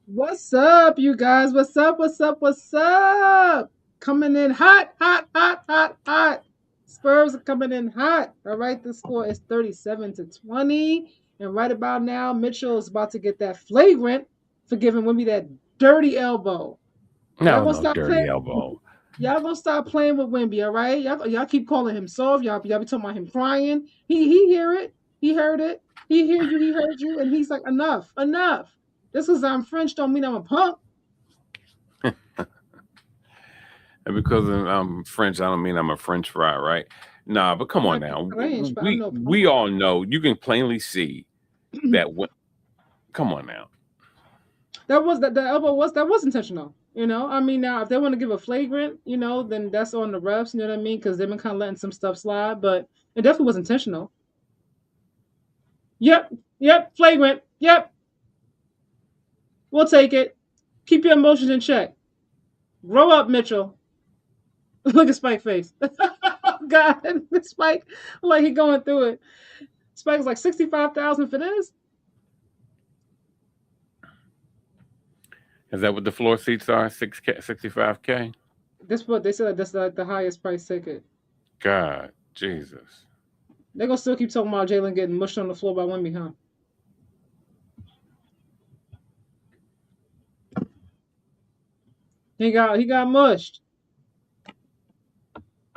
What's up, you guys? What's up? What's up? What's up? Coming in hot, hot, hot, hot, hot. Spurs are coming in hot. All right, the score is 37-20. And right about now, Mitchell is about to get that flagrant for giving Wimby that dirty elbow. Y'all No, gonna no stop playing? dirty elbow. Y'all gonna stop playing with Wimby, all right? Y'all keep calling him soft. Y'all be talking about him crying. He hear it. He heard it. He hear you. He heard you. And he's like, enough, enough. Just because I'm French don't mean I'm a punk. And because I'm French, I don't mean I'm a French fry, right? Nah, but I come on might be now. French, but I'm We no punk. we all know you can plainly see that. Come on now. That was that the elbow was intentional. I mean, now if they want to give a flagrant, then that's on the refs. You know what I mean? Because they've been kind of letting some stuff slide, but it definitely was intentional. Yep, yep, flagrant. Yep, we'll take it. Keep your emotions in check. Grow up, Mitchell. Look at Spike face. Oh God, Spike, like he going through it. Spike's like 65,000 for this. Is that what the floor seats are? 6K, 65K. This what they said. That's like the highest price ticket. God, Jesus. They're gonna still keep talking about Jalen getting mushed on the floor by Wimby, huh? He got mushed.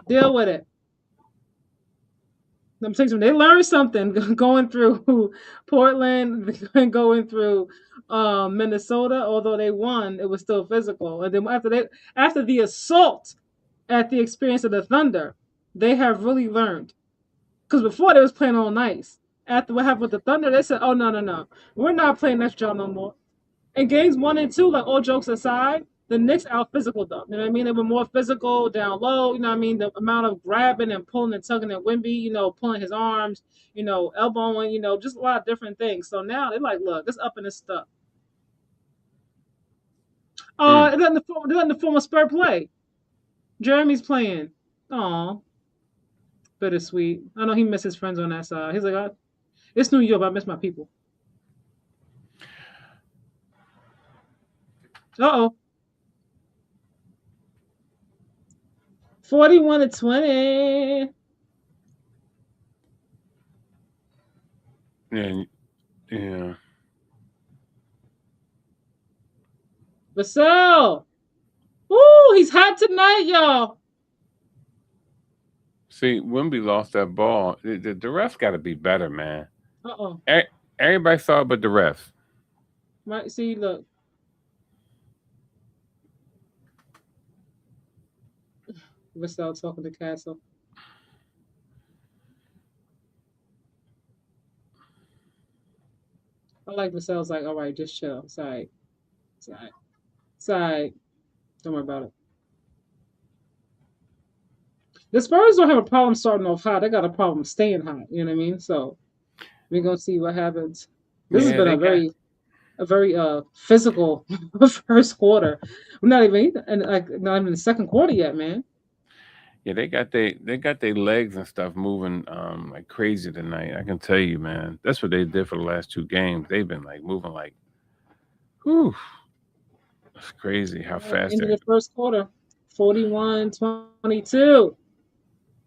Deal with it. I'm saying they learned something going through Portland and going through Minnesota. Although they won, it was still physical. And then after the assault at the experience of the Thunder, they have really learned. Because before they was playing all nice. After what happened with the Thunder, they said, "Oh no, no, no, we're not playing next job no more." In games 1 and 2, like all jokes aside, the Knicks out physical them. You know what I mean? They were more physical down low. You know what I mean? The amount of grabbing and pulling and tugging at Wimby, pulling his arms, elbowing, just a lot of different things. So now they're like, look, it's up in this stuff. Mm. They're letting the former Spur play. Jeremy's playing. Aw, bittersweet. I know he missed his friends on that side. He's like, it's New York, but I miss my people. Uh oh. 41-20. And yeah. Vassell. Ooh, he's hot tonight, y'all. See, Wimby lost that ball. The refs got to be better, man. Uh-oh. Everybody saw it, but the refs. Right, see, look. Vassell talking to Castle. I like Vassell's like, all right, just chill. It's all right. It's all right. It's all right. Don't worry about it. The Spurs don't have a problem starting off hot. They got a problem staying hot. You know what I mean? So we're gonna see what happens. This has Yeah, been they got. a very physical first quarter. We're not even not even the second quarter yet, man. Yeah, they got their legs and stuff moving like crazy tonight. I can tell you, man. That's what they did for the last two games. They've been like moving like, whew, it's crazy how fast End of they're. the first quarter, 41-22.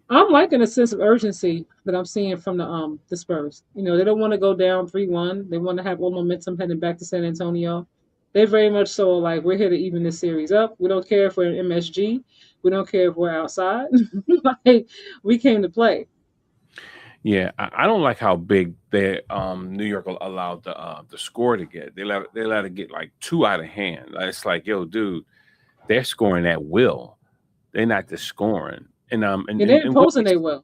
I'm liking the sense of urgency that I'm seeing from the Spurs. They don't want to go down 3-1. They want to have all momentum heading back to San Antonio. They very much so like we're here to even this series up. We don't care if we're in MSG. We don't care if we're outside. Like we came to play. Yeah, I don't like how big they New York allowed the score to get. They let it get like two out of hand. Like, it's like, yo, dude, they're scoring at will. They're not just scoring. And And they're imposing they will.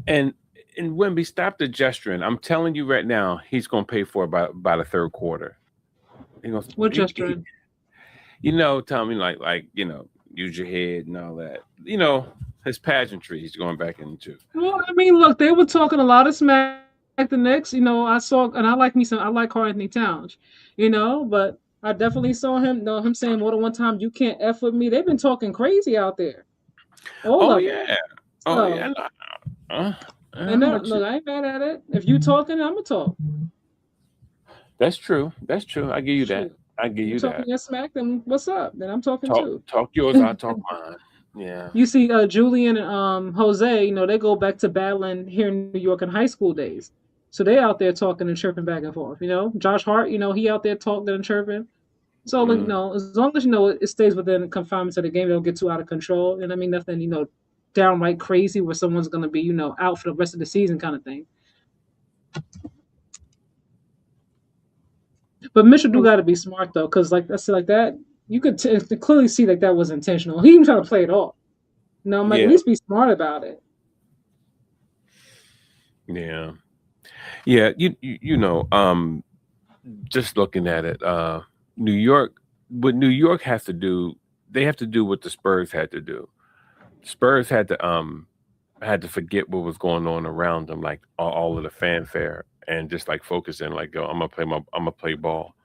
and and Wemby, stop the gesturing. I'm telling you right now, he's gonna pay for it by the third quarter. He goes, We're gesturing. Tommy, like use your head and all that. His pageantry. He's going back into. Well, I mean, look, they were talking a lot of smack the Knicks. I saw, and I like Karl Anthony Towns, but I definitely saw him saying more than one time, "You can't f with me." They've been talking crazy out there, all Oh of them. yeah, oh So, yeah. No, uh, and but look, I ain't mad at it. If you talking, I'm gonna talk. that's true. That's true. I give you that. Shoot. I give You you talking that. your smack, then what's up? Then I'm talking too. Talk yours, I talk mine. Yeah. You see, Julian and Jose, they go back to battling here in New York in high school days. So they out there talking and chirping back and forth. Josh Hart, he out there talking and chirping. So like, Mm. as long as it stays within confinements of the game, they don't get too out of control. And I mean nothing, downright crazy where someone's gonna be, out for the rest of the season kind of thing. But Mitchell do got to be smart though, because like I said, like that, you could clearly see like that was intentional. He even tried to play it off. I'm like, at Yeah. least be smart about it. Yeah. Yeah. Just looking at it, New York, what New York has to do, they have to do what the Spurs had to do. Spurs had to forget what was going on around them, like all of the fanfare, and just like focus in, like, yo, I'm gonna play ball,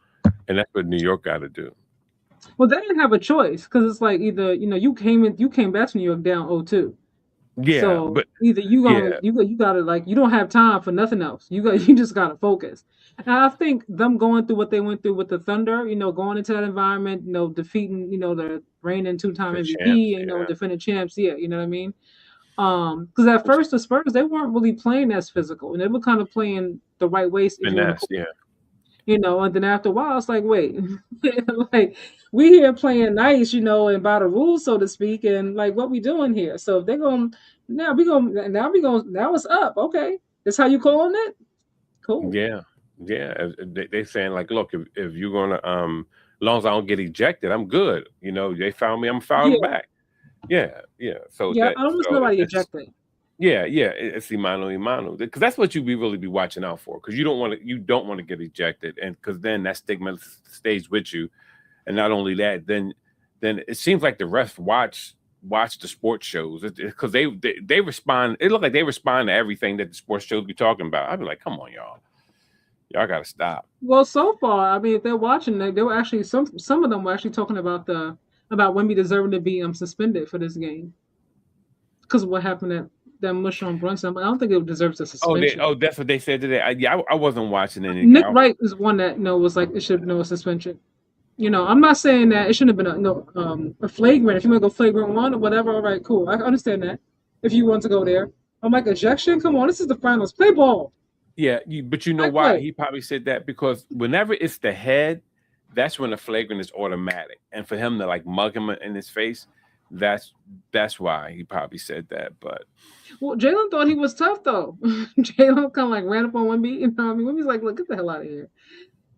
and that's what New York got to do. Well, they didn't have a choice because it's like either you came back to New York down 0-2. Yeah, So but either yeah, you gotta like you don't have time for nothing else. You just gotta focus. And I think them going through what they went through with the Thunder, going into that environment, defeating, the reigning two-time the MVP, champs, and yeah, defending champs, yeah, you know what I mean? Because at first the Spurs they weren't really playing as physical, and they were kind of playing the right ways if you want to, finesse, yeah, and then after a while it's like, wait, like we here playing nice, and by the rules, so to speak, and like what we doing here. So if they're going now it's up. Okay, that's how you calling it? Cool. yeah, yeah. They saying like, look, if you're gonna as long as I don't get ejected, I'm good. They foul me, I'm fouling Yeah, back. Yeah, yeah. So yeah. I don't want nobody it's ejected. yeah, yeah. It's imano, because that's what you really be watching out for. Because you don't want to get ejected, and because then that stigma stays with you. And not only that, then it seems like the refs watch the sports shows because they respond. It looked like they respond to everything that the sports shows be talking about. I'd be like, come on, y'all got to stop. Well, so far, I mean, if they're watching, they were actually some of them were actually talking about Wemby deserving to be suspended for this game because of what happened at that mush on Brunson. But I don't think it deserves a suspension. That's what they said today. I wasn't watching any. Nick Wright is one that was like it should have been a suspension. I'm not saying that it shouldn't have been a flagrant. If you want to go flagrant one or whatever, all right, cool. I understand that. If you want to go there, I'm like ejection. Come on, this is the finals. Play ball. Yeah, but you know why he probably said that? Because whenever it's the head, that's when the flagrant is automatic, and for him to like mug him in his face, that's why he probably said that. But well, Jalen thought he was tough though. Jalen kind of like ran up on Wemby. You know what I mean? Wemby's like, look, get the hell out of here.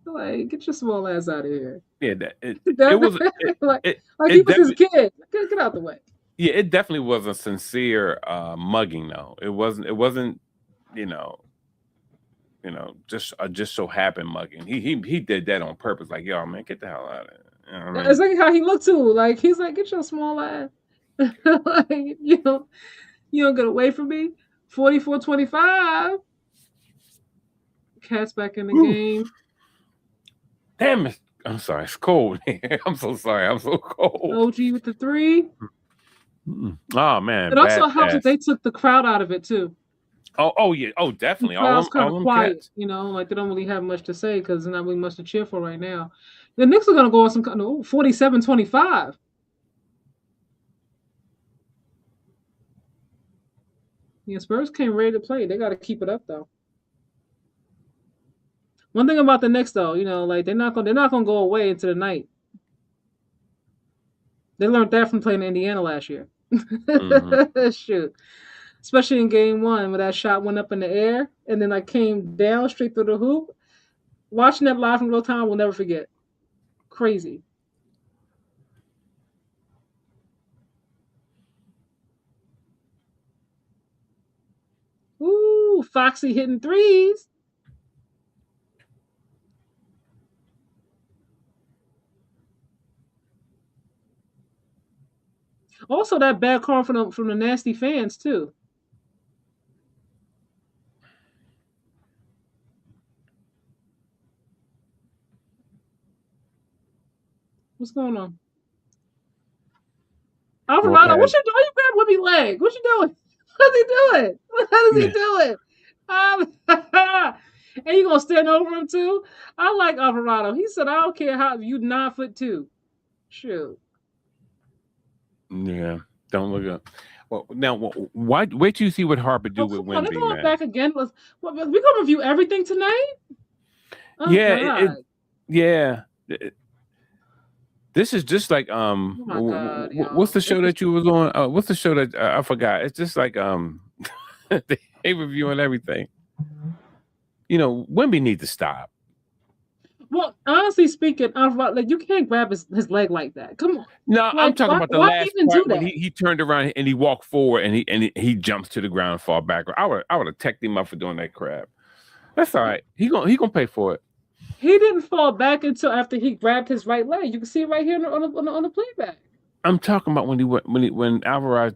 Like, get your small ass out of here. yeah, it was like it, he was his kid. Get out the way. Yeah, it definitely was a sincere mugging though. It wasn't, just so happened mugging. He did that on purpose. Like, yo, man, get the hell out of it. You know what I mean? It's like how he looked too. Like he's like, get your small ass. like, you don't get away from me. 44-25. Cat's back in the game. Damn it. I'm sorry. It's cold here. I'm so sorry. I'm so cold. OG with the 3. Oh, man. It also helps that they took the crowd out of it, too. Oh yeah. Oh, definitely. The crowd's kind of quiet, like they don't really have much to say because there's not really much to cheer for right now. The Knicks are going to go on some kind of 47-25. Yeah, Spurs came ready to play. They got to keep it up, though. One thing about the Knicks, though, like they're not gonna go away into the night. They learned that from playing Indiana last year. Mm-hmm. Shoot, especially in Game 1 where that shot went up in the air and then like came down straight through the hoop. Watching that live in real time, we'll never forget. Crazy. Ooh, Foxy hitting threes. Also, that bad call from the nasty fans too. What's going on? Alvarado, what you doing? You grabbed Wemby leg. What you doing? What's he doing? What is he doing? And you gonna stand over him too? I like Alvarado. He said, I don't care how you 9'2". Shoot. Yeah, don't look up. Well, now, why? Wait till you see what Harper do Oh, with come on. They're Wemby, going man. back again. We gonna review everything tonight? Oh Yeah, God. yeah. This is just like Oh my God, what's y'all. the show that you was on? What's the show that I forgot? It's just like they reviewing everything. You know, Wemby needs to stop. Well, honestly speaking, like you can't grab his leg like that. Come on. No, I'm Like talking about the why last even do part when that? he turned around and he walked forward and he jumps to the ground and fall backward. I would have teched him up for doing that crap. That's all right. He gonna pay for it. He didn't fall back until after he grabbed his right leg. You can see it right here on the playback. I'm talking about when Alvarez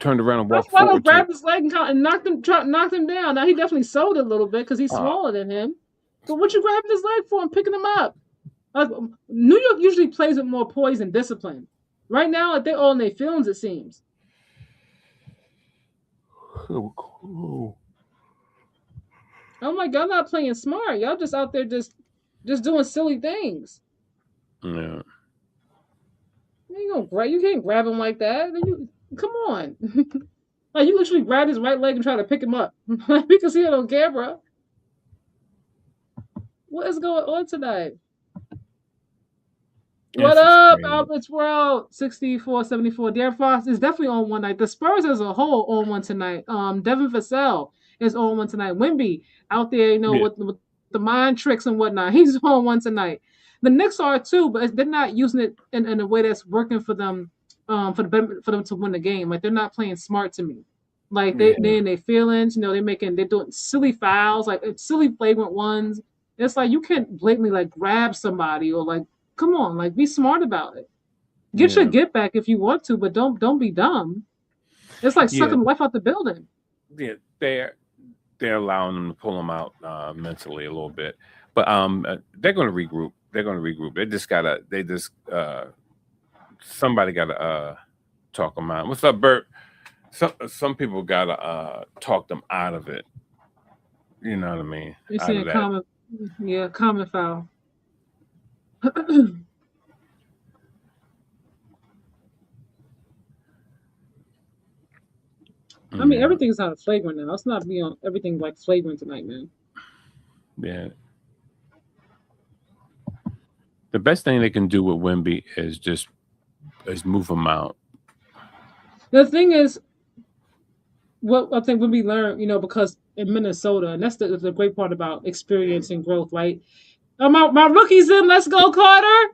turned around and That's walked why don't forward to grab his leg and knocked him down. Now he definitely sold it a little bit because he's uh, smaller than him. But what you grabbing his leg for and picking him up? New York usually plays with more poise and discipline. Right now, like, they're all in their feelings, it seems. Oh my God, y'all not playing smart. Y'all just out there just doing silly things. yeah. You can't grab him like that. Come on. Like you literally grabbed his right leg and try to pick him up. We can see it on camera. What is going on tonight? What This is up, crazy. Albert's World? 64-74. Darren Fox is definitely on one night. The Spurs as a whole on one tonight. Devin Vassell is on one tonight. Wemby out there, with the mind tricks and whatnot. He's on one tonight. The Knicks are too, but they're not using it in a way that's working for them, for them to win the game. Like they're not playing smart to me. Like they in their feelings, they're doing silly fouls, like silly flagrant ones. It's like you can't blatantly like grab somebody or like come on, like be smart about it. Get your get back if you want to, but don't be dumb. It's like sucking life out the building. Yeah, they're allowing them to pull them out mentally a little bit, but they're going to regroup. Somebody got to talk them out. What's up, Bert? Some people got to talk them out of it. You know what I mean? You're saying common foul. I mean, everything's not flagrant now. Let's not be on everything like flagrant tonight, man. Yeah. The best thing they can do with Wemby is move him out. The thing is, what I think when we learn, because in Minnesota, and that's the great part about experience and growth, right? My rookie's in. Let's go, Carter.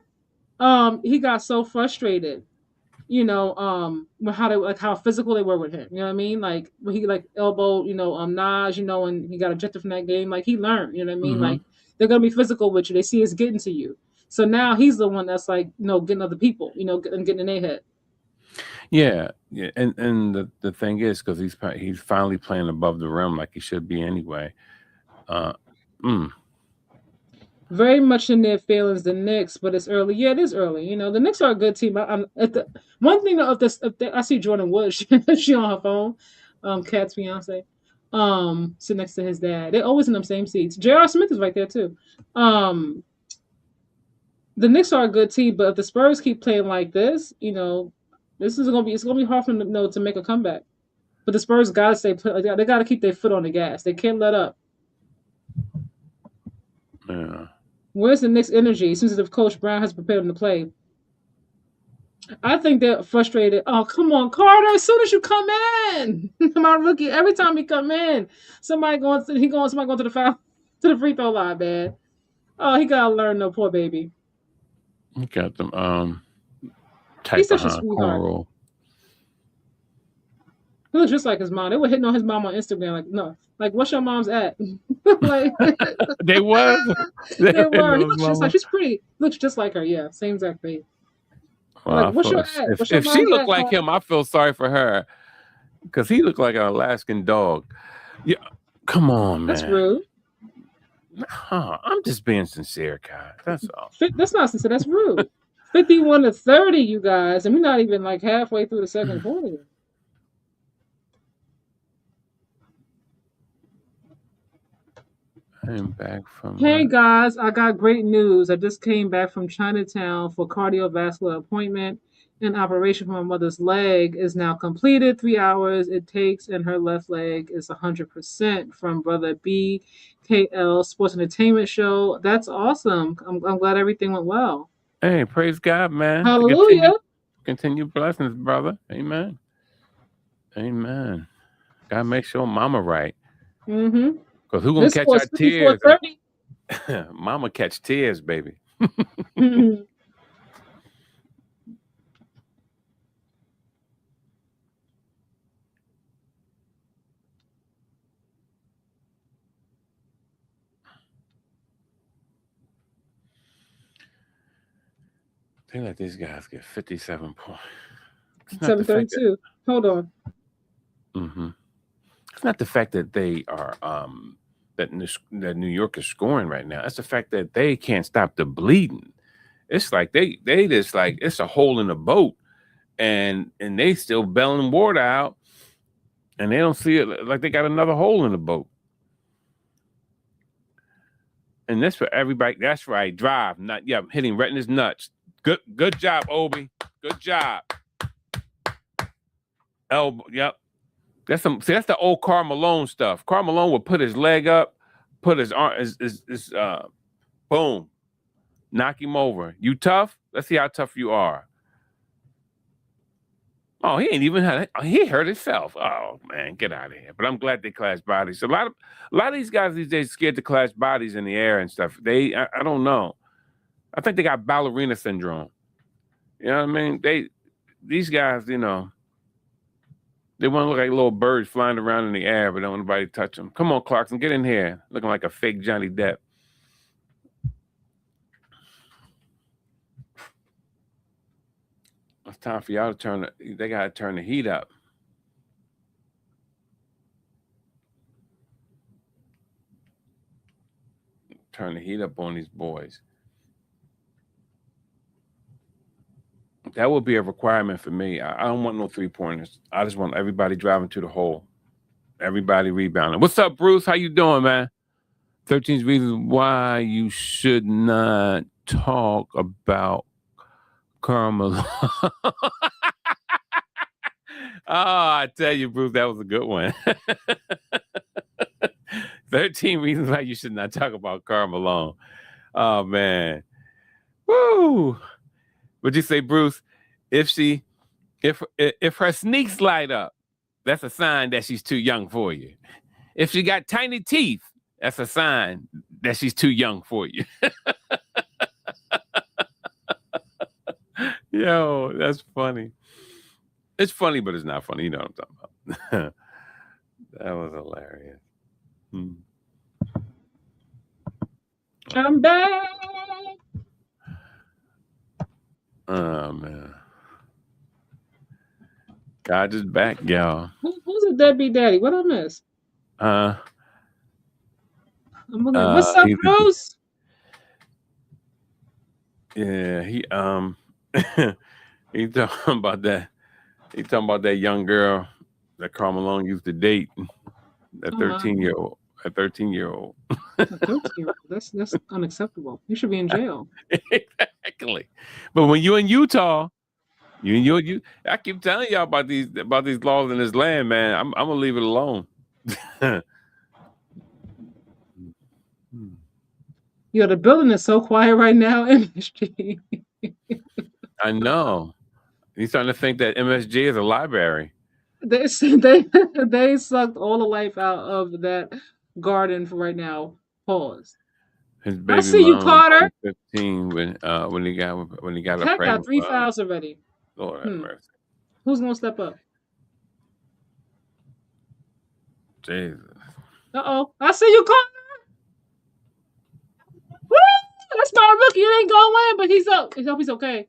He got so frustrated, how physical they were with him. You know what I mean? Like when he like elbowed, Naj, and he got ejected from that game. Like he learned, you know what I mean? Like they're gonna be physical with you. They see it's getting to you. So now he's the one that's like, getting other people, getting in their head. Yeah, and the thing is, because he's finally playing above the rim like he should be anyway. Very much in their feelings, the Knicks, but it's early. Yeah, it is early. The Knicks are a good team. One thing though, I see Jordan Woods, she on her phone. Cat's fiance, sit next to his dad. They're always in them same seats. J.R. Smith is right there too. The Knicks are a good team, but if the Spurs keep playing like this, it's gonna be hard for them to make a comeback. But the Spurs gotta stay put. Like, they gotta keep their foot on the gas. They can't let up. Yeah. Where's the Knicks' energy since if Coach Brown has prepared them to play? I think they're frustrated. Oh, come on, Carter! As soon as you come in, my rookie. Every time he come in, somebody going to the foul to the free throw line, man. Oh, he gotta learn, no poor baby. He got them type behind cornrow. He looks just like his mom. They were hitting on his mom on Instagram, like what's your mom's at? Like they was. They were. He looks just like she's pretty. Looks just like her. Yeah, same exact thing. Well, like, if she looked like him, I feel sorry for her because he looked like an Alaskan dog. Yeah, come on, man. That's rude. I'm just being sincere, guys. That's all. That's not sincere. That's rude. 51-30, you guys, and we're not even like halfway through the second quarter. I am back from Hey what? guys, I got great news. I just came back from Chinatown for cardiovascular appointment. An operation for my mother's leg is now completed. 3 hours it takes, and her left leg is 100% from Brother BKL Sports Entertainment Show. That's awesome. I'm glad everything went well. Hey, praise God, man. To Hallelujah. continue blessings, brother. Amen. Amen. Gotta make sure mama right. Mm-hmm. Cause who gonna This catch score our is tears? 54-30. Mama catch tears, baby. They let these guys get 57 points. It's not the fact that 732. Hold on. it's not the fact that they are that New York is scoring right now. It's the fact that they can't stop the bleeding. It's like they just like it's a hole in the boat, and they still bailing water out, and they don't see it like they got another hole in the boat. And that's for everybody. That's right. Drive, not hitting right in his nuts. Good job, Obi. Good job. Elbow. Yep. That's the old Karl Malone stuff. Karl Malone would put his leg up, put his arm, boom, knock him over. You tough? Let's see how tough you are. Oh, he ain't even had it. He hurt himself. Oh man, get out of here. But I'm glad they clash bodies. A lot of these guys these days scared to clash bodies in the air and stuff. I don't know. I think they got ballerina syndrome. You know what I mean? These guys, you know, they want to look like little birds flying around in the air, but don't want nobody to touch them. Come on, Clarkson, get in here, looking like a fake Johnny Depp. It's time for y'all to they gotta turn the heat up. Turn the heat up on these boys. That would be a requirement for me. I don't want no 3-pointers. I just want everybody driving to the hole. Everybody rebounding. What's up, Bruce? How you doing, man? 13 reasons why you should not talk about Carmelo. I tell you, Bruce, that was a good one. 13 reasons why you should not talk about Carmelo. Oh man. Woo. Would you say, Bruce, if her sneaks light up, that's a sign that she's too young for you. If she got tiny teeth, that's a sign that she's too young for you. Yo, that's funny. It's funny, but it's not funny. You know what I'm talking about. That was hilarious. I'm back. Oh man. God is back, y'all. Who's a deadbeat daddy? What I miss? I'm looking. What's up, Bruce? Yeah, he he talking about that. He talking about that young girl that Karl Malone used to date. That 13-year-old. A 13-year-old. A 13-year-old. That's unacceptable. You should be in jail. Exactly. But when you're in Utah, you I keep telling y'all about these laws in this land, man. I'm gonna leave it alone. Yo, the building is so quiet right now, MSG. I know. He's starting to think that MSG is a library. They sucked all the life out of that garden for right now. Pause. His baby I see you, Carter. 15 when he got a Heck, pregnant. got 3 fouls already. Lord have mercy. Who's gonna step up? Jesus. I see you, Carter. Woo! That's my rookie. It ain't going in, but he's up. I hope he's okay.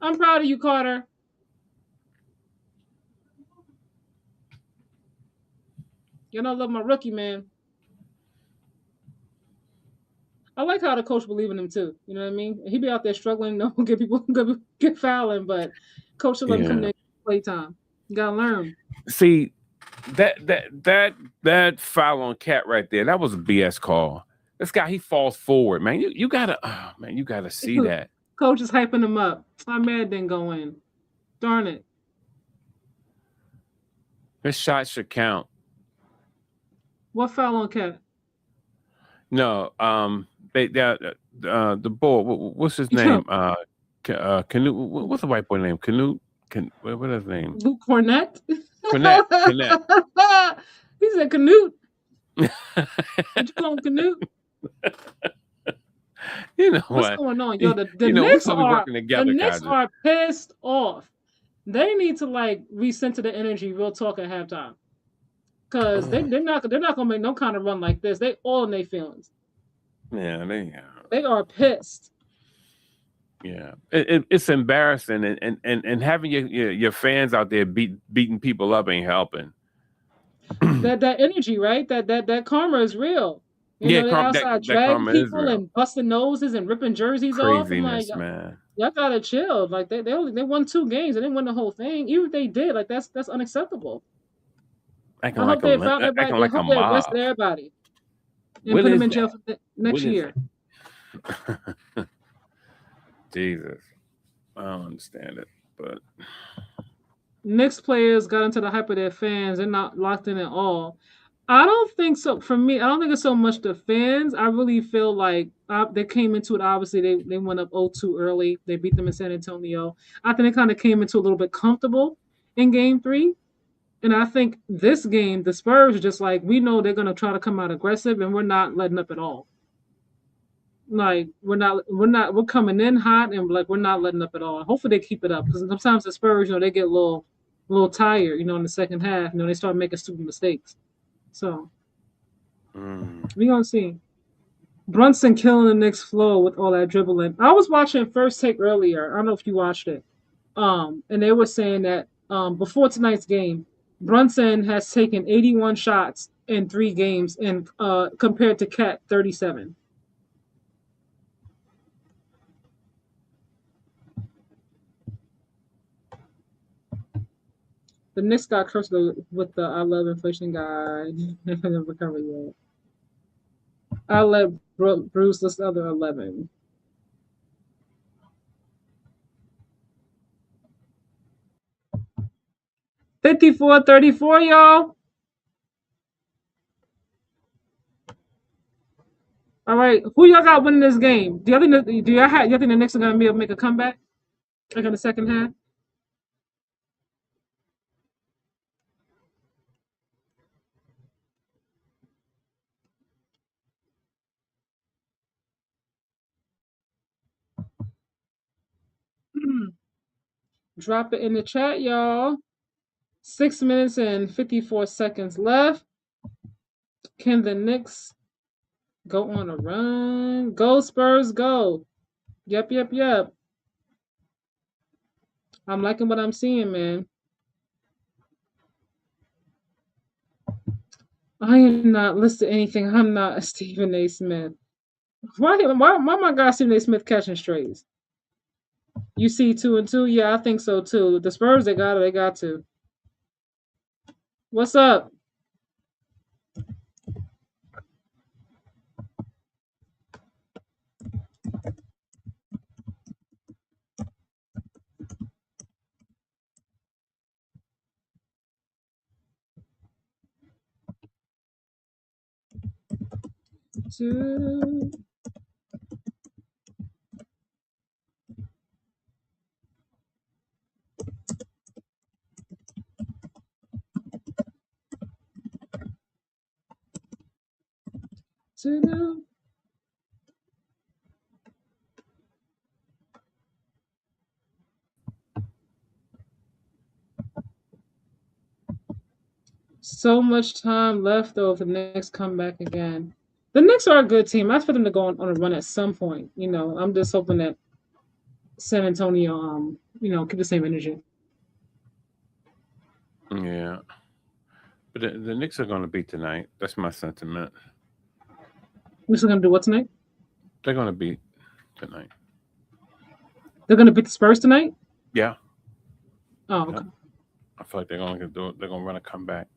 I'm proud of you, Carter. You know, I love my rookie, man. I like how the coach believe in him too. You know what I mean? He be out there struggling, no get people get fouling, but coach will let him come there play time. You gotta learn. See, that foul on Cat right there, that was a BS call. This guy, he falls forward, man. You gotta, man, you gotta see that. Coach is hyping him up. I'm mad it didn't go in. Darn it. This shot should count. What foul on Cat? No, the boy, what's his name? Canute. What's the white boy name? Canute. What is his name? Luke Cornett. Cornett. He said Canute. Did you call him Canute? You know what's what? going on, yo? The you know, Knicks we're are working together, the Knicks guys. are pissed off. They need to like recenter the energy. Real talk at halftime, because they're not gonna make no kind of run like this. They all in their feelings. Yeah, they are pissed. Yeah, it's embarrassing, and having your fans out there beating people up ain't helping. that energy, right? That karma is real. You know, they're outside dragging people and busting noses and ripping jerseys off. I'm like, man, y'all gotta chill. Like they won 2 games. They didn't win the whole thing. Even if they did, like that's unacceptable. I hope they found everybody. I hope they arrested everybody and put them in jail for next year. Jesus, I don't understand it, but Knicks players got into the hype of their fans. They're not locked in at all. I don't think so. For me, I don't think it's so much the fans. I really feel like they came into it. Obviously, they went up 0-2 early. They beat them in San Antonio. I think they kind of came into a little bit comfortable in Game 3. And I think this game, the Spurs are just like, we know they're going to try to come out aggressive, and we're not letting up at all. Like we're coming in hot, and like we're not letting up at all. Hopefully they keep it up, because sometimes the Spurs, they get a little tired, in the second half. They start making stupid mistakes. So we gonna see. Brunson killing the Knicks flow with all that dribbling. I was watching First Take earlier. I don't know if you watched it. And they were saying that before tonight's game, Brunson has taken 81 shots in 3 games, and compared to Cat 37. The Knicks got cursed with the I love inflation guy. They haven't recovered yet. I let Bruce list the other 11. $54-34, y'all. All right, who y'all got winning this game? Do y'all think the Knicks are gonna be able to make a comeback like in the second half? Drop it in the chat, y'all. 6 minutes and 54 seconds left. Can the Knicks go on a run? Go Spurs, go. Yep. I'm liking what I'm seeing, man. I am not listed anything. I'm not Stephen A. Smith. Why my guy Stephen A. Smith catching strays? You see 2 and 2? Yeah, I think so too. The Spurs, they got it. They got to. What's up? Two. So much time left, though, if the Knicks come back again. The Knicks are a good team. I expect them to go on a run at some point. I'm just hoping that San Antonio, keep the same energy. Yeah. But the Knicks are going to beat tonight. That's my sentiment. Knicks are going to do what tonight? They're going to beat tonight. They're going to beat the Spurs tonight? Yeah. Oh, okay. Yeah. I feel like they're going to do it. They're going to run a comeback.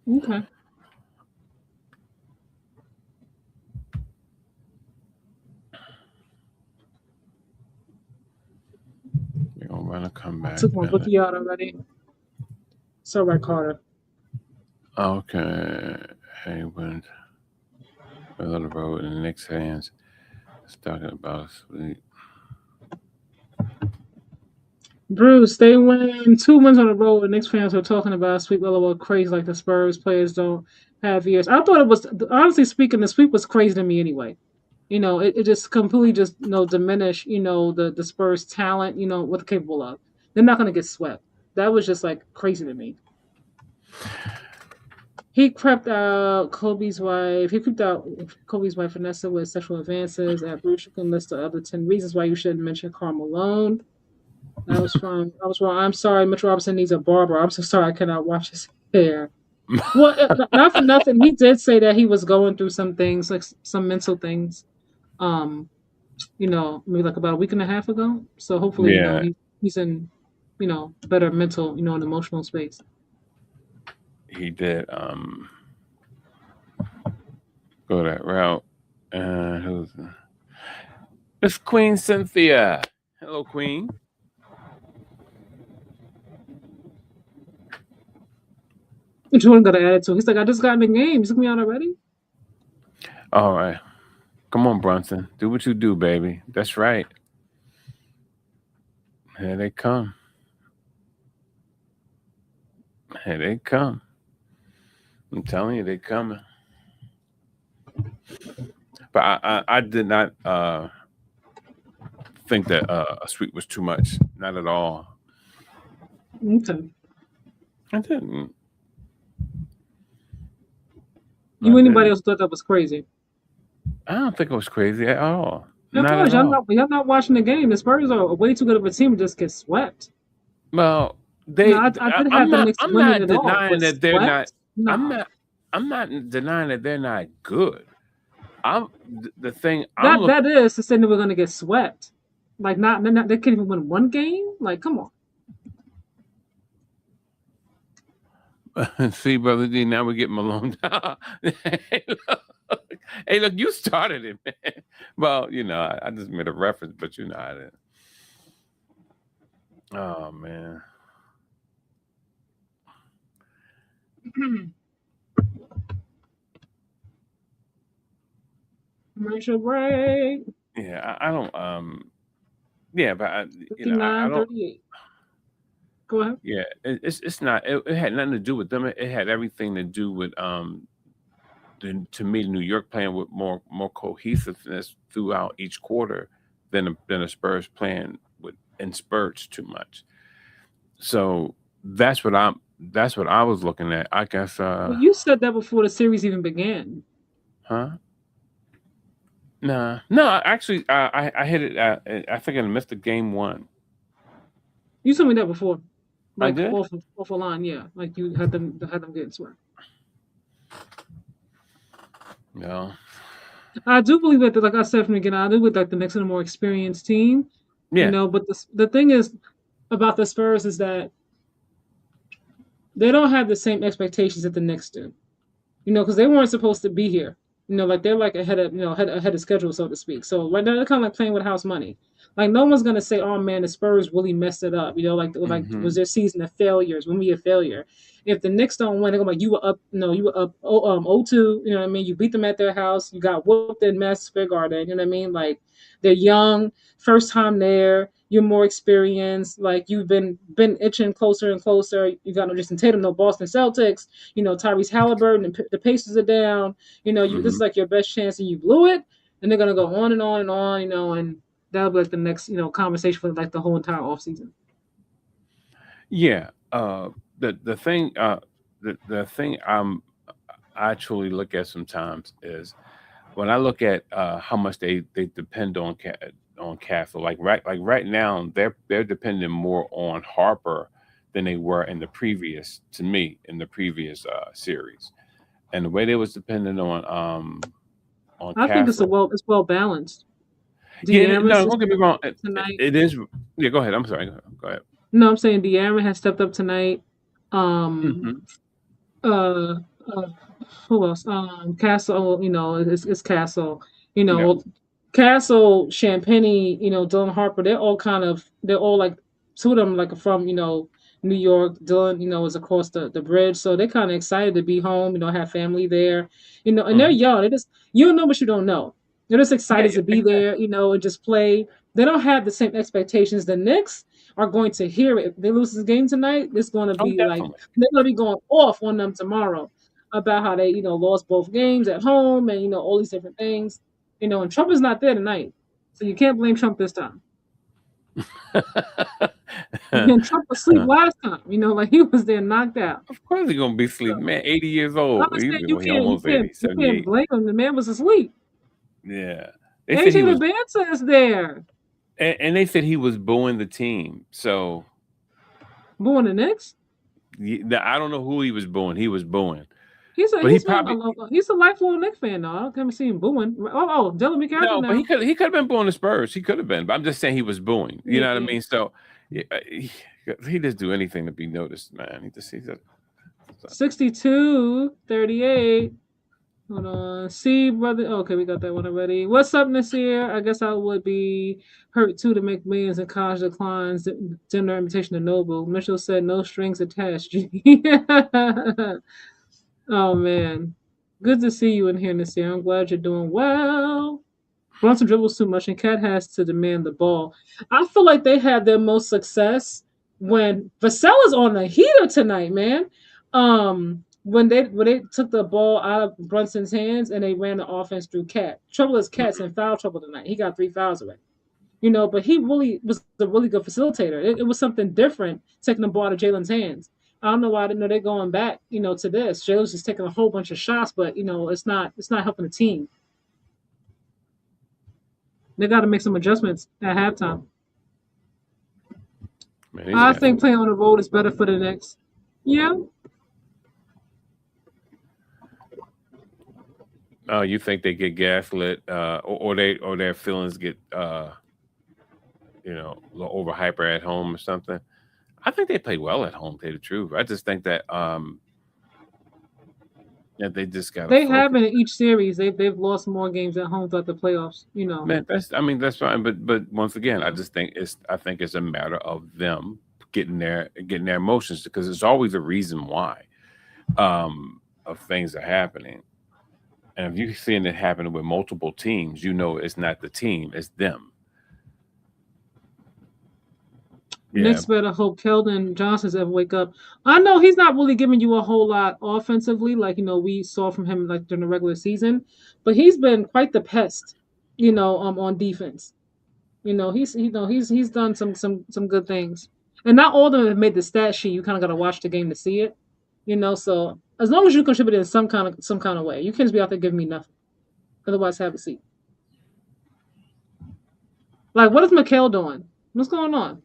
Okay. come I back. took my bookie out already. So right, Carter. Okay. Hey, went on the road and the Knicks fans is talking about sweet. Bruce, they win 2 wins on the road. The Knicks fans were talking about a sweep a little crazy, like the Spurs players don't have years. I thought it was, honestly speaking, the sweep was crazy to me anyway. It just completely just diminish the Spurs talent, what they're capable of. They're not gonna get swept. That was just like crazy to me. He crept out Kobe's wife. He creeped out Kobe's wife Vanessa with sexual advances. At Bruce, you can list the other 10 reasons why you shouldn't mention Karl Malone. I was wrong. I'm sorry. Mitch Robinson needs a barber. I'm so sorry. I cannot wash his hair. Well, not for nothing. He did say that he was going through some things, like some mental things. Um, maybe like about a week and a half ago. So hopefully, Yeah, he's in, better mental, and emotional space. he did go that route. Who's Miss Queen Cynthia? Hello, Queen. And Jordan got an attitude. He's like, I just got in the game. You took me out already. All right, come on, Brunson. Do what you do, baby. That's right. Here they come. Here they come. I'm telling you, they coming. But I did not think that a sweep was too much. Not at all. Okay. I didn't. Anybody else thought that was crazy? I don't think it was crazy at all. Of Not course, at all. y'all not watching the game. The Spurs are way too good of a team to just get swept. Well, I did have the Knicks I'm winning not it all, denying but that they're not. swept? No. I'm not denying that they're not good. I'm the thing I'm looking. That is to say that we're gonna get swept. Like they can't even win one game. Like, come on. See, brother D, now we're getting Malone. Hey, look, you started it, man. Well, I just made a reference, but I didn't. Oh man. Commercial break. Yeah, I don't. Yeah, but I 59, don't. 38. Go ahead. Yeah, it's not. It had nothing to do with them. It had everything to do with to me, New York playing with more cohesiveness throughout each quarter than a Spurs playing with in spurts too much. So that's what I was looking at. I guess. Well, you said that before the series even began. Huh? Nah, no. Actually, I hit it. I think I missed the game one. You told me that before. I Like did. off a line, yeah. Like you had them getting swept. No. I do believe that, like I said from the beginning, I do believe like the Knicks are a more experienced team. Yeah. But the thing is about the Spurs is that they don't have the same expectations that the Knicks do. Because they weren't supposed to be here. Like they're like ahead of ahead of schedule, so to speak. So right now they're kind of like playing with house money. Like no one's gonna say, "Oh man, the Spurs really messed it up." Like was their season of failures? When we a failure? If the Knicks don't win, they're gonna be like, "You were up, no, you were up 0-2. You know what I mean? You beat them at their house. You got whooped in Madison Square Garden. You know what I mean? Like they're young, first time there. You're more experienced. Like you've been itching closer and closer. You got no Jason Tatum, no Boston Celtics. Tyrese Halliburton, and the Pacers are down. This is like your best chance, and you blew it. And they're gonna go on and on and on. And that'll be like the next conversation for like the whole entire offseason. Yeah. The thing the thing I actually look at sometimes is when I look at how much they depend on Castle. Like right now they're depending more on Harper than they were in the previous series, and the way they was dependent on I think it's Castle. well balanced. Yeah, De'Aaron no, don't get me wrong. tonight. It is. Yeah, go ahead. I'm sorry. Go ahead. No, I'm saying De'Aaron has stepped up tonight. Mm-hmm. Uh, who else? Castle. It's Castle. Yeah. Castle, Champagny. Dylan Harper. They're all like two of them like from New York. Dylan, is across the bridge, so they're kind of excited to be home. Have family there. And they're Mhm. young. They just you don't know what you don't know. They're just Yeah, excited yeah, to be exactly. there. And just play. They don't have the same expectations. The Knicks are going to hear it. If they lose this game tonight, it's going to Oh, be like definitely. they're going to be going off on them tomorrow about how they lost both games at home and all these different things. And Trump is not there tonight, so you can't blame Trump this time. And Trump was asleep last time. Like he was there knocked out. Of course he's gonna be asleep, man. 80 years I'm old. just saying Well, he almost you 80, can't 78. blame him. The man was asleep. Yeah. They said he AJ the was, Banter is there. and they said he was booing the team. So Booing the Knicks. I don't know who he was booing. He was booing, He's a but he he's been probably he's a lifelong Knicks fan though. I don't ever see him booing. Dylan be careful no, but now. he could have been booing the Spurs. He could have been, but I'm just saying he was booing. You know what I Yeah. mean? So yeah, he just do anything to be noticed, man. He's a 62-38. Hold on. See, brother. Okay, we got that one already. What's up, Nasir? I guess I would be hurt too to make millions and college declines dinner invitation to Noble. Mitchell said no strings attached. Oh man. Good to see you in here, Nasir. I'm glad you're doing well. Brunson dribbles too much and Cat has to demand the ball. I feel like they had their most success when Vassell on the heater tonight, man. When they took the ball out of Brunson's hands and they ran the offense through Cat. Trouble is Cat's in foul trouble tonight. He got 3 fouls already. But he really was a really good facilitator. It was something different taking the ball out of Jalen's hands. I don't know why I didn't know they're going back, to this. Jalen's just taking a whole bunch of shots, but it's not helping the team. They got to make some adjustments at halftime. man. I think playing on the road is better for the Knicks. Yeah. Oh, you think they get gaslit, or their feelings get a little over hyper at home or something? I think they played well at home. To tell you the truth, I just think that they just got to They focus. have in each series. They've lost more games at home throughout the playoffs. Man, that's fine. But once again, I think it's a matter of them getting their emotions, because there's always a reason why of things are happening. And if you're seeing it happen with multiple teams, it's not the team, it's them. Yeah. Knicks better hope Keldon Johnson's ever wake up. I know he's not really giving you a whole lot offensively, like we saw from him like during the regular season, but he's been quite the pest, on defense. He's done some good things, and not all of them have made the stat sheet. You kind of got to watch the game to see it. So as long as you contribute in some kind of way, you can't just be out there giving me nothing. Otherwise, have a seat. Like, what is Mikhail doing? What's going on?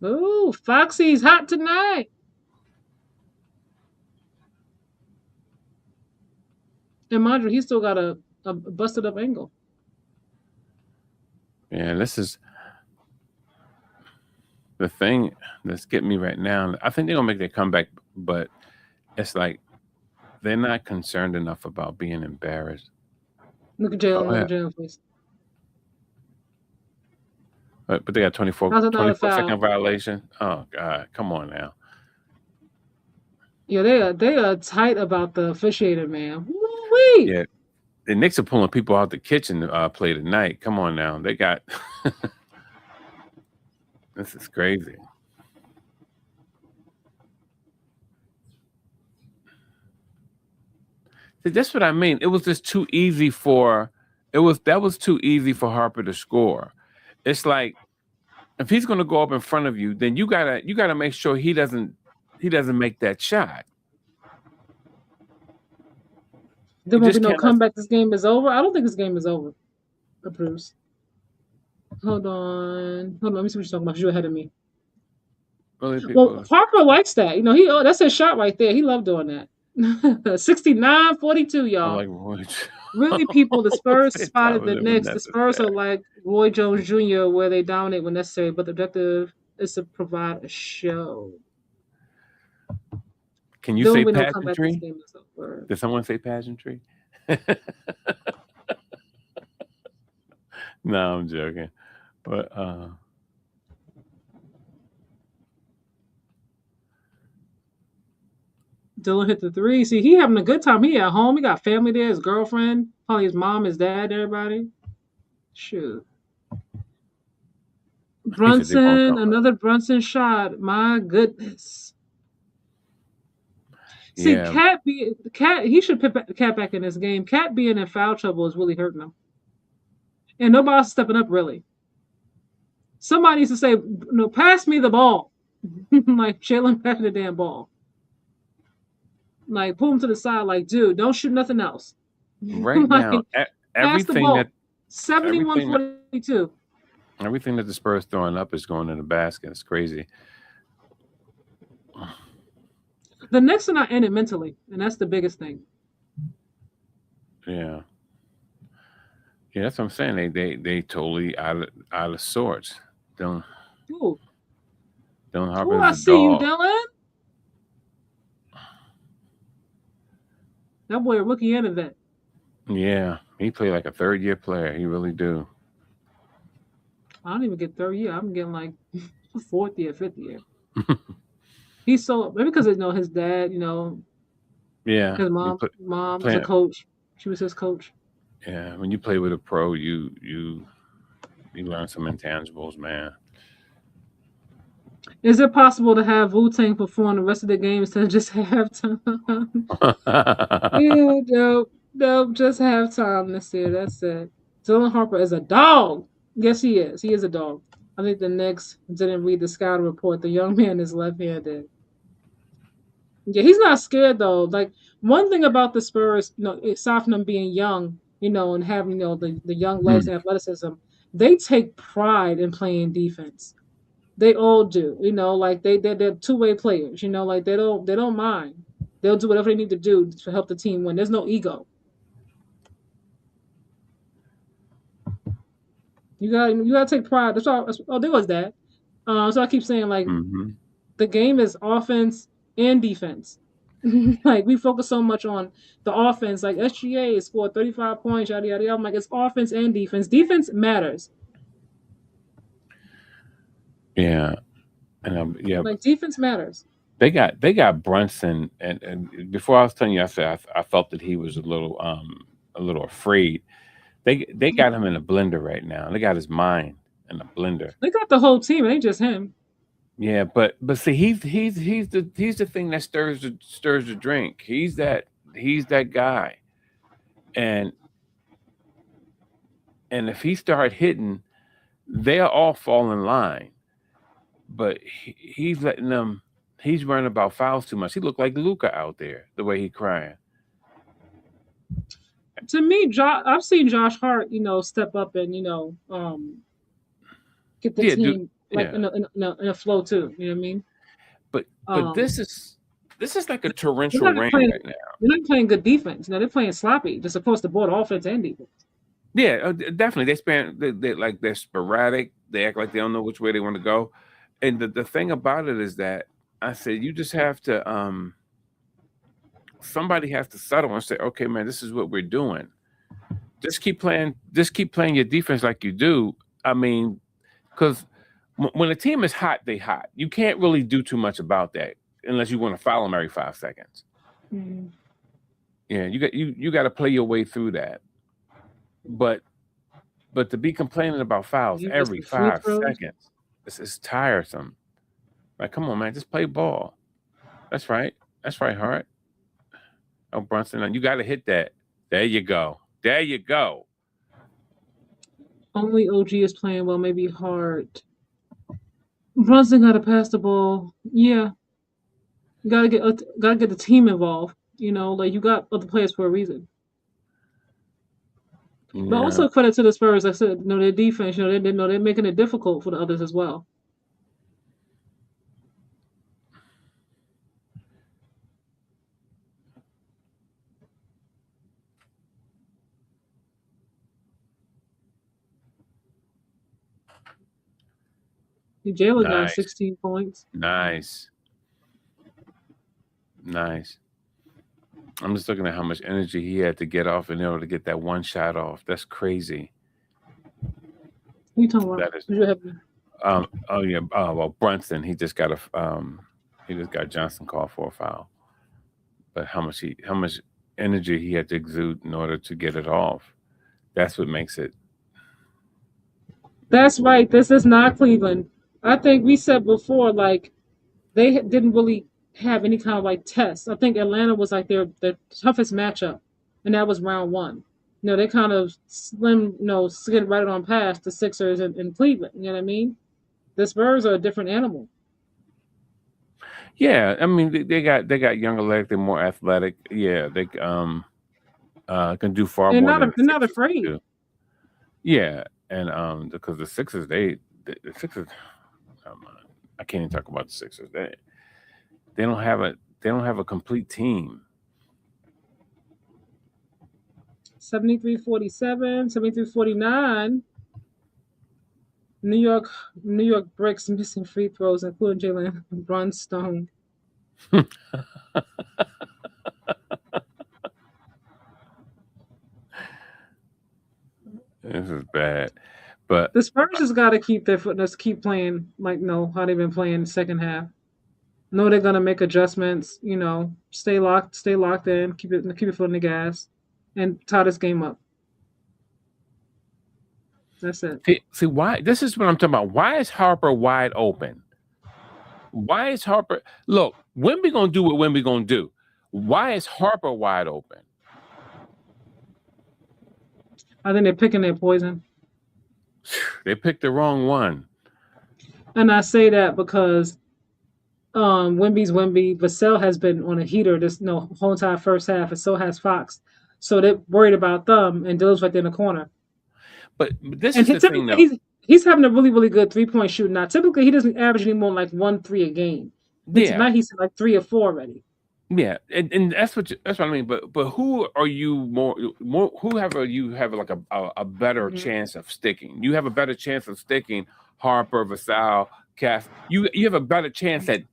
Oh, Foxy's hot tonight. And mind you, he's still got a busted up ankle. Yeah, this is the thing that's getting me right now. I think they're gonna make their comeback, but it's like they're not concerned enough about being embarrassed. Look at Jalen. Oh, Look yeah. at Jalen, please. But they got 24 How's another 24-second foul? violation. Oh God, come on now. Yeah, they are tight about the officiating, man. Woo-wee. Yeah, the Knicks are pulling people out the kitchen to play tonight. Come on now, they got this is crazy. See, that's what I mean. It was just too easy for that was too easy for Harper to score. It's like if he's going to go up in front of you, then you gotta make sure he doesn't make that shot. There You won't be just no can't let comeback. This game is over. I don't think this game is over. Bruce. Hold on. Let me see what you're talking about. You're ahead of me. really Well, people. Harper likes that. That's his shot right there. He loved doing that. 69-42, I'm y'all. like, what? Really, people, the Spurs That spotted was the even Knicks. The Spurs are necessary. like Roy Jones Jr., where they dominate when necessary, but the objective is to provide a show. Can you There say will be no comeback. This pageantry? game is over. Did someone say pageantry? No, I'm joking. But Dylan hit the three. See, he having a good time. He at home. He got family there. His girlfriend, probably his mom, his dad, everybody. Shoot. he said they won't Brunson, come. another Brunson shot. My goodness. See, Yeah, Cat. He should put Cat back in this game. Cat being in foul trouble is really hurting him, and nobody's stepping up really. Somebody needs to say, "No, pass me the ball." Like Jalen, pass the damn ball. Like pull him to the side. Like, dude, don't shoot nothing else. right now, Like, pass the everything that ball. 71 everything that 42. everything that the Spurs throwing up is going in the basket. It's crazy. The Knicks are not in it mentally, and that's the biggest thing. Yeah, yeah, that's what I'm saying. They totally out of sorts. Dylan Ooh, Dylan Harper ooh, is I a see you, dog. Dylan. That boy a rookie and a vet. Yeah, he played like a third year player. He really do. I don't even get third year. I'm getting like fourth year, fifth year. He's so maybe because his dad, Yeah, his you mom was a play. coach. She was his coach. Yeah, when you play with a pro, you learn some intangibles, man. Is it possible to have Wu Tang perform the rest of the game instead of just halftime? Yeah, nope, just halftime this year. That's it. Dylan Harper is a dog. Yes, he is. He is a dog. I think the Knicks didn't read the scouting report. The young man is left-handed. Yeah, he's not scared though. Like one thing about the Spurs, aside from them being young, and having the young legs Hmm. and athleticism, they take pride in playing defense. They all do. Like they're two-way players. Like they don't mind. They'll do whatever they need to do to help the team win. There's no ego. You gotta take pride. Oh, there was that. So I keep saying like Hmm. the game is offense and defense. Like we focus so much on the offense. Like SGA scored 35 points, yada yada yada. I'm like it's offense and defense. Defense matters. Yeah, and yeah, Like defense matters. they got Brunson, and before I was telling you, I said I felt that he was a little afraid. They got him in a blender right now. They got his mind in a blender. They got the whole team. It ain't just him. Yeah, but see, he's the thing that stirs the drink. He's that guy, and and if he start hitting, they'll all fall in line. But he's letting them. He's worrying about fouls too much. He looked like Luca out there the way he crying. To me, I've seen Josh Hart, step up and get the Yeah, dude. team like Yeah, in a flow too. You know what I mean? but Um, this is like a they're torrential not rain playing. right now. They're not playing good defense. They're playing sloppy, just across the board, offense and defense. Yeah, definitely. They're sporadic. They act like they don't know which way they want to go. And the thing about it is that I said you just have to somebody has to settle and say, okay, man, this is what we're doing. Just keep playing your defense like you do. I mean, because when a team is hot, they hot. You can't really do too much about that unless you want to foul them every 5 seconds. Mm. Yeah, you got to play your way through that. But to be complaining about fouls You every missing free five throws. seconds, it's tiresome. Like, come on, man, just play ball. That's right. That's right, Hart. Oh, Brunson, you got to hit that. There you go. There you go. Only OG is playing well. Maybe Hart. Brunson got to pass the ball. Yeah, you gotta get the team involved. Like you got other players for a reason. But Yeah. also credit to the Spurs. Like I said, their defense. They're making it difficult for the others as well. Jalen got Nice. 16 points. Nice. Nice. I'm just looking at how much energy he had to get off in order to get that one shot off. That's crazy. What you talking about? That is. You have Oh yeah. Well, Brunson. He just got Johnson called for a foul. But how much energy he had to exude in order to get it off. That's what makes it. That's right. This is not Cleveland. I think we said before, like they didn't really have any kind of like test. I think Atlanta was like their toughest matchup, and that was round one. They kind of skid right on past the Sixers and Cleveland. You know what I mean? The Spurs are a different animal. Yeah, I mean they got younger legs. They're more athletic. Yeah, they can do far They're more not than the they're not Sixers afraid. do. Yeah, and because the Sixers, the Sixers, um, I can't even talk about the Sixers. They don't have a complete team. 73-47, 73-49. New York Bricks missing free throws, including Jalen Brunstone. This is bad, but The Spurs just got to keep their footness, keep playing like how they've been playing the second half. Know they're gonna make adjustments. Stay locked in, keep your foot in the gas, and tie this game up. That's it. see why this is what I'm talking about. Why is Harper wide open? Why is Harper? Look, Wemby gonna do what Wemby gonna do. Why is Harper wide open? I think they're picking their poison, They picked the wrong one. and I say that because Wemby's Wemby. Vassell has been on a heater this whole entire first half, and so has Fox. So they're worried about them, and Dill's right there in the corner. But this And is the thing, though. he's having a really, really good 3-point shooting now. Typically, he doesn't average any more than like 1-3 a game. But Yeah, tonight he's like 3 or 4 already. yeah, and that's what I mean. But who are you more? You have like a better chance of sticking? You have a better chance of sticking Harper, Vassell, Cass. You have a better chance at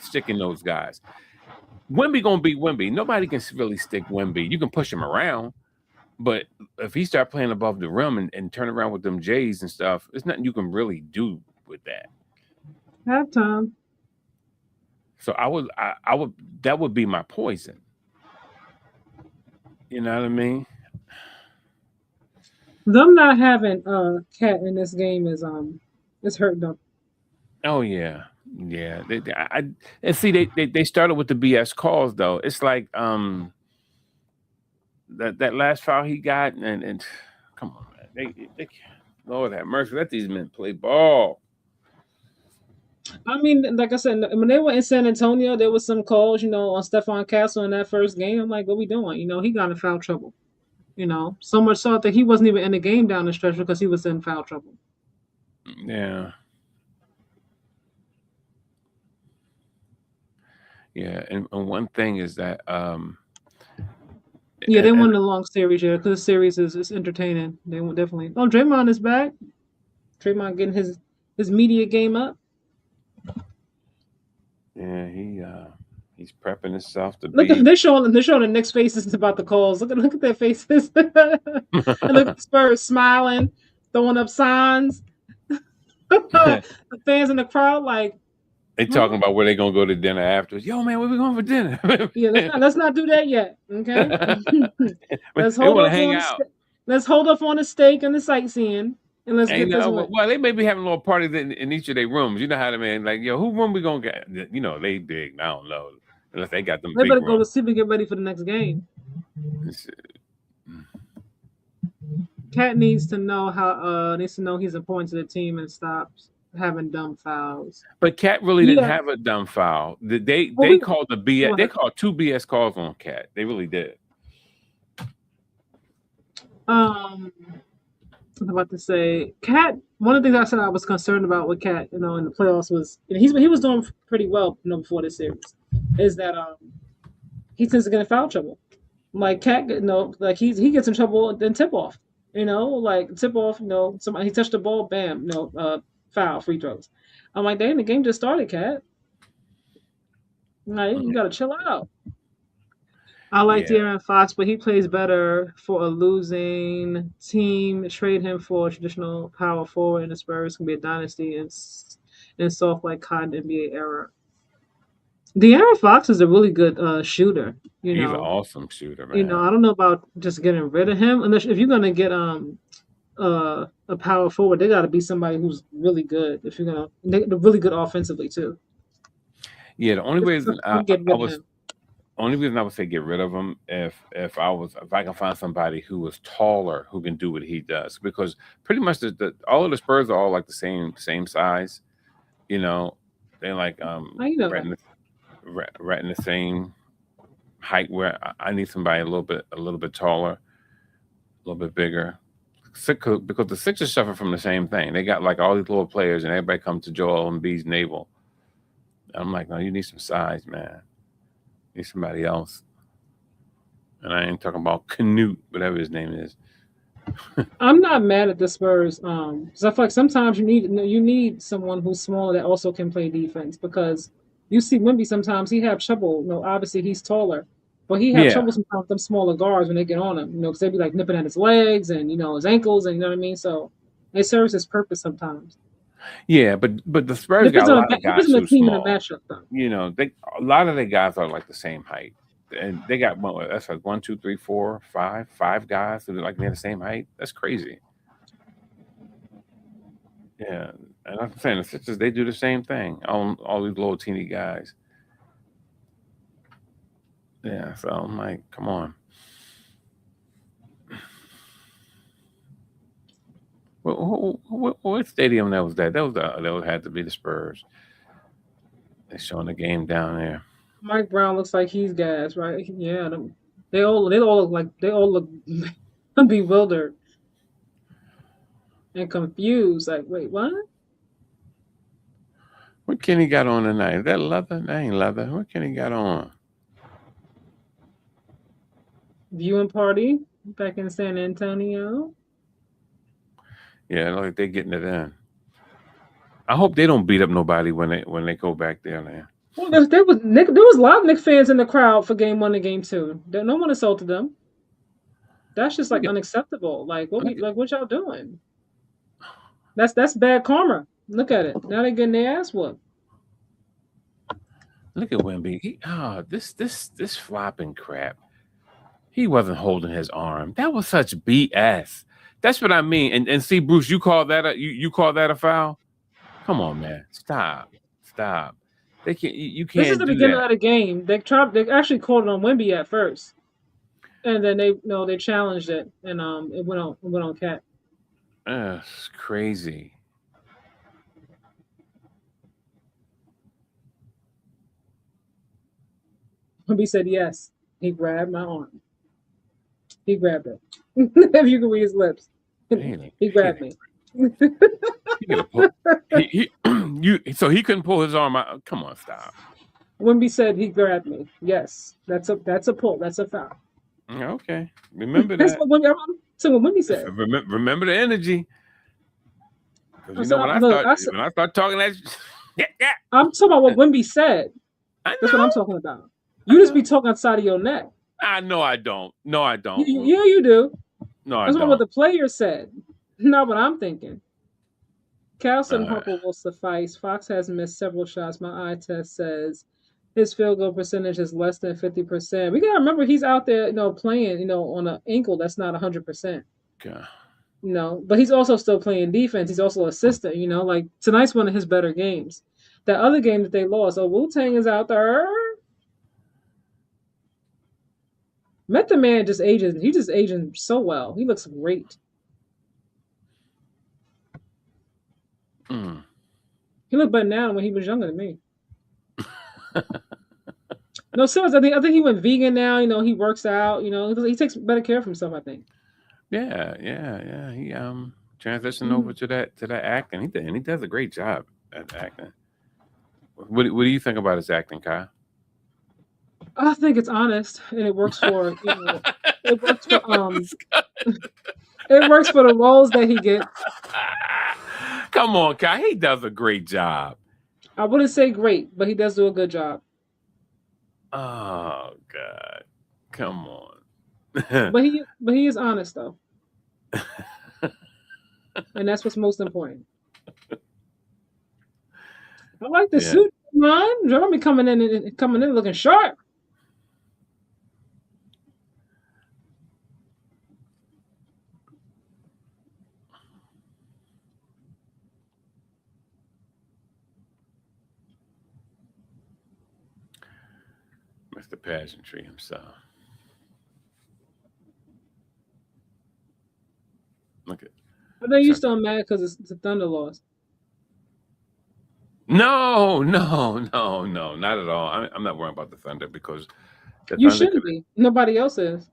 sticking those guys. Wemby gonna beat Wemby. Nobody can really stick Wemby. You can push him around, but if he start playing above the rim and turn around with them J's and stuff, there's nothing you can really do with that. Halftime. So I would that would be my poison. You know what I mean? Them not having Cat in this game is hurting them. Oh yeah, yeah. And see they started with the BS calls though. It's like that last foul he got and come on man, they Lord have mercy, let these men play ball. I mean, like I said, when they were in San Antonio, there was some calls, on Stephon Castle in that first game. I'm like, what we doing? He got in foul trouble. So much so that he wasn't even in the game down the stretch because he was in foul trouble. Yeah. Yeah, and one thing is that yeah, they won the long series, yeah, because the series is entertaining. They won definitely. Oh, Draymond is back. Draymond getting his media game up. Yeah, he's prepping himself to Look, be. they're showing the Knicks faces about the calls. Look at their faces. And look at the Spurs smiling, throwing up signs. The fans in the crowd like they talking about where they gonna go to dinner afterwards. Yo, man, where we going for dinner? Yeah, let's not do that yet. Okay. Let's they hold want to up hang on out. Let's hold up on the steak and the sightseeing, and let's get this one. Well, they may be having little parties in each of their rooms. You know how to man like, yo, who room we gonna get? They big. I don't know unless they got them. They big better rooms. go to sleep and get ready for the next game. Cat needs to know he's important to the team and stops having dumb fouls. But Cat really didn't have a dumb foul. They called the BS. They called 2 BS calls on Cat. They really did. I'm about to say, Cat. One of the things I said I was concerned about with Cat, in the playoffs was he was doing pretty well, before this series, is that he tends to get in foul trouble. Like Cat, like he gets in trouble in tip off. Like tip off. Somebody he touched the ball, bam, foul, free throws. I'm like, dang, the game just started, Cat. Like, you gotta chill out. I like Yeah, De'Aaron Fox, but he plays better for a losing team. Trade him for a traditional power forward, and the Spurs can be a dynasty in soft like cotton NBA era. De'Aaron Fox is a really good shooter. You he's an know, awesome shooter, I man. don't know about just getting rid of him unless if you're gonna get a power forward, they got to be somebody who's really good. If you're gonna, they're really good offensively too. Yeah, the only reason Don't get I rid of was him. only reason I would say get rid of him if I can find somebody who was taller who can do what he does, because pretty much all of the Spurs are all like the same size. You know, they're like How you know right that? in the right in the same height. Where I need somebody a little bit taller, a little bit bigger. Because the Sixers suffer from the same thing. They got like all these little players, and everybody comes to Joel Embiid's navel. I'm like, no, you need some size, man. You need somebody else. And I ain't talking about Canute, whatever his name is. I'm not mad at the Spurs. 'Cause I feel like sometimes you need someone who's smaller that also can play defense because you see Wimby sometimes he have trouble. Obviously he's taller, but he have Yeah, trouble sometimes with them smaller guards when they get on him. Because they be like nipping at his legs and his ankles and you know what I mean. So it serves its purpose sometimes. yeah, but the Spurs got a lot of Depends guys on the who's team and the small. matchup though. They a lot of the guys are like the same height, and they got that's like one, two, three, four, five guys who are like they're the same height. That's crazy. Yeah, and I'm saying the Sixers they do the same thing. All these little teeny guys. Yeah, so I'm like, come on. What stadium that was that? That had to be the Spurs. They're showing the game down there. Mike Brown looks like he's gas, right? Yeah, they all look like they all look bewildered and confused. Like, wait, what? What Kenny got on tonight? Is that leather? That ain't leather. What Kenny got on? Viewing party back in San Antonio. Yeah, like they getting it in. I hope they don't beat up nobody when they go back there, man. Well, there was a lot of Knicks fans in the crowd for game one and game two. No one assaulted them. That's just Look like at unacceptable. look at What y'all doing? That's bad karma. Look at it. Now they're getting their ass whooped. look at Wemby. This flopping crap. He wasn't holding his arm. That was such BS. That's what I mean. And see, Bruce, you call that a foul? Come on, man. Stop. You This is can't the do beginning that. of the game. They actually called it on Wimby at first, and then they challenged it, and it went on Cat. It's crazy. Wimby said yes. He grabbed my arm. He grabbed it. If you can read his lips, he He grabbed me. He could have pulled. He so he couldn't pull his arm out. Come on, stop. Wimby said he grabbed me. Yes, that's a pull. That's a foul. Okay, remember That's that. what Wimby said. Remember the energy, because I said, look, when I start talking that, yeah, I'm talking about what Wimby said. I That's what I'm know, talking about. I You just be know. talking outside of your neck. I know I don't. No, I don't. Yeah, you do. No, I That's what don't. the player said. Not what I'm thinking. Carlson and Uh, Harper will suffice. Fox has missed several shots. My eye test says his field goal percentage is less than 50%. We gotta remember he's out there, playing, on an ankle that's not 100%. God. But he's also still playing defense. He's also assistant. Like tonight's one of his better games. That other game that they lost, Wu Tang is out there. Method Man just ages. He just aging so well. He looks great. Mm. He looked better now than when he was younger than me. No, seriously, I think he went vegan now. He works out. He takes better care of himself. I think. Yeah. He transitioned over Mhm. to that acting. He does a great job at acting. What do you think about his acting, Kai? I think it's honest, and it works for it works for it works for the roles that he gets. Come on, Kai. He does a great job. I wouldn't say great, but he does do a good job. Oh God. Come on. But he is honest though, and that's what's most important. I like the Yeah. suit, man. Jeremy coming in looking sharp. Mr. Pageantry himself. Look at. I think you still mad because it's the Thunder lost. No, not at all. I'm not worrying about the Thunder because the You Thunder shouldn't be. Nobody else is.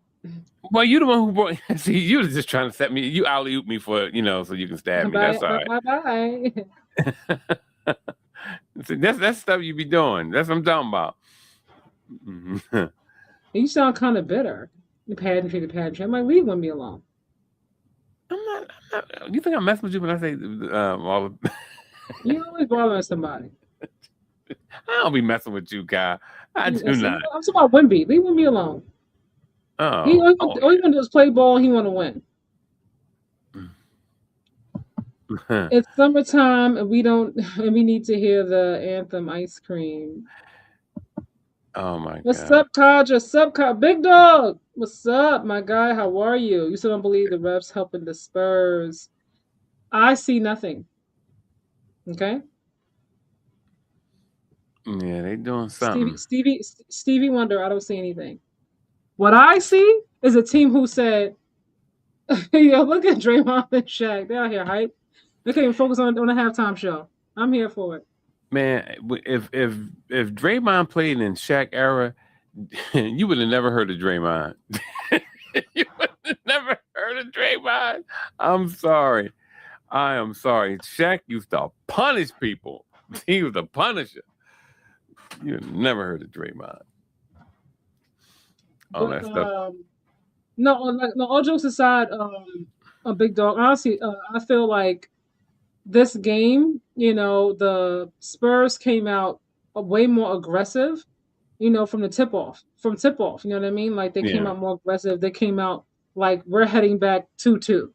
Well, you the one who brought. See, you was just trying to set me. You alley oop me for so you can stab me. Bye That's all bye bye. right. See, that's stuff you be doing. That's what I'm talking about. You sound kind of bitter. The pageantry. I'm like, leave me alone. I'm not. You think I'm messing with you when I say all the. You always bothering somebody. I don't be messing with you, guy. I do not. I'm talking about Wimby. Leave me alone. All he want to do is play ball. He want to win. It's summertime, and we need to hear the anthem "Ice Cream." Oh my God! What's up, Kaja? Big Dog. What's up, my guy? How are you? You still don't believe the refs helping the Spurs? I see nothing. Okay. Yeah, they doing something. Stevie Wonder. I don't see anything. What I see is a team who said, "Yo, look at Draymond and Shaq. They're out here hype. They can't even focus on the halftime show. I'm here for it." Man, if Draymond played in Shaq era, you would have never heard of Draymond. You would have never heard of Draymond. I'm sorry. I am sorry. Shaq used to punish people. He was a punisher. You never heard of Draymond. All that stuff. No, all jokes aside, a Big Dog. Honestly, I feel like this game, the Spurs came out way more aggressive, from the tip off. You know what I mean? Like they came out more aggressive. They came out like we're heading back 2-2.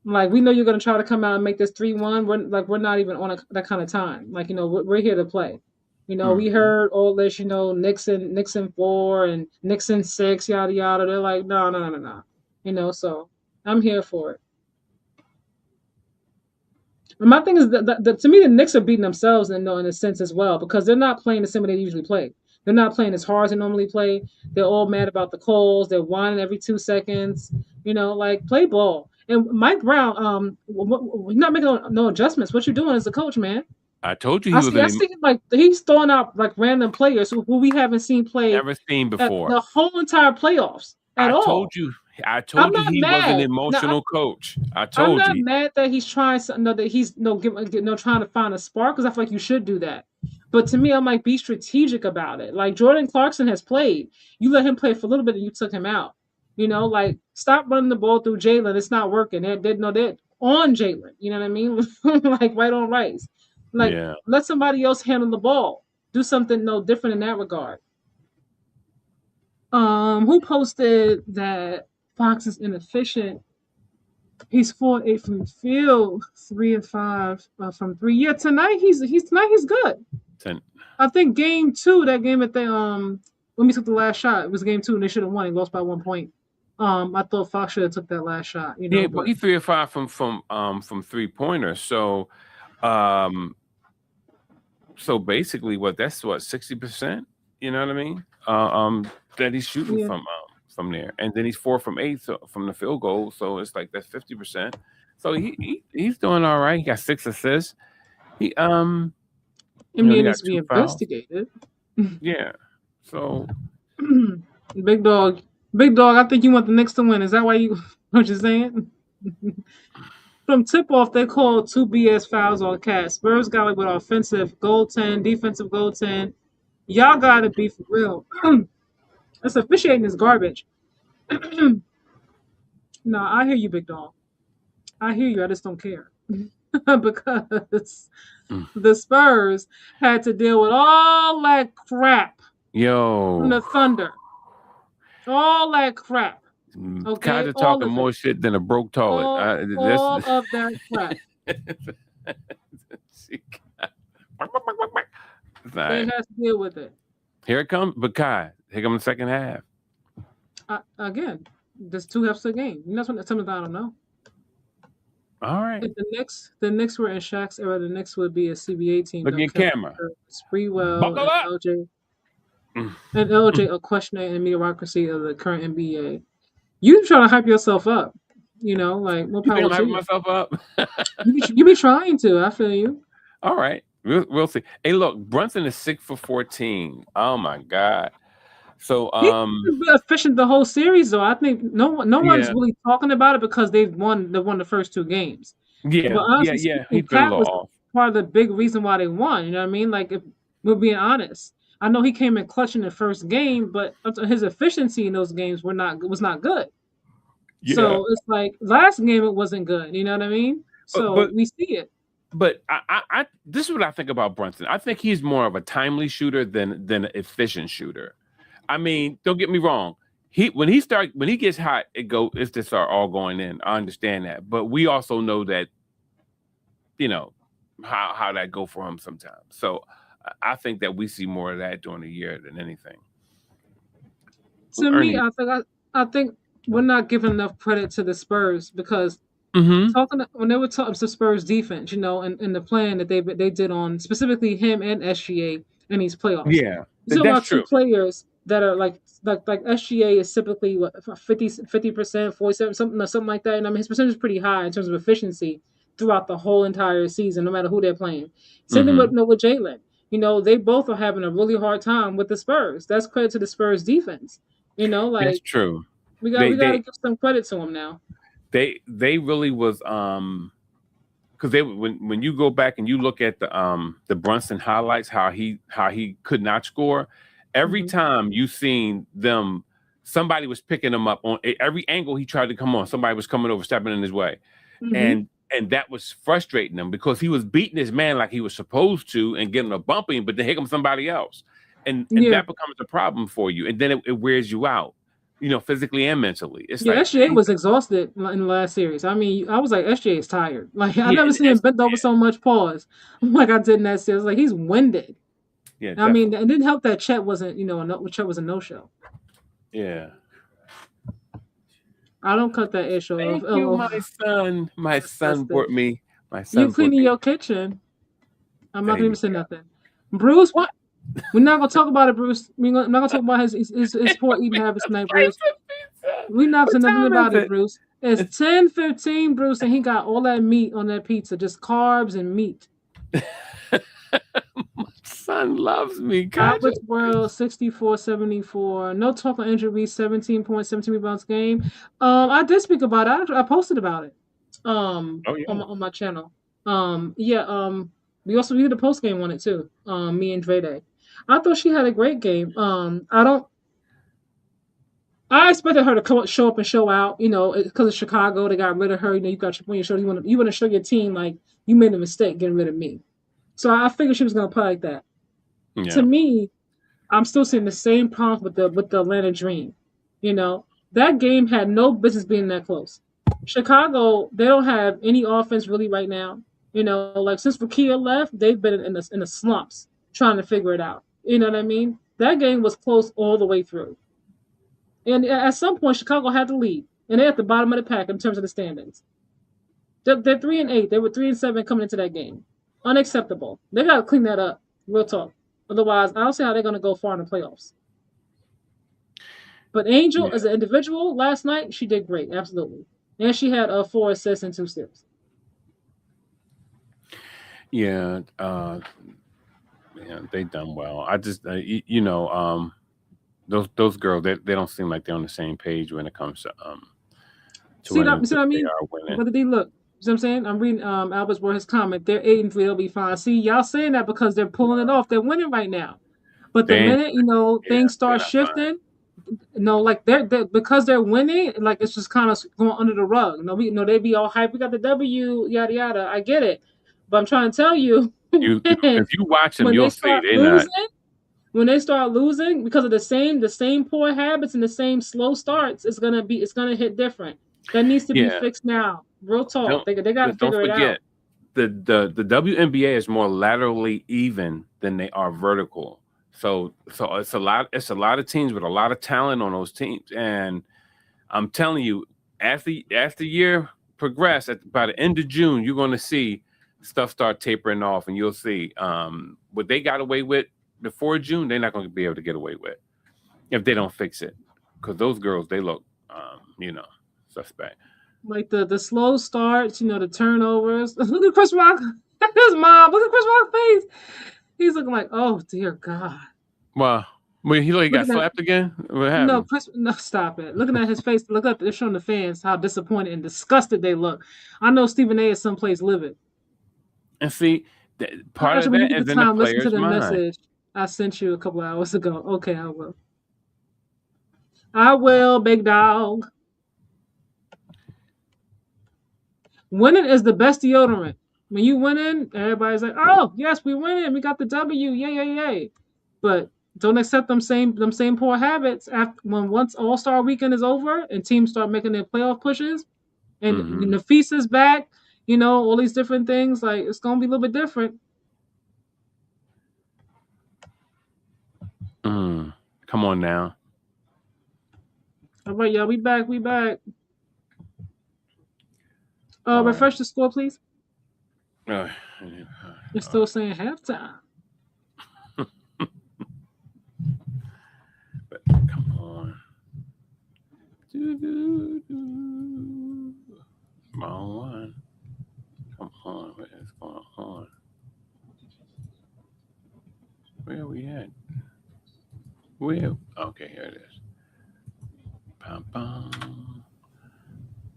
Like we know you're gonna try to come out and make this 3-1. We're not even on that kind of time. Like we're here to play. We heard all this. Nixon 4 and Nixon 6, yada yada. They're like, no. So I'm here for it. And my thing is that to me the Knicks are beating themselves in a sense as well because they're not playing the same way they usually play. They're not playing as hard as they normally play. They're all mad about the calls. They're whining every 2 seconds. Like play ball. And Mike Brown, he's not making no adjustments. What you're doing as a coach, man? I told you I see like he's throwing out like random players who we haven't seen play. Never seen before. The whole entire playoffs at all. I told you he was an emotional coach. I'm not mad that he's trying something. That he's trying to find a spark because I feel like you should do that. But to me, I'm like, be strategic about it. Like Jordan Clarkson has played. You let him play for a little bit and you took him out. Like stop running the ball through Jalen. It's not working. They're on Jalen. You know what I mean? Like right on Rice. Like let somebody else handle the ball. Do something different in that regard. Who posted that Fox is inefficient? He's 4-8 from the field, 3-5 from 3. Yeah, tonight he's good. I think game 2, that game at the when we took the last shot, it was game 2 and they should have won. He lost by 1 point. I thought Fox should have took that last shot. Yeah, but he's 3-5 from 3-pointers. So, so basically, that's 60%. You know what I mean? That he's shooting from there, and then he's 4 from 8 from the field goal. So it's like that's 50%. So he's doing all right. He got 6 assists. He needs to be investigated. Yeah. So Big Dog. I think you want the Knicks to win. Is that why what you're saying? From tip off, they called 2 BS fouls on Cat. Spurs got it with offensive goaltend, defensive goaltend. Y'all gotta be for real. This officiating is garbage. No, I hear you, Big Dog. I hear you. I just don't care. Because the Spurs had to deal with all that crap from the Thunder. All that crap. Okay, Kaja all talking of it. more shit than a broke toilet. All of that crap. They Right. have to deal with it. Here it comes, but Kai, here comes the second half. Again, there's 2 halves to the game. That's something I don't know. All right. If the Knicks were in Shaq's era, the Knicks would be a CBA team. Look at Though your Kevin camera. Spreewell Buckle and up. LJ and LJ a questioner in the mediocrity of the current NBA. You trying to hype yourself up, like more You think power I'm to hyping you. myself up? You be trying to. I feel you. All right. We'll see. Hey, look, Brunson is 6 for 14. Oh my God. So He's been efficient the whole series, though. I think no one's yeah. really talking about it because they won the first 2 games. But honestly Yeah. speaking, He's been a Cat little was off. part of the big reason why they won. You know what I mean? Like, if we're being honest, I know he came in clutch in the first game, but his efficiency in those games was not good. Yeah. So it's like last game it wasn't good. You know what I mean? So But we see it. but I this is what I think about Brunson. I think he's more of a timely shooter than an efficient shooter. I mean, don't get me wrong. When he gets hot, it's just start all going in. I understand that, but we also know that how that go for him sometimes. So I think that we see more of that during the year than anything. To me, Ernie. I think we're not giving enough credit to the Spurs because when they were talking to Spurs defense, and the plan that they did on specifically him and SGA in these playoffs. Yeah, You talk that's about 2 true. players that are like SGA is typically what 50%, 47, something like that. And I mean his percentage is pretty high in terms of efficiency throughout the whole entire season, no matter who they're playing. Same thing with Jalen. They both are having a really hard time with the Spurs. That's credit to the Spurs defense. That's Like true. we got to give some credit to them now. They really was because when you go back and you look at the Brunson highlights, how he could not score, every time you seen them, somebody was picking him up on every angle he tried to come on. Somebody was coming over, stepping in his way, and that was frustrating him because he was beating his man like he was supposed to and getting a bumping, but then here comes somebody else, and that becomes a problem for you, and then it wears you out. Physically and mentally. It's like SGA was exhausted in the last series. I mean, I was like, SGA is tired. Like, I never seen him bent over so much. Pause. Like I did in that series. Like he's winded. Yeah, I mean, it didn't help that Chet wasn't. Chet was a no-show. Yeah. I don't cut that issue off. Thank you, my son. My son brought me. My son. You cleaning your kitchen? I'm not gonna say go. nothing. Bruce, what? We're not gonna talk about it, Bruce. We're not gonna talk about his poor eating habits tonight, Bruce. We're not saying nothing about it, Bruce. It's 10:15, Bruce, and he got all that meat on that pizza, just carbs and meat. My son loves me. Albert's World 64-74. No talk on injury, 17.17 rebounds game. I did speak about it. I posted about it. On my channel. We also did a post game on it too. Me and Dre Day. I thought she had a great game. I expected her to show up and show out. Because of Chicago, they got rid of her. You got when you show you want to show your team like you made a mistake getting rid of me. So I figured she was gonna play like that. Yeah. To me, I'm still seeing the same problems with the Atlanta Dream. That game had no business being that close. Chicago, they don't have any offense really right now. Like since Vakia left, they've been in the slumps trying to figure it out. You know what I mean? That game was close all the way through. And at some point, Chicago had to lead, and they're at the bottom of the pack in terms of the standings. They're 3-8. They were 3-7 coming into that game. Unacceptable. They got to clean that up. Real talk. Otherwise, I don't see how they're going to go far in the playoffs. But Angel, as an individual, last night she did great. Absolutely, and she had 4 assists and 2 steals. Yeah, they done well. I just, those girls, they don't seem like they're on the same page when it comes to see what I mean? But they look. You know what I'm saying? I'm reading Albert's word his comment. They're 8-3. They'll be fine. See, y'all saying that because they're pulling it off. They're winning right now. But the minute things start shifting, like they're because they're winning, like it's just kind of going under the rug. They be all hype. We got the W, yada yada. I get it, but I'm trying to tell you, if you watch them, you'll see they're not. When they start losing because of the same poor habits and the same slow starts, it's gonna hit different. That needs to be Yeah. fixed now. Real talk. Don't They got to but don't figure it out. forget the WNBA is more laterally even than they are vertical. So it's a lot of teams with a lot of talent on those teams. And I'm telling you, after year progress, by the end of June, you're gonna see stuff start tapering off, and you'll see what they got away with before June, they're not gonna be able to get away with if they don't fix it. Because those girls, they look suspect. Like the slow starts, the turnovers. Look at Chris Rock. His mom. Look at Chris Rock's face. He's looking like, oh dear God. Well, he like got Looking at slapped again? What no happened? Chris. No, stop it. Looking at his face. Look up. They're showing the fans how disappointed and disgusted they look. I know Stephen A. is someplace livid. And see, part of Actually, when you that get the is in the time, listen to player's the mind. message I sent you a couple hours ago. Okay, I will. I will, big dog. Winning is the best deodorant. When you winning, everybody's like, "Oh, yes, we winning. We got the W. Yay, yay, yay!" But don't accept them same poor habits after once All Star Weekend is over and teams start making their playoff pushes and Mm-hmm. Nafisa's back. All these different things. Like it's gonna be a little bit different. Come on now. All right, y'all. We back. We back. All right. Refresh the score, please. Uh, It's still saying halftime. but come on. Wrong one. Come on. What is going on? Where are we at? Where? Okay, here it is. Bum, bum.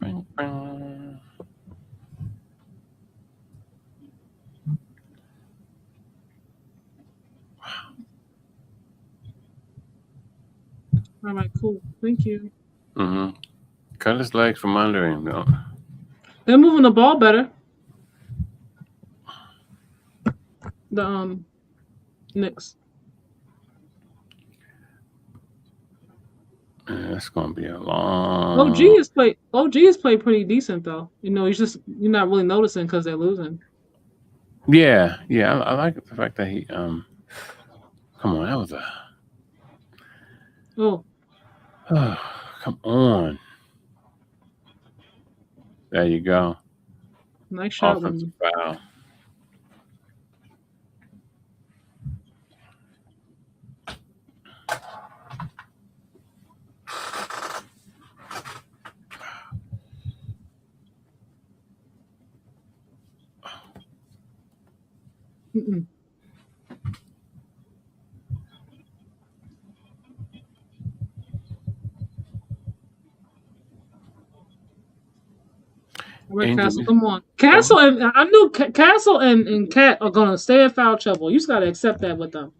Bing, bing. All right, cool. Thank you. Mm-hmm. Cut his legs from under him, though. They're moving the ball better. The Knicks. It's gonna be a long. OG has played pretty decent though. You're not really noticing because they're losing. Yeah. I like the fact that he. Come on, that was a. Oh, Come on. There you go. nice shot, Offensive Wendy. foul. Mm-mm. All right, Angel Castle, is. come on. Oh, Castle and I knew Castle and Cat are gonna stay in foul trouble. You just gotta accept that with them.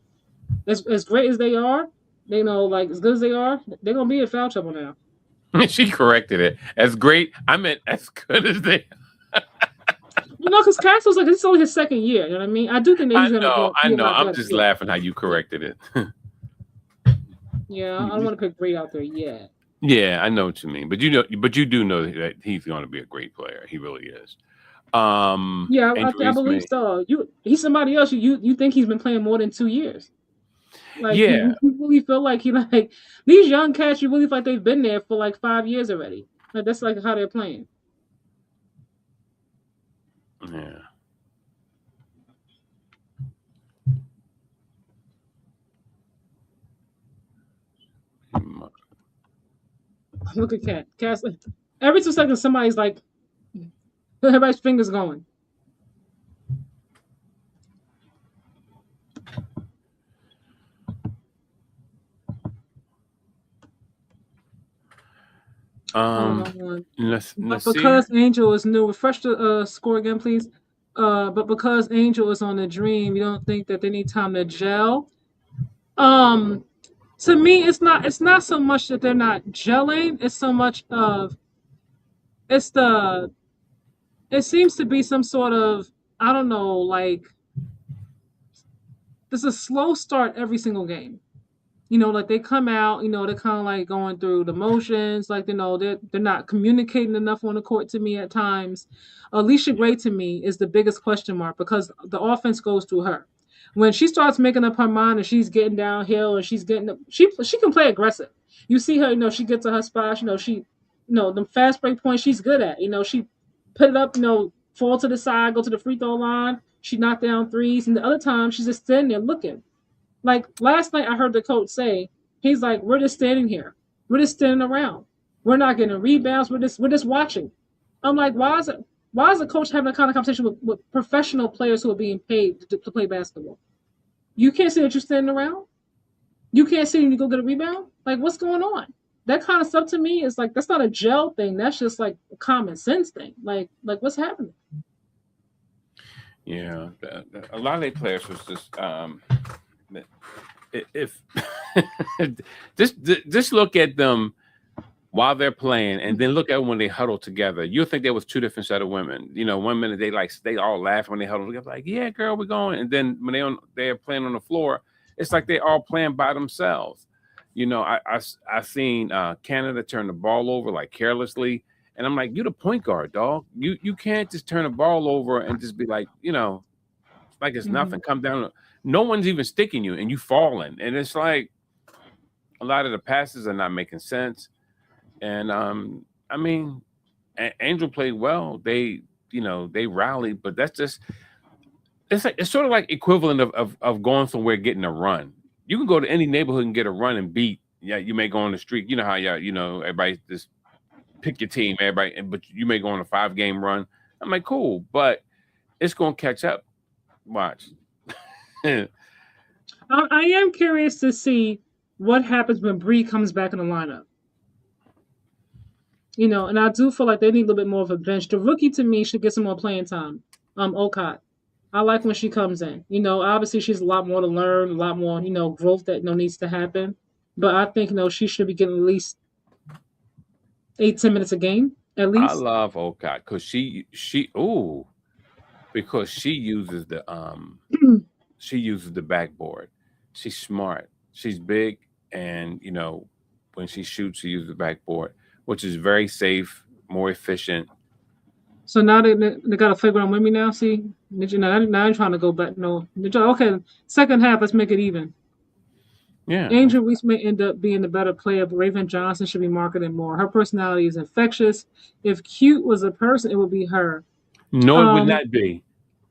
As great as they are, like as good as they are, they're gonna be in foul trouble now. she corrected it. As great. I meant as good as they. Because Castle's like it's only his second year. You know what I mean? I do think that he's gonna I be a know. lot I'm better. just Yeah, laughing how you corrected it. yeah. I don't want to put great out there yet. Yeah, I know what you mean, but you do know that he's going to be a great player. He really is. Yeah, I Injuries believe may. so. He's somebody else. You think he's been playing more than 2 years? Like Yeah, you really feel like he like these young cats. You really feel like they've been there for like 5 years already. Like that's like how they're playing. yeah. Look at Cat. Cat's like, every 2 seconds somebody's like everybody's fingers going. But Nasir. because Angel is new, refresh the score again, please. But because Angel is on the Dream, you don't think that they need time to gel? Um, to me, it's not so much that they're not gelling. It's so much of it's the it seems to be some sort of I don't know, like it's a slow start every single game. Like they come out, they're kind of like going through the motions, like they're not communicating enough on the court to me at times. Alicia Yeah. Gray to me is the biggest question mark because the offense goes through her. When she starts making up her mind and she's getting downhill and she can play aggressive. You see her, she gets to her spot, the fast break point she's good at. She put it up, fall to the side, go to the free throw line. She knocked down threes, and the other time she's just standing there looking. Like last night, I heard the coach say, he's like, "We're just standing here. We're just standing around. We're not getting rebounds. We're just watching." I'm like, why is the coach having a kind of conversation with professional players who are being paid to play basketball? You can't see that you're standing around. You can't see when you go get a rebound. Like, what's going on? That kind of stuff to me is like that's not a gel thing. That's just like a common sense thing. Like what's happening? Yeah, a lot of their players was just if just look at them while they're playing, and then look at when they huddle together. You'll think there was two different set of women. 1 minute they all laugh when they huddle together, like, "Yeah, girl, we're going," and then when they're playing on the floor, it's like they're all playing by themselves. I seen Canada turn the ball over like carelessly, and I'm like, "You the point guard, dog. You can't just turn the ball over and just be like, like it's nothing. Come down. No one's even sticking you, and you falling, and it's like a lot of the passes are not making sense." And I mean, Angel played well. They rallied, but that's just it's sort of like equivalent of going somewhere getting a run. You can go to any neighborhood and get a run and beat. Yeah, you may go on the street. You know how everybody just pick your team, everybody, but you may go on a 5-game run. I'm like, cool, but it's gonna catch up. Watch. I am curious to see what happens when Bree comes back in the lineup. And I do feel like they need a little bit more of a bench. The rookie to me should get some more playing time. Okot. I like when she comes in. Obviously she's a lot more to learn, a lot more, growth that needs to happen. But I think she should be getting at least 8-10 minutes a game at I least. love Okot because because she uses the backboard. She's smart. She's big, and when she shoots, she uses the backboard, which is very safe, more efficient. So now they got a flagrant with me now. See, now I'm trying to go back. No, okay. Second half, let's make it even. Yeah, Angel Reese may end up being the better player, but Raven Johnson should be marketed more. Her personality is infectious. If cute was a person, it would be her. No, it would not be.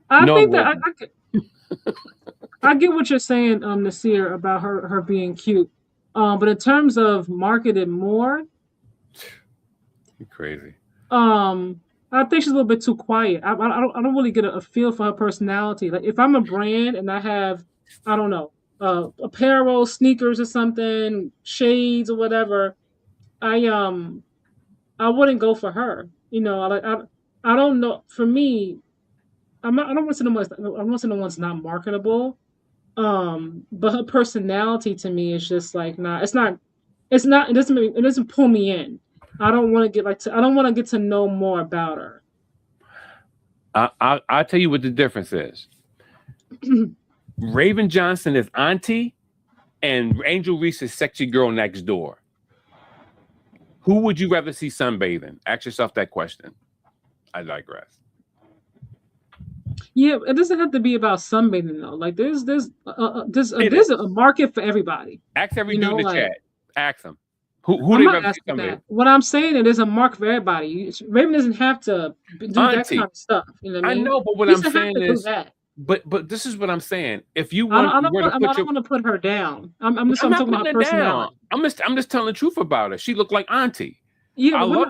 I No, think that I get what you're saying, Nasir, about her being cute. But in terms of marketed more, you're crazy. I think she's a little bit too quiet. I don't really get a feel for her personality. Like if I'm a brand and I have, I don't know, apparel, sneakers or something, shades or whatever, I wouldn't go for her. I don't know. For me, I don't want to say no one's not marketable. But her personality to me is just like not. It doesn't pull me in. I don't want to I don't want to get to know more about her. I'll tell you what the difference is. Raven Johnson is auntie, and Angel Reese is sexy girl next door. Who would you rather see sunbathing? Ask yourself that question. I digress. Yeah, it doesn't have to be about sunbathing though. Like there's a market for everybody. Ask every dude in the chat. Ask them. Who I'm they not rather see asking sunbathing? that. What I'm saying, it is a market for everybody. Raven doesn't have to do that kind of stuff. You know what I mean? I know, but what I'm saying is, but this is what I'm saying. If you want, I don't want to put her down. I'm talking about her personality. I'm just telling the truth about her. She looked like auntie. Yeah, I love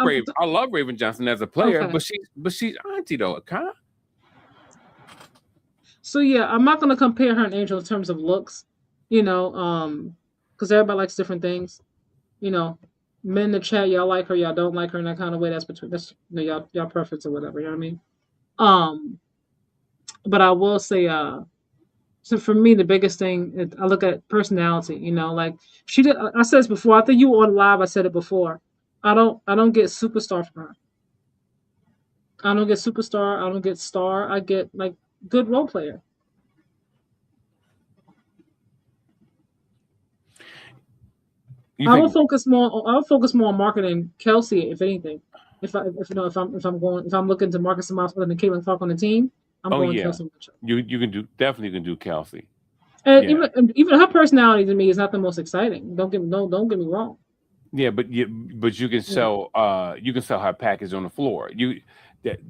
Raven Johnson as a player, okay. but she's auntie though, kind of. So yeah, I'm not gonna compare her and Angel in terms of looks, because everybody likes different things. Men in the chat, y'all like her, y'all don't like her in that kind of way. That's y'all preference or whatever. You know what I mean? But I will say, so for me, the biggest thing I look at personality. Like she did. I said this before. I think you were on live. I said it before. I don't get superstar from her. I don't get superstar. I don't get star. I get like good role player. You I would think? focus more. I would focus more on marketing Kelsey, if anything. If you know if I'm looking to market somebody else other than Caitlin Clark on the team, I'm Oh going yeah, Kelsey Mitchell. you can do definitely can do Kelsey. And Yeah, even her personality to me is not the most exciting. Don't get me wrong. yeah, but Yeah, you can sell her package on the floor.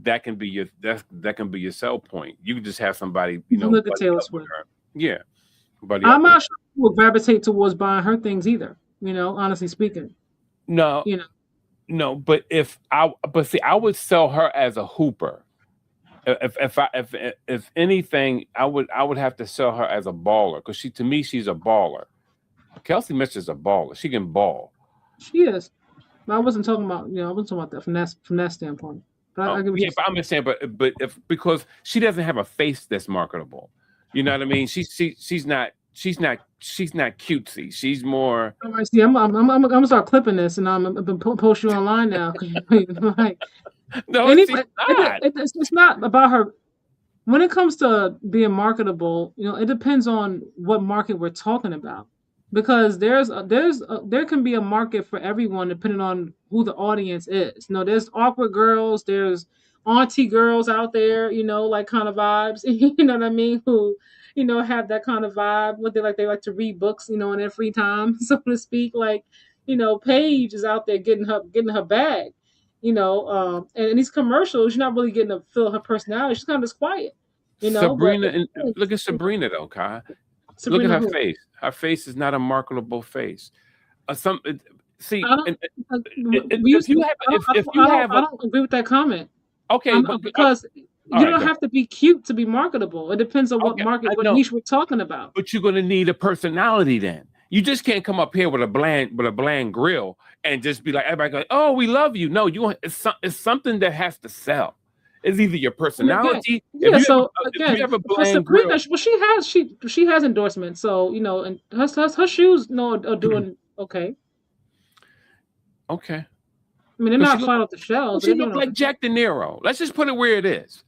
That can be that can be your sell point. You can just have somebody look at buddy Taylor up with Swift. her. Yeah, buddy up I'm with not her. sure who will gravitate towards buying her things either. Honestly speaking, No, you know, no, but see, I would sell her as a hooper. If anything, I would have to sell her as a baller because to me she's a baller. Kelsey Mitchell's a baller. She can ball. she is. But I wasn't talking about I wasn't talking about that from that standpoint. But I Oh get what yeah, you're but I'm saying. just saying, but if because she doesn't have a face that's marketable, you know what I mean? She's not cutesy. She's more. All right, see, I'm gonna start clipping this, and I'm gonna post you online now because like No, she's anyway, not. it's not about her. When it comes to being marketable, it depends on what market we're talking about. Because there can be a market for everyone depending on who the audience is. There's awkward girls, there's auntie girls out there, like kind of vibes, you know what I mean, who, have that kind of vibe. What they like to read books, in their free time, so to speak. Like, Paige is out there getting her bag, and in these commercials, you're not really getting to feel her personality. She's kind of just quiet, but Sabrina and look at Sabrina though, Kai. Look at Sabrina her who? face. Her face is not a marketable face. Some see, I don't. We if used you to. have I don't. I if don't. you I don't. have I a don't agree with that comment. okay, but Because all you right, don't go ahead. have to be cute to be marketable. It depends on what Okay, market, I what know, niche we're talking about. but you're gonna need a personality then. You just can't come up here with a bland grill and just be like everybody goes, oh, we love you. No, it's something that has to sell. It's either your And again, personality. yeah. So If you again, have a for bland Sabrina, grill, well, she has endorsements. So and her shoes, are doing okay. okay. I mean, they're Because not flying off the shelves, but she they're looked doing like okay. Jack De Niro. Let's just put it where it is.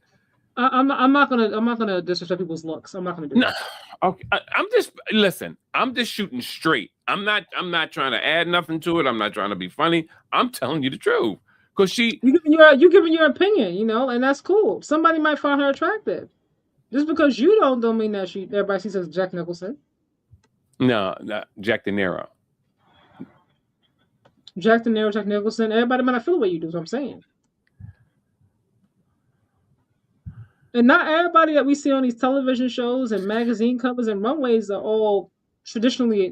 I'm not gonna disrespect people's looks. I'm not gonna do No, that. okay. I'm just listen. I'm just shooting straight. I'm not trying to add nothing to it. I'm not trying to be funny. I'm telling you the truth. Because she You giving your opinion, and that's cool. Somebody might find her attractive. Just because you don't mean that everybody sees her as Jack Nicholson. no, Jack De Niro. Jack De Niro, Jack Nicholson. Everybody might not feel the way you do. Is what I'm saying. And not everybody that we see on these television shows and magazine covers and runways are all traditionally,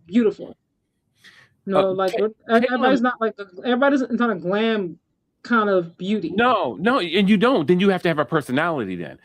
beautiful. Like Caitlin, everybody's not like everybody's not a glam kind of beauty. no, and you don't. Then you have to have a personality. Then,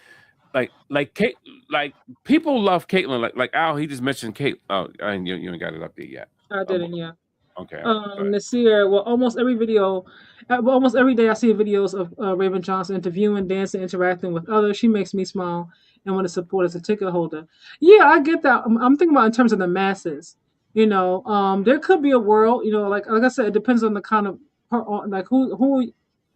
Kate, like people love Caitlin. Like Al, he just mentioned Kate. Oh, and you ain't got it up there yet. I Oh, didn't, yeah. okay, good. Nasir. Well, almost every day I see videos of Raven Johnson interviewing, dancing, interacting with others. She makes me smile and want to support as a ticket holder. Yeah, I get that. I'm thinking about in terms of the masses. There could be a world. Like I said, it depends on the kind of like who.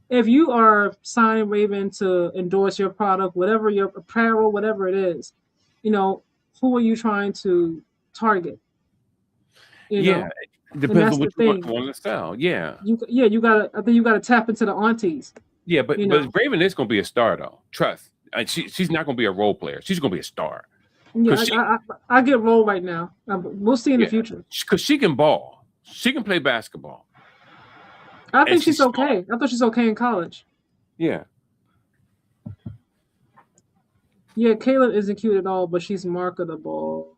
If you are signing Raven to endorse your product, whatever your apparel, whatever it is, you know, who are you trying to target? You Yeah, know, it and depends that's on the what you thing. want to sell. Yeah, You gotta. I think you gotta tap into the aunties. yeah, You but know, Raven is going to be a star though. Trust. She's not going to be a role player. She's going to be a star yeah, because I get rolled right now. We'll see in the yeah, future. because she can ball. She can play basketball, I and think she's she's smart. okay. I thought she's okay in college. Yeah. Yeah, Caleb isn't cute at all, but she's marketable.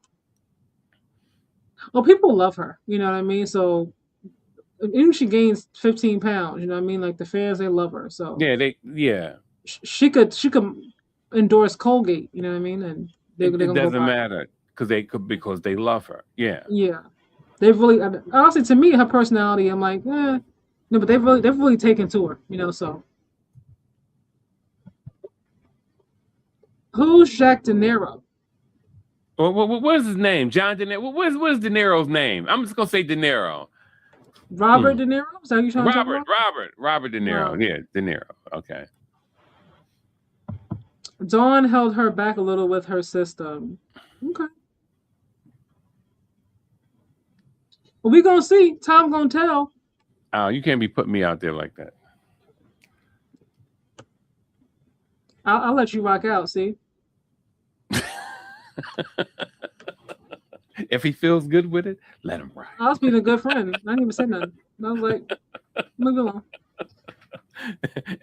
Well, people love her. You know what I mean? So even if she gains 15 pounds, you know what I mean? Like the fans, they love her. So Yeah. she could endorse Colgate. You know what I mean? And they're It gonna go doesn't buy. matter because they love her. Yeah. Yeah, they've really honestly to me her personality. I'm like, no, but they've really taken to her. So who's Jack De Niro? What is his name? John De Niro. What is De Niro's name? I'm just gonna say De Niro. Robert De Niro? Is that who you trying to talk about? Robert De Niro. No. Yeah, De Niro. Okay. Dawn held her back a little with her system. Okay. Well, we gonna see. Time gonna tell. You can't be putting me out there like that. I'll let you rock out. See, If he feels good with it, let him ride. I was being a good friend. I didn't even say nothing. I was like, move along.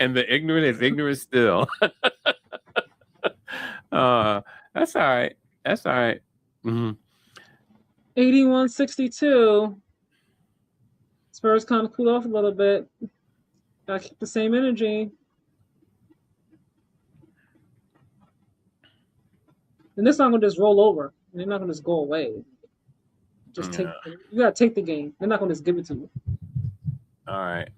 And the ignorant is ignorant still. That's all right. That's all right. Mm-hmm. 81-62. Spurs kind of cooled off a little bit. Gotta keep the same energy. And this not gonna just roll over. They're not gonna just go away. Just take. Yeah. You gotta take the game. They're not gonna just give it to you. All right.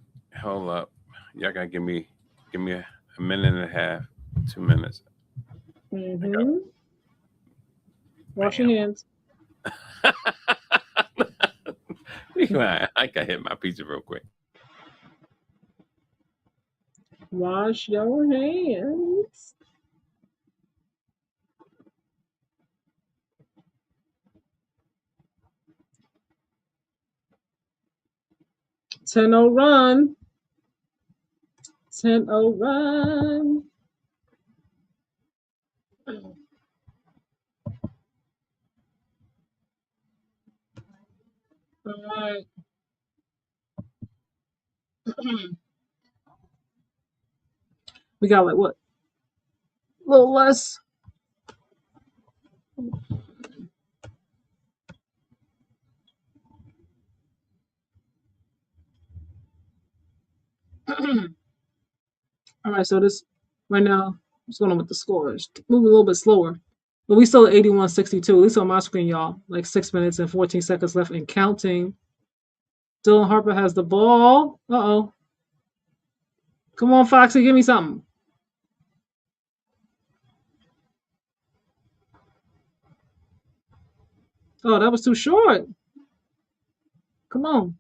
Hold up. Y'all gotta give me a minute and a half, 2 minutes. Mm-hmm. Wash your hands. I gotta hit my pizza real quick. Wash your hands. Ten o run. 10-0 run. All right. We got like what? A little less. All right, so this right now, what's going on with the scores? Moving a little bit slower. But we still at 81-62. At least on my screen, y'all. Like 6 minutes and 14 seconds left and counting. Dylan Harper has the ball. Uh-oh. Come on, Foxy, give me something. Oh, that was too short. Come on.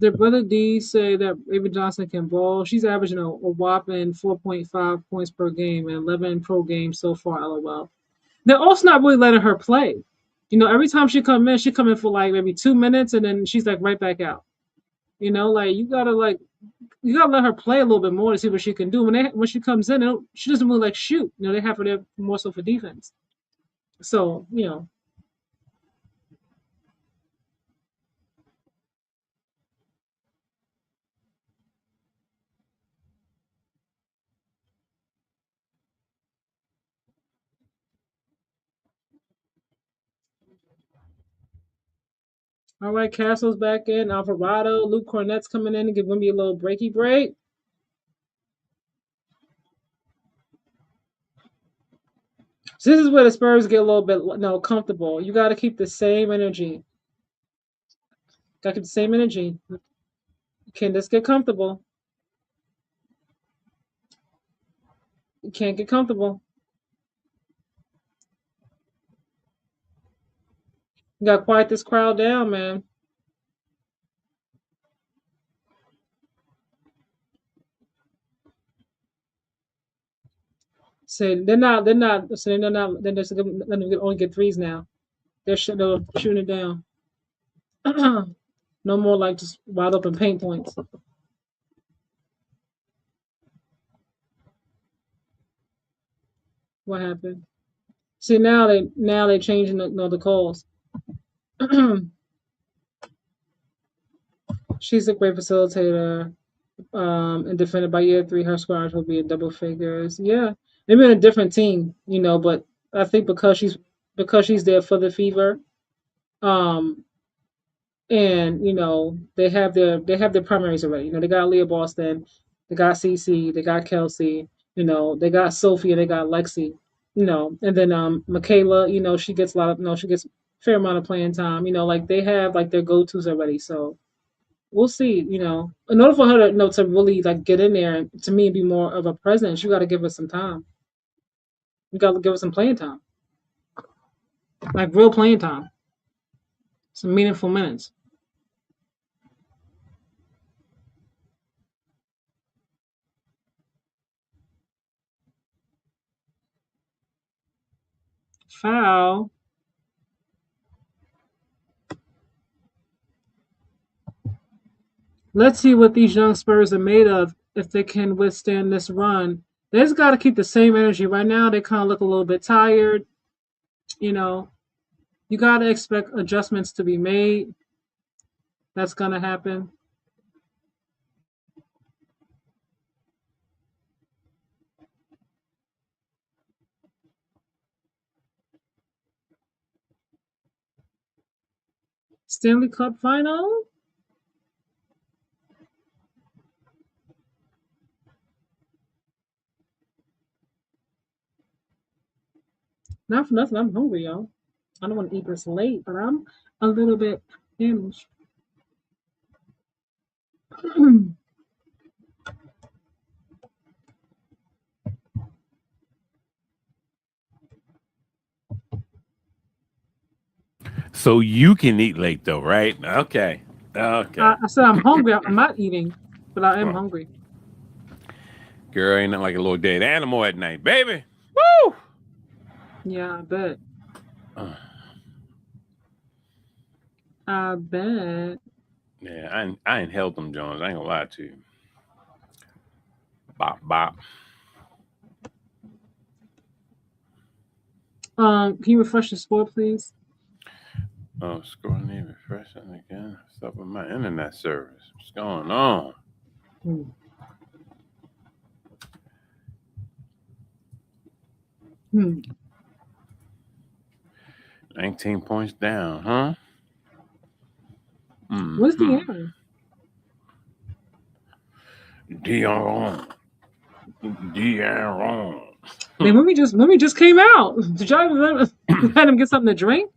Their brother D say that Raven Johnson can ball. She's averaging a whopping 4.5 points per game and 11 pro games so far, LOL. They're also not really letting her play. You know, every time she come in for like maybe 2 minutes and then she's like right back out. You know, like you gotta let her play a little bit more to see what she can do. When she comes in, she doesn't really like shoot. You know, they have her there more so for defense. So, you know. All right, Castle's back in. Alvarado, Luke Cornett's coming in and giving me a little breaky break. So this is where the Spurs get a little bit comfortable. You got to keep the same energy. Got to keep the same energy. You can't just get comfortable. You can't get comfortable. You got to quiet this crowd down, man. So they're not. So they're not. They're just letting them only get threes now. They're shooting it down. No more like just wide open paint points. What happened? See now they changing the calls. She's a great facilitator. And defended by year three, her squad will be in double figures. Yeah, maybe in a different team, but I think because she's there for the fever, um, and they have their primaries already. They got Leah Boston, they got CC, they got Kelsey, they got Sophie, and they got Lexi, and then Michaela, she gets a lot of, she gets a fair amount of playing time. Like they have like their go tos already, so we'll see. In order for her to to really like get in there and to me be more of a presence, you got to give her some time. You got to give her some playing time, like real playing time, some meaningful minutes. foul. Let's see what these young Spurs are made of if they can withstand this run. They just got to keep the same energy. Right now, they kind of look a little bit tired. You know, you got to expect adjustments to be made. That's going to happen. Stanley Cup final? Not for nothing. I'm hungry, y'all. I don't want to eat this late, but I'm a little bit famished. So you can eat late though, right? Okay. Okay. I said I'm hungry. I'm not eating, but I am hungry. Girl, ain't nothing like a little dead animal at night, baby. Woo! Yeah, I bet. I bet. Yeah, I ain't held them Jones. I ain't gonna lie to you. Bop bop. Can you refresh the score, please? Oh, scrolling in, refreshing again. Stuff with my internet service. What's going on? Hmm. 19 points down, huh? What's the error? Dion. The movie just came out. Did y'all let him get something to drink?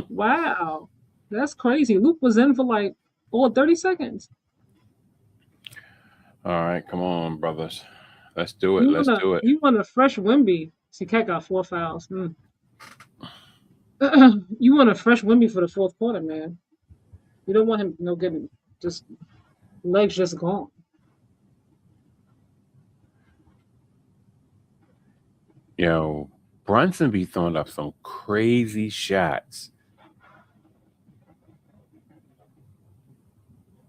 Wow, that's crazy. Luke was in for like 30 seconds. All right, come on, brothers. Let's do it. Let's do it. You want a fresh Wimby? See, Cat got 4 fouls. You want a fresh Wimby for the fourth quarter, man. You don't want him getting just legs just gone. Yo, Brunson be throwing up some crazy shots.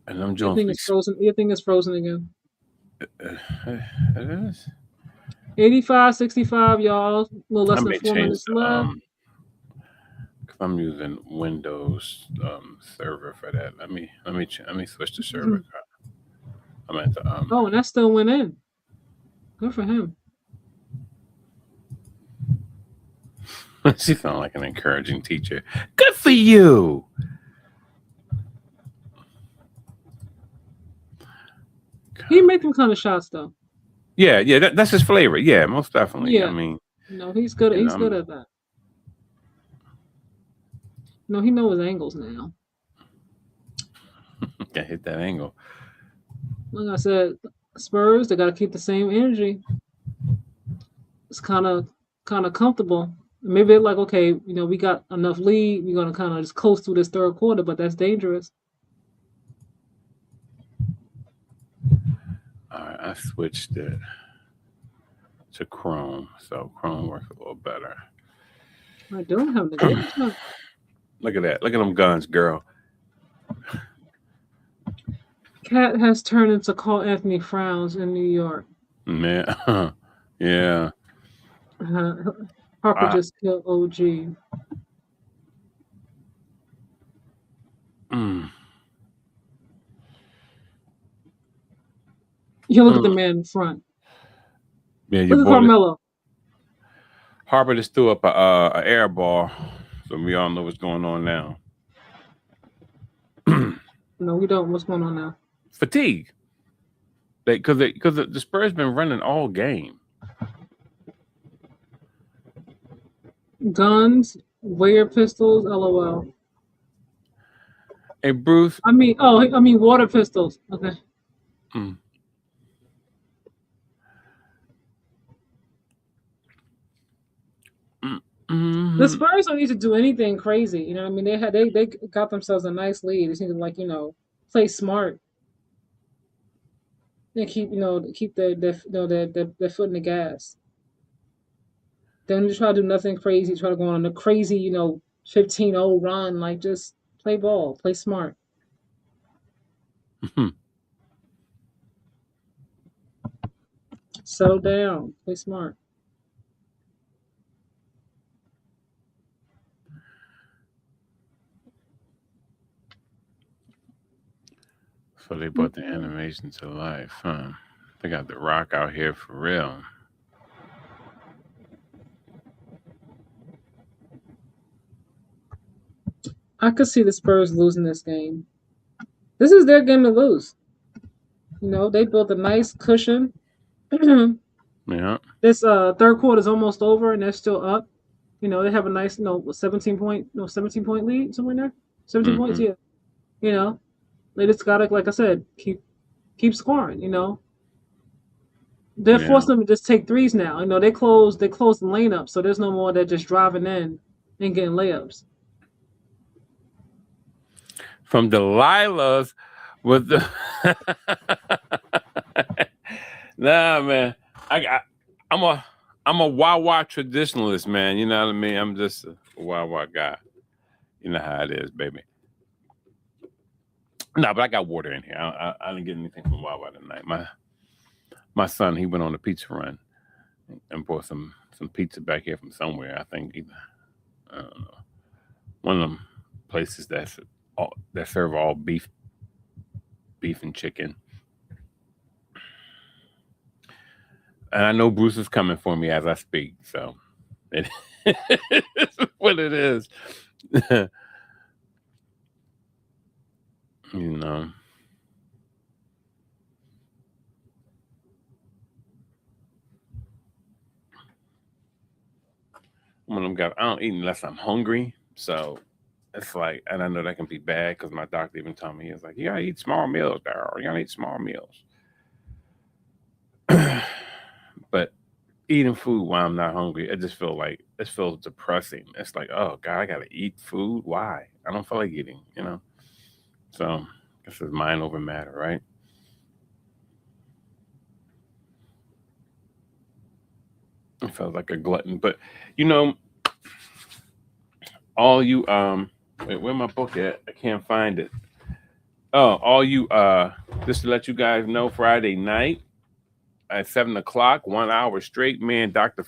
And them Jones. Your thing is frozen again. It is 85-65, y'all. A little less than 4 minutes left. I'm using Windows server for that. Let me switch to server. I'm at the Oh, and that still went in. Good for him. She sounds like an encouraging teacher. Good for you. He made them kind of shots though. Yeah, that's his flavor. Yeah, most definitely. Yeah. I mean, no, he's good. He's good at that. No, he knows his angles now. Can't hit that angle. Like I said, Spurs, they got to keep the same energy. It's kind of comfortable. Maybe they're like, okay, we got enough lead. We're gonna kind of just coast through this third quarter, but that's dangerous. All right, I switched it to Chrome, so Chrome works a little better. I don't have the good stuff. Look at that. Look at them guns, girl. Cat has turned into Call Anthony Frowns in New York. Man, yeah. Harper just killed OG. You look at the man in front. Yeah, look at Carmelo. Harper just threw up a air ball, so we all know what's going on now. No, we don't. What's going on now? Fatigue. Because the Spurs been running all game. Guns, wear pistols, LOL. Hey, Bruce. I mean water pistols. Okay. The Spurs don't need to do anything crazy. You know what I mean? They got themselves a nice lead. They seem to play smart. They keep their foot in the gas. Don't try to do nothing crazy. Try to go on a crazy, 15-0 run. Like, just play ball, play smart, settle down, play smart. So they brought the animation to life, huh? They got The Rock out here for real. I could see the Spurs losing this game. This is their game to lose. They built a nice cushion. Yeah. This third quarter is almost over and they're still up. They have a nice, 17-point lead somewhere in there. 17 points, Mm-hmm. yeah. You know, they just gotta, like I said, keep scoring. They're Yeah. forcing them to just take threes now. They closed the lane up, so there's no more that just driving in and getting layups. From Delilah's with the nah, man. I'm a Wawa traditionalist, man. You know what I mean? I'm just a Wawa guy. You know how it is, baby. No, but I got water in here. I didn't get anything from Wawa tonight. My son, he went on a pizza run and bought some pizza back here from somewhere. I think I don't know, one of them places that serve all beef and chicken. And I know Bruce is coming for me as I speak, so it is what it is. You know. One of them guys, I don't eat unless I'm hungry. So it's like, and I know that can be bad because my doctor even told me, he was like, you gotta eat small meals, Daryl. You gotta eat small meals. But eating food while I'm not hungry, it feels depressing. It's like, oh God, I gotta eat food. Why? I don't feel like eating, So I guess it's mind over matter, right? I felt like a glutton. But all you wait, where my book at? I can't find it. Oh, all you just to let you guys know, Friday night at 7 o'clock, 1 hour straight, me and Dr.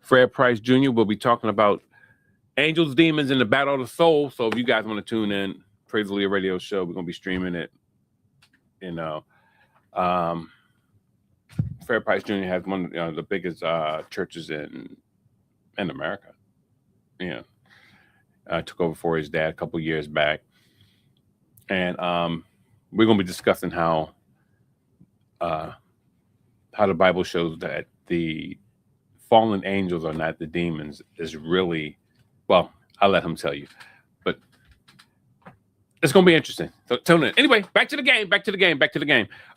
Fred Price Jr. will be talking about angels, demons, and the battle of the soul. So if you guys want to tune in, Praise the Leah Radio Show, we're gonna be streaming it. Fred Price Jr. has one of the biggest churches in America. Yeah, took over for his dad a couple years back, and we're gonna be discussing how the Bible shows that the fallen angels are not the demons is really, well, I'll let him tell you, but it's going to be interesting. So tune in. Anyway, back to the game.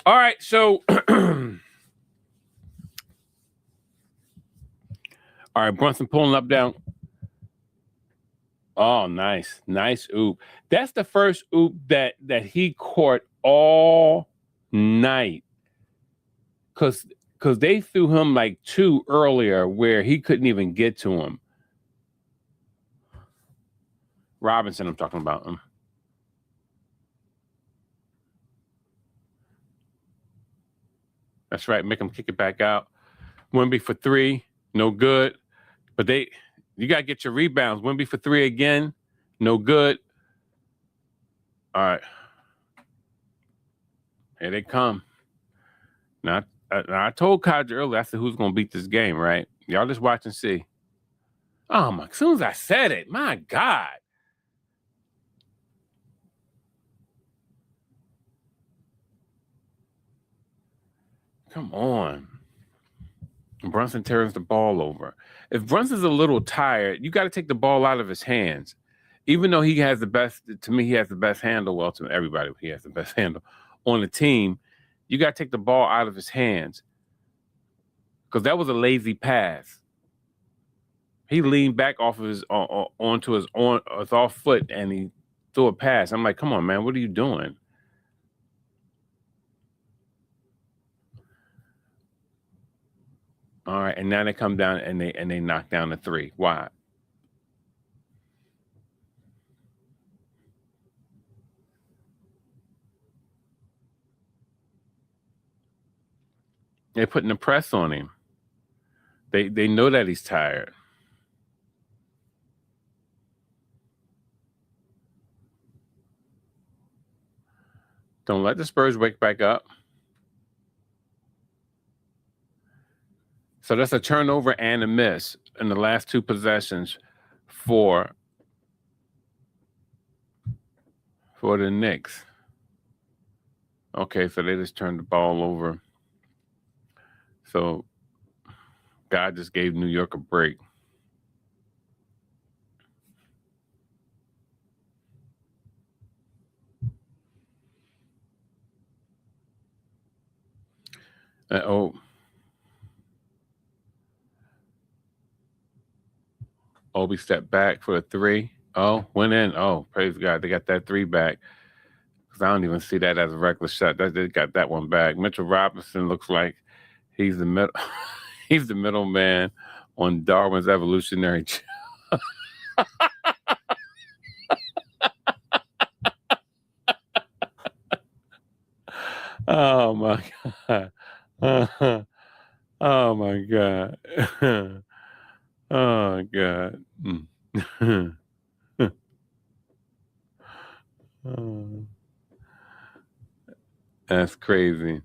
All right. So, all right. Brunson pulling up down. Oh, nice. Nice oop. That's the first oop that he caught all night. Cause they threw him like two earlier where he couldn't even get to him. Robinson, I'm talking about him. That's right. Make him kick it back out. Wemby for three, no good. But you got to get your rebounds. Wemby for three again, no good. All right. Here they come. Now, I told Kodja earlier, I said, who's going to beat this game, right? Y'all just watch and see. Oh, my. As soon as I said it, my God. Come on. Brunson tears the ball over. If Brunson's a little tired, you got to take the ball out of his hands. Even though he has the best, to me, he has the best handle. Well, to everybody, he has the best handle on the team. You got to take the ball out of his hands because that was a lazy pass. He leaned back off of his onto his off foot and he threw a pass. I'm like, come on, man, what are you doing? All right, and now they come down and they knock down the three. Why? They're putting the press on him. They know that he's tired. Don't let the Spurs wake back up. So that's a turnover and a miss in the last two possessions for the Knicks. Okay, so they just turned the ball over. So God just gave New York a break. Obi stepped back for a three. Oh, went in. Oh, praise God. They got that three back. Because I don't even see that as a reckless shot. They got that one back. Mitchell Robinson looks like he's the middle he's the middleman on Darwin's evolutionary Oh my God. Oh my God. Oh God. That's crazy.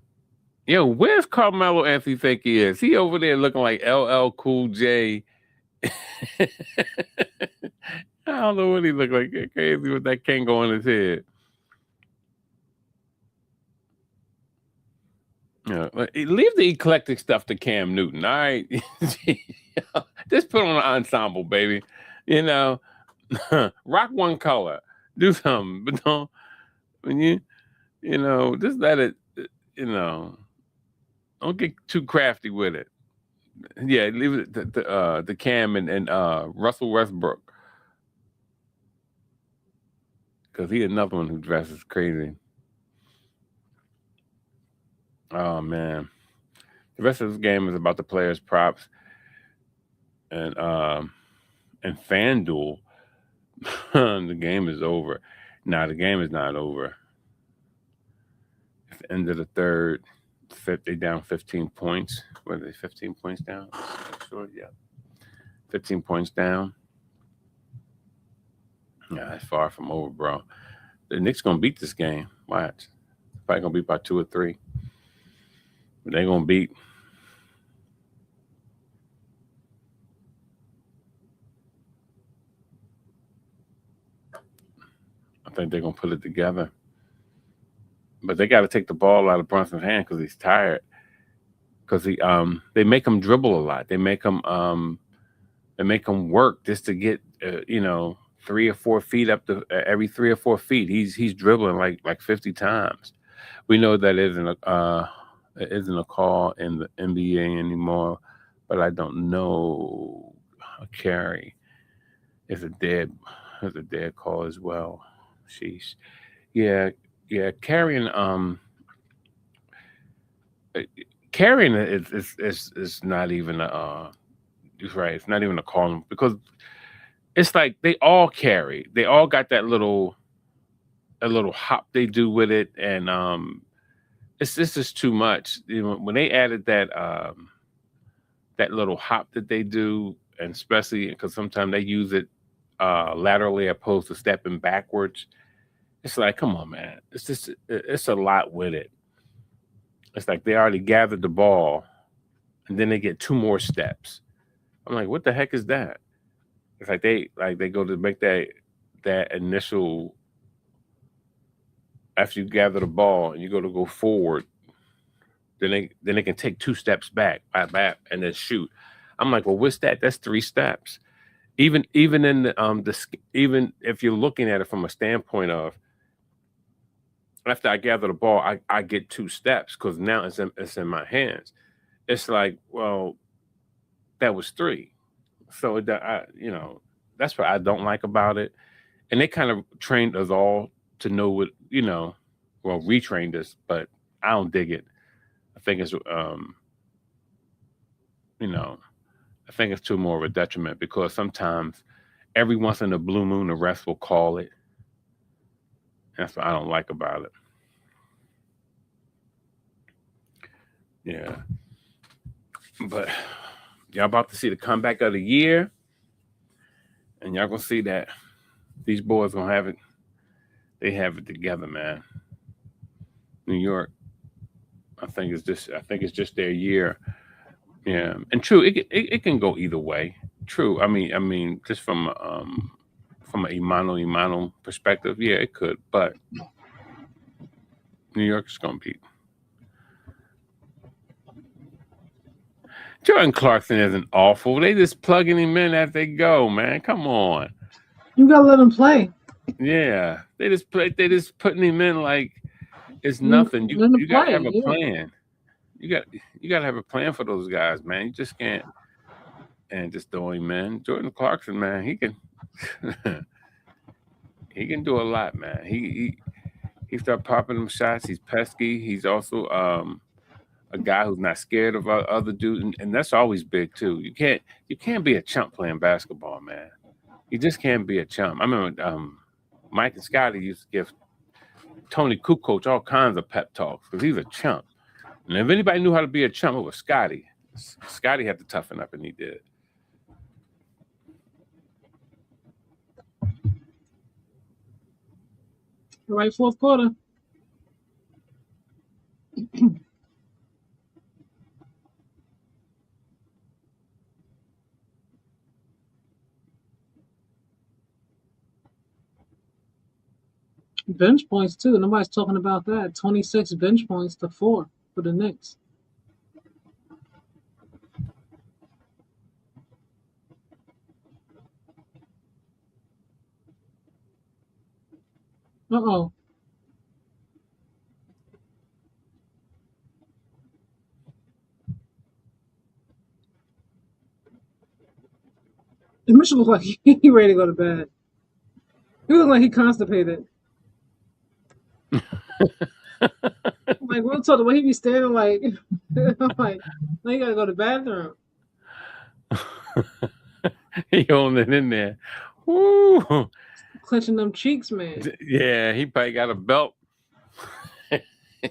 Yo, where's Carmelo Anthony think he is? He over there looking like LL Cool J. I don't know what he look like. Crazy with that Kango on his head. Yeah, leave the eclectic stuff to Cam Newton, all right? Just put on an ensemble, baby. You know, rock one color. Do something, but don't when just let it. Don't get too crafty with it. Yeah, leave it to Cam and Russell Westbrook, because he another one who dresses crazy. Oh man, the rest of this game is about the players' props and FanDuel. The game is over. Nah, the game is not over. At the end of the third, they down 15 points. What are they? 15 points down? Sure, yeah. 15 points down. Yeah, it's far from over, bro. The Knicks gonna beat this game. Watch. Probably gonna beat by 2 or 3. But they're gonna beat. I think they're gonna put it together. But they got to take the ball out of Brunson's hand because he's tired. Because they make him dribble a lot. They make him work just to get 3 or 4 feet up to every 3 or 4 feet. He's dribbling like 50 times. We know that isn't a call in the NBA anymore, but I don't know. A carry is a dead call as well. Sheesh. Yeah, carrying is not even right. It's not even a call because it's like they all carry. They all got that little hop they do with it, and it's just too much. When they added that little hop that they do, and especially because sometimes they use it laterally opposed to stepping backwards. It's like, come on, man. It's a lot with it. It's like they already gathered the ball, and then they get 2 more steps. I'm like, what the heck is that? It's like they go to make that initial after you gather the ball and you go forward. Then they can take 2 steps back, and then shoot. I'm like, well, what's that? That's 3 steps. Even in the even if you're looking at it from a standpoint of after I gather the ball, I get 2 steps because now it's in my hands. It's like, well, that was 3. So that's what I don't like about it. And they kind of trained us all to know what retrained us, but I don't dig it. I think it's you know, I think it's to more of a detriment because sometimes every once in a blue moon, the refs will call it. That's what I don't like about it. Yeah. But y'all about to see the comeback of the year, and y'all gonna see that these boys gonna have it. They have it together, man. New York, I think it's just their year. Yeah, and true, it can go either way. True, just from an Imano perspective, yeah, it could. But New York is gonna beat. Jordan Clarkson isn't awful. They just plugging him in as they go, man. Come on. You gotta let him play. Yeah, they just play. They just putting him in like it's Let nothing. him You gotta play. have a Yeah. plan. You gotta have a plan for those guys, man. You just can't and just throw him in. Jordan Clarkson, man, he can he can do a lot, man. He start popping them shots. He's pesky. He's also a guy who's not scared of other dudes, and that's always big too. You can't be a chump playing basketball, man. You just can't be a chump. I remember Mike and Scotty used to give Tony Kukoc all kinds of pep talks because he's a chump. And if anybody knew how to be a chump, it was Scotty. Scotty had to toughen up, and he did. Right, fourth quarter. Bench points too. Nobody's talking about that. 26 bench points to 4 for the Knicks. Uh-oh. Mitchell looked like he ready to go to bed. He looked like he constipated. Like we'll talk the way he be standing like I'm like, now you gotta go to the bathroom. He holding it in there. Woo. Clenching them cheeks, man. Yeah, he probably got a belt.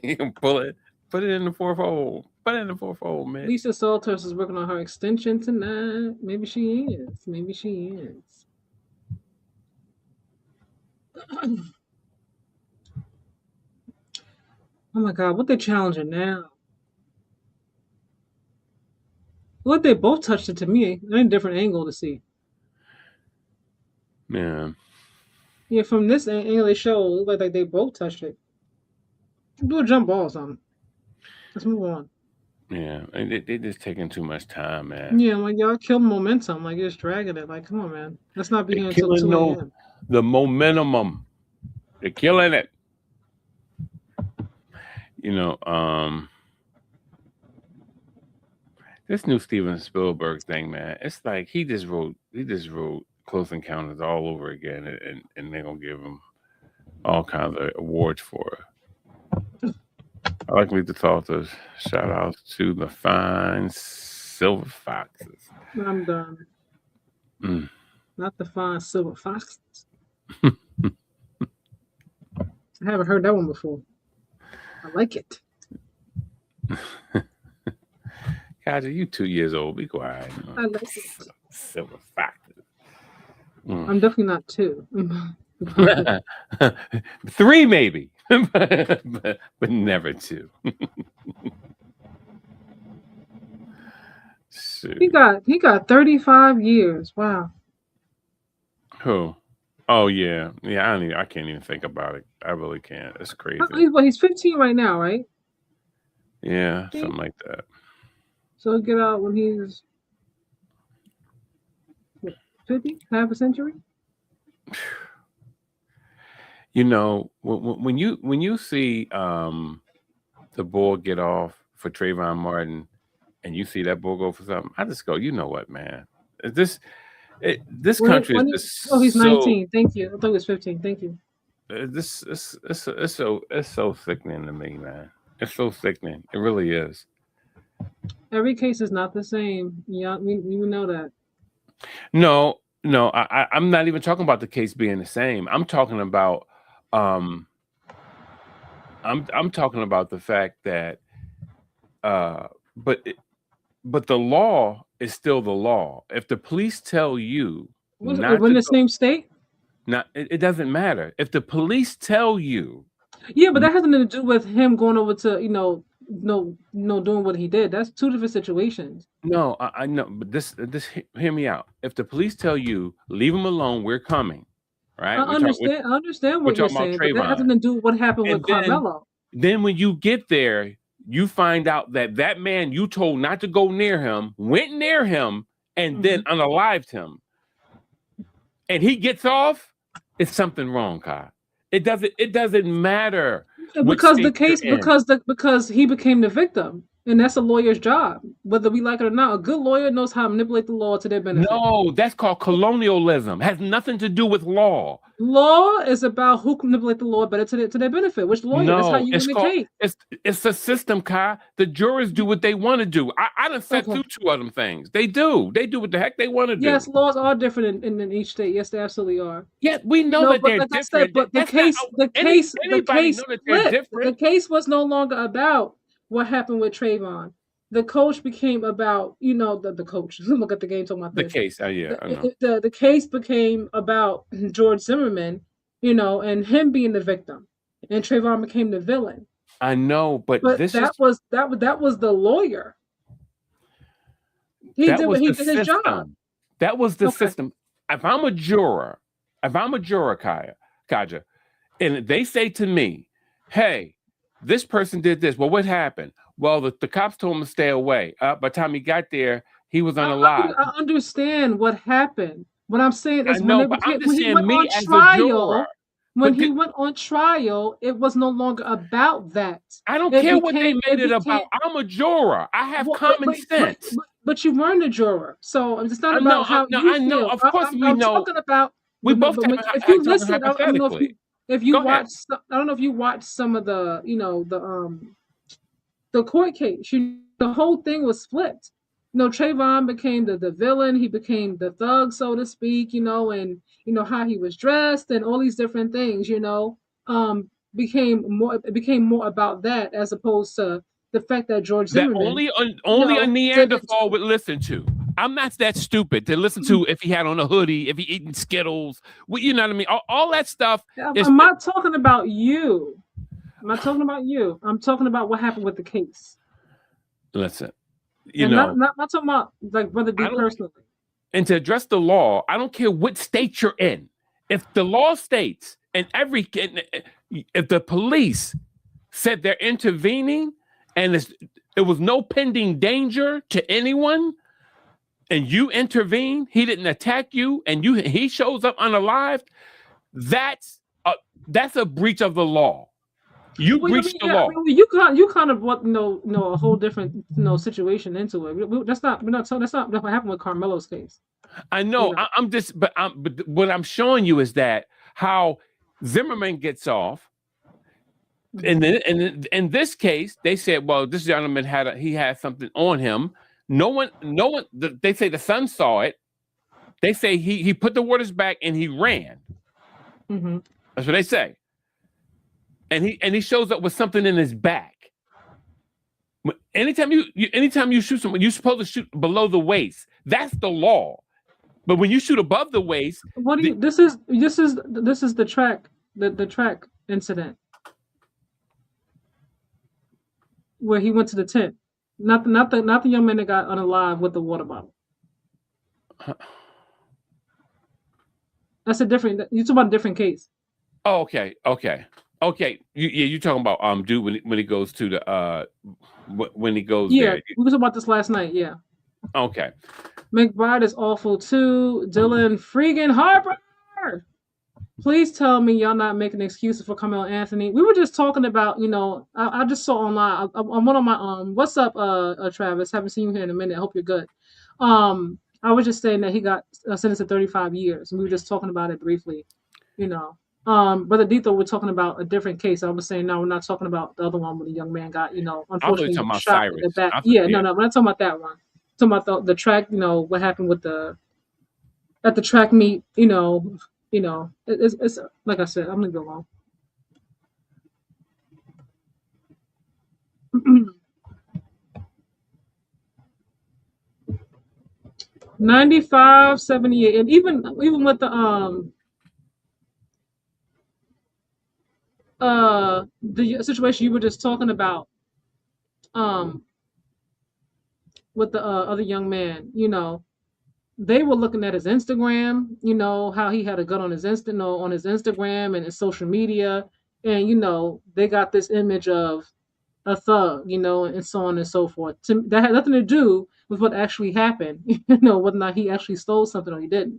He can pull it, put it in the fourth hole. Put it in the fourth hole, man. Lisa Salters is working on her extension tonight. Maybe she is. Maybe she is. Oh my god, what they challenging now? Look, they both touched it to me. They're in a different angle to see. Yeah. Yeah, from this angle they show, it looked like they both touched it. Do a jump ball or something. Let's move on. Yeah, and they just taking too much time, man. Yeah, like y'all killed momentum. Like you're just dragging it. Like, come on, man. Let's not be They're here until 2 a.m. the momentum. They're killing it. You know, this new Steven Spielberg thing, man. It's like he just wrote Close Encounters all over again, and they're gonna give him all kinds of awards for it. I like to leave the thoughts. Shout outs to the fine silver foxes. I'm done. Not the fine silver foxes. I haven't heard that one before. I like it. Kaja, you 2 years old. Be quiet. I like it. Silver foxes. I'm definitely not 2. 3 maybe, but never 2. He got 35 years. Wow. Who? Oh yeah. I can't even think about it. I really can't. It's crazy. He's 15 right now, right? Yeah, something like that. So he'll get out when he's 50, half a century. You know, when you see the ball get off for Trayvon Martin, and you see that ball go for something, I just go, you know what, man? This country is just he's 19. Thank you. I thought he was 15. Thank you. It's so sickening to me, man. It's so sickening. It really is. Every case is not the same. Yeah, we know that. No, no, I'm not even talking about the case being the same. I'm talking about um I'm talking about the fact that uh but it, but the law is still the law. If the police tell you not We're in to the go, same state. not it doesn't matter. If the police tell you Yeah, but that has nothing to do with him going over to doing what he did. That's two different situations. no, I know, but hear me out. If the police tell you leave him alone, we're coming, right? I understand We're what you're talking about saying, but that has Trayvon, nothing to do with what happened with and then Carmelo. when you get there, you find out that that man you told not to go near him went near him and then Mhm. unalived him, and he gets off. It's something wrong, Kai. It doesn't matter which Because the state you're case, in. because he became the victim, and that's a lawyer's job, whether we like it or not. A good lawyer knows how to manipulate the law to their benefit. No, that's called colonialism. Has nothing to do with law. Law is about who can manipulate the law better to their benefit. Which lawyer? That's how No, you win the case. it's a system, Kai. The jurors do what they want to do. I done sat Okay. through two of them things. They do. They do what the heck they want to Yes, do. laws are different in each state. Yes, they absolutely are. Yeah, we know No, that but they're like I said, different. but the That's not case, the case, the anybody case know that they're flipped. The different. case was no longer about what happened with Trayvon. The coach became about, the coach. Look at the game talking about The this. case, yeah, I know. The case became about George Zimmerman, and him being the victim, and Trayvon became the villain. I know, but But that was the lawyer. that was He the did his job. system. That was the Okay. system. If I'm a juror, Kaja, and they say to me, "Hey, this person did this. Well, what happened? Well, the cops told him to stay away. By the time he got there, he was unalive. I understand what happened. What I'm saying I is know, but I'm just when he saying went me on as a juror. trial, But the, it was no longer about that. I don't It care what they became made it it about. became I'm a juror. I have well, common sense. but you weren't a juror, so it's not I know. about how No, you I know. feel. Of course, we I'm know. talking about We both but if you talking listen, I don't know hypothetically. if you Go ahead. watch I don't know if you watched some of the court case. The whole thing was flipped. Trayvon became the villain. He became the thug, so to speak. And how he was dressed and all these different things. It became more about that as opposed to the fact that George That Zimmerman, only a didn't. Neanderthal would listen to. I'm not that stupid to listen to if he had on a hoodie, if he eating Skittles. You know what I mean? All that stuff is. I'm not talking about you. I'm not talking about you. I'm talking about what happened with the case, Listen, you and know, not talking about like Brother D I don't. personally. And to address the law, I don't care what state you're in. If the law states and if the police said they're intervening and it was no pending danger to anyone, and you intervene, he didn't attack you, and he shows up unalived, that's a breach of the law. You Well, breached the law. you kind of what a whole different situation into it. That's not we're not that's not what happened with Carmelo's case. I know. I'm just, but what I'm showing you is that how Zimmerman gets off. And then, in this case, they said, "Well, this gentleman had something on him." No one. They say the son saw it. They say he put the waters back and he ran. Mm-hmm. That's what they say. And he shows up with something in his back. Anytime you shoot someone, you're supposed to shoot below the waist. That's the law. But when you shoot above the waist, What do you? This is the track the track incident where he went to the tent. Not the young man that got unalive with the water bottle. That's a different. You're talking about a different case. Oh, okay. You're talking about dude when he goes to the when he goes there. We were talking about this last night. Yeah. Okay. McBride is awful too. Dylan Freaking Harper. Please tell me y'all not making excuses for Carmelo Anthony. We were just talking about, I just saw online. I'm one of my what's up, Travis? Haven't seen you here in a minute. I hope you're good. I was just saying that he got sentenced to 35 years, and we were just talking about it briefly. Brother Dito, we're talking about a different case. I was saying, no, we're not talking about the other one where the young man got, I was unfortunately talking about shot in the Cyrus. back. Yeah, Yeah. no, we're not talking about that one. We're talking about the track, what happened with at the track meet, it's like I said, I'm gonna go on. 95, 78, and even with the situation you were just talking about, um with the other young man, they were looking at his Instagram, how he had a gun on his on his Instagram and his social media, and they got this image of a thug, and so on and so forth. That had nothing to do with what actually happened, whether or not he actually stole something or he didn't.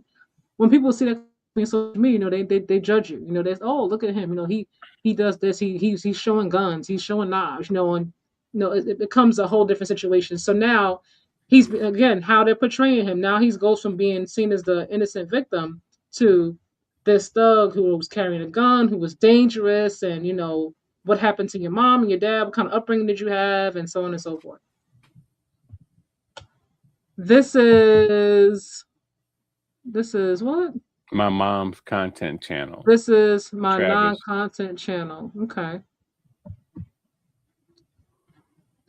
When people see that on social media, they judge you. They oh, look at him, he does this, he's showing guns, he's showing knives, and it becomes a whole different situation. So now he's again how they're portraying him. Now he goes from being seen as the innocent victim to this thug who was carrying a gun, who was dangerous, and what happened to your mom and your dad, what kind of upbringing did you have, and so on and so forth. This is what? My mom's content channel. This is my Travis. non-content channel. Okay.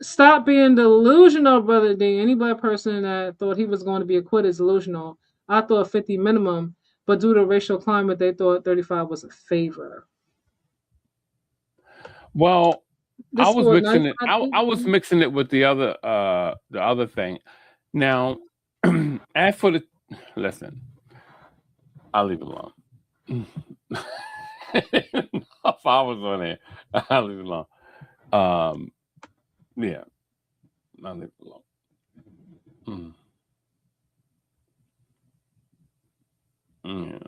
Stop being delusional, Brother D. Any black person that thought he was going to be acquitted is delusional. I thought 50 minimum, but due to racial climate, they thought 35 was a favor. Well, This I was thing. mixing it with the other thing. Now, as for listen, I'll leave it alone. If I was on there, I'll leave it alone. Yeah, I'll leave it alone. Yeah.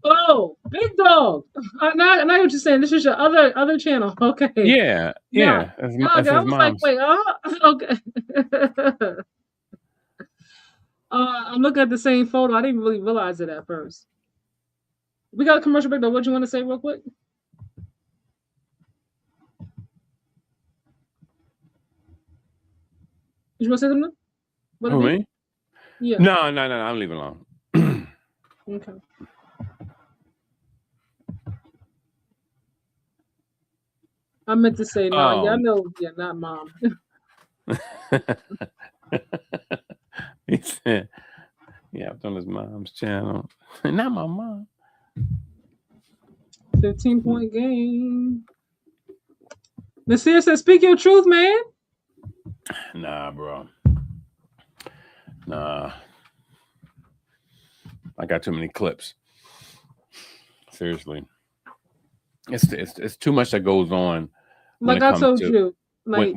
Oh, big dog! Now I know what you're saying. This is your other channel. Okay. Yeah. Yeah. Okay. I was like, wait. Okay. I'm looking at the same photo. I didn't really realize it at first. We got a commercial break though. What you want to say real quick? Did you want to say something? Who, me? Yeah. No. I'm leaving alone. Okay. I meant to say no. Yeah, I know. Yeah, not mom. He said, "Yeah, I've done his mom's channel, not my mom." 15-point game. Nasir said, "Speak your truth, man." Nah, bro. Nah. I got too many clips. Seriously. It's too much that goes on. Like I told you, like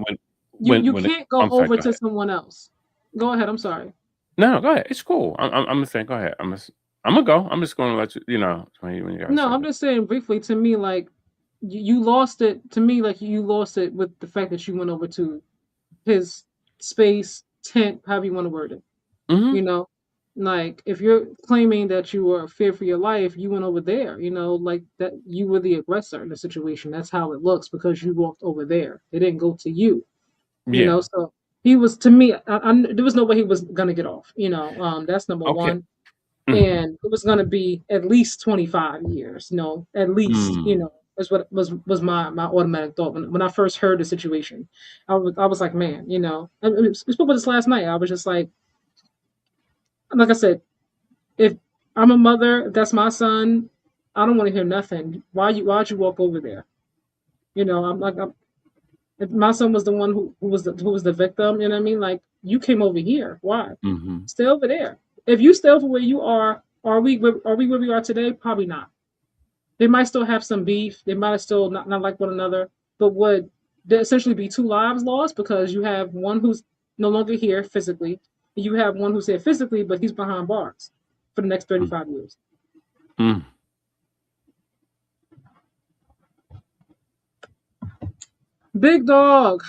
you can't go over to someone else. Go ahead. I'm sorry. No, go ahead. It's cool. I'm just saying. Go ahead. I'm gonna go. I'm just gonna let you. When you No, I'm just saying briefly. To me, like you lost it. To me, like you lost it with the fact that you went over to his space tent, however you want to word it. Mm-hmm. Like if you're claiming that you were fear for your life, you went over there. Like that you were the aggressor in the situation. That's how it looks because you walked over there. It didn't go to you. Yeah. So he was to me. There was no way he was gonna get off. That's number one. And it was gonna be at least 25 years. At least. Is what was my automatic thought when I first heard the situation. I was like, man, we spoke about this last night. I was just like I said, if I'm a mother, if that's my son, I don't want to hear nothing. Why'd you walk over there? If my son was the one who was the victim, you know what I mean? Like you came over here. Why? Stay over there. If you stay over where you are we where we are today? Probably not. They might still have some beef. They might still not like one another. But would there essentially be two lives lost because you have one who's no longer here physically, and you have one who's here physically, but he's behind bars for the next 35 years. Big dog.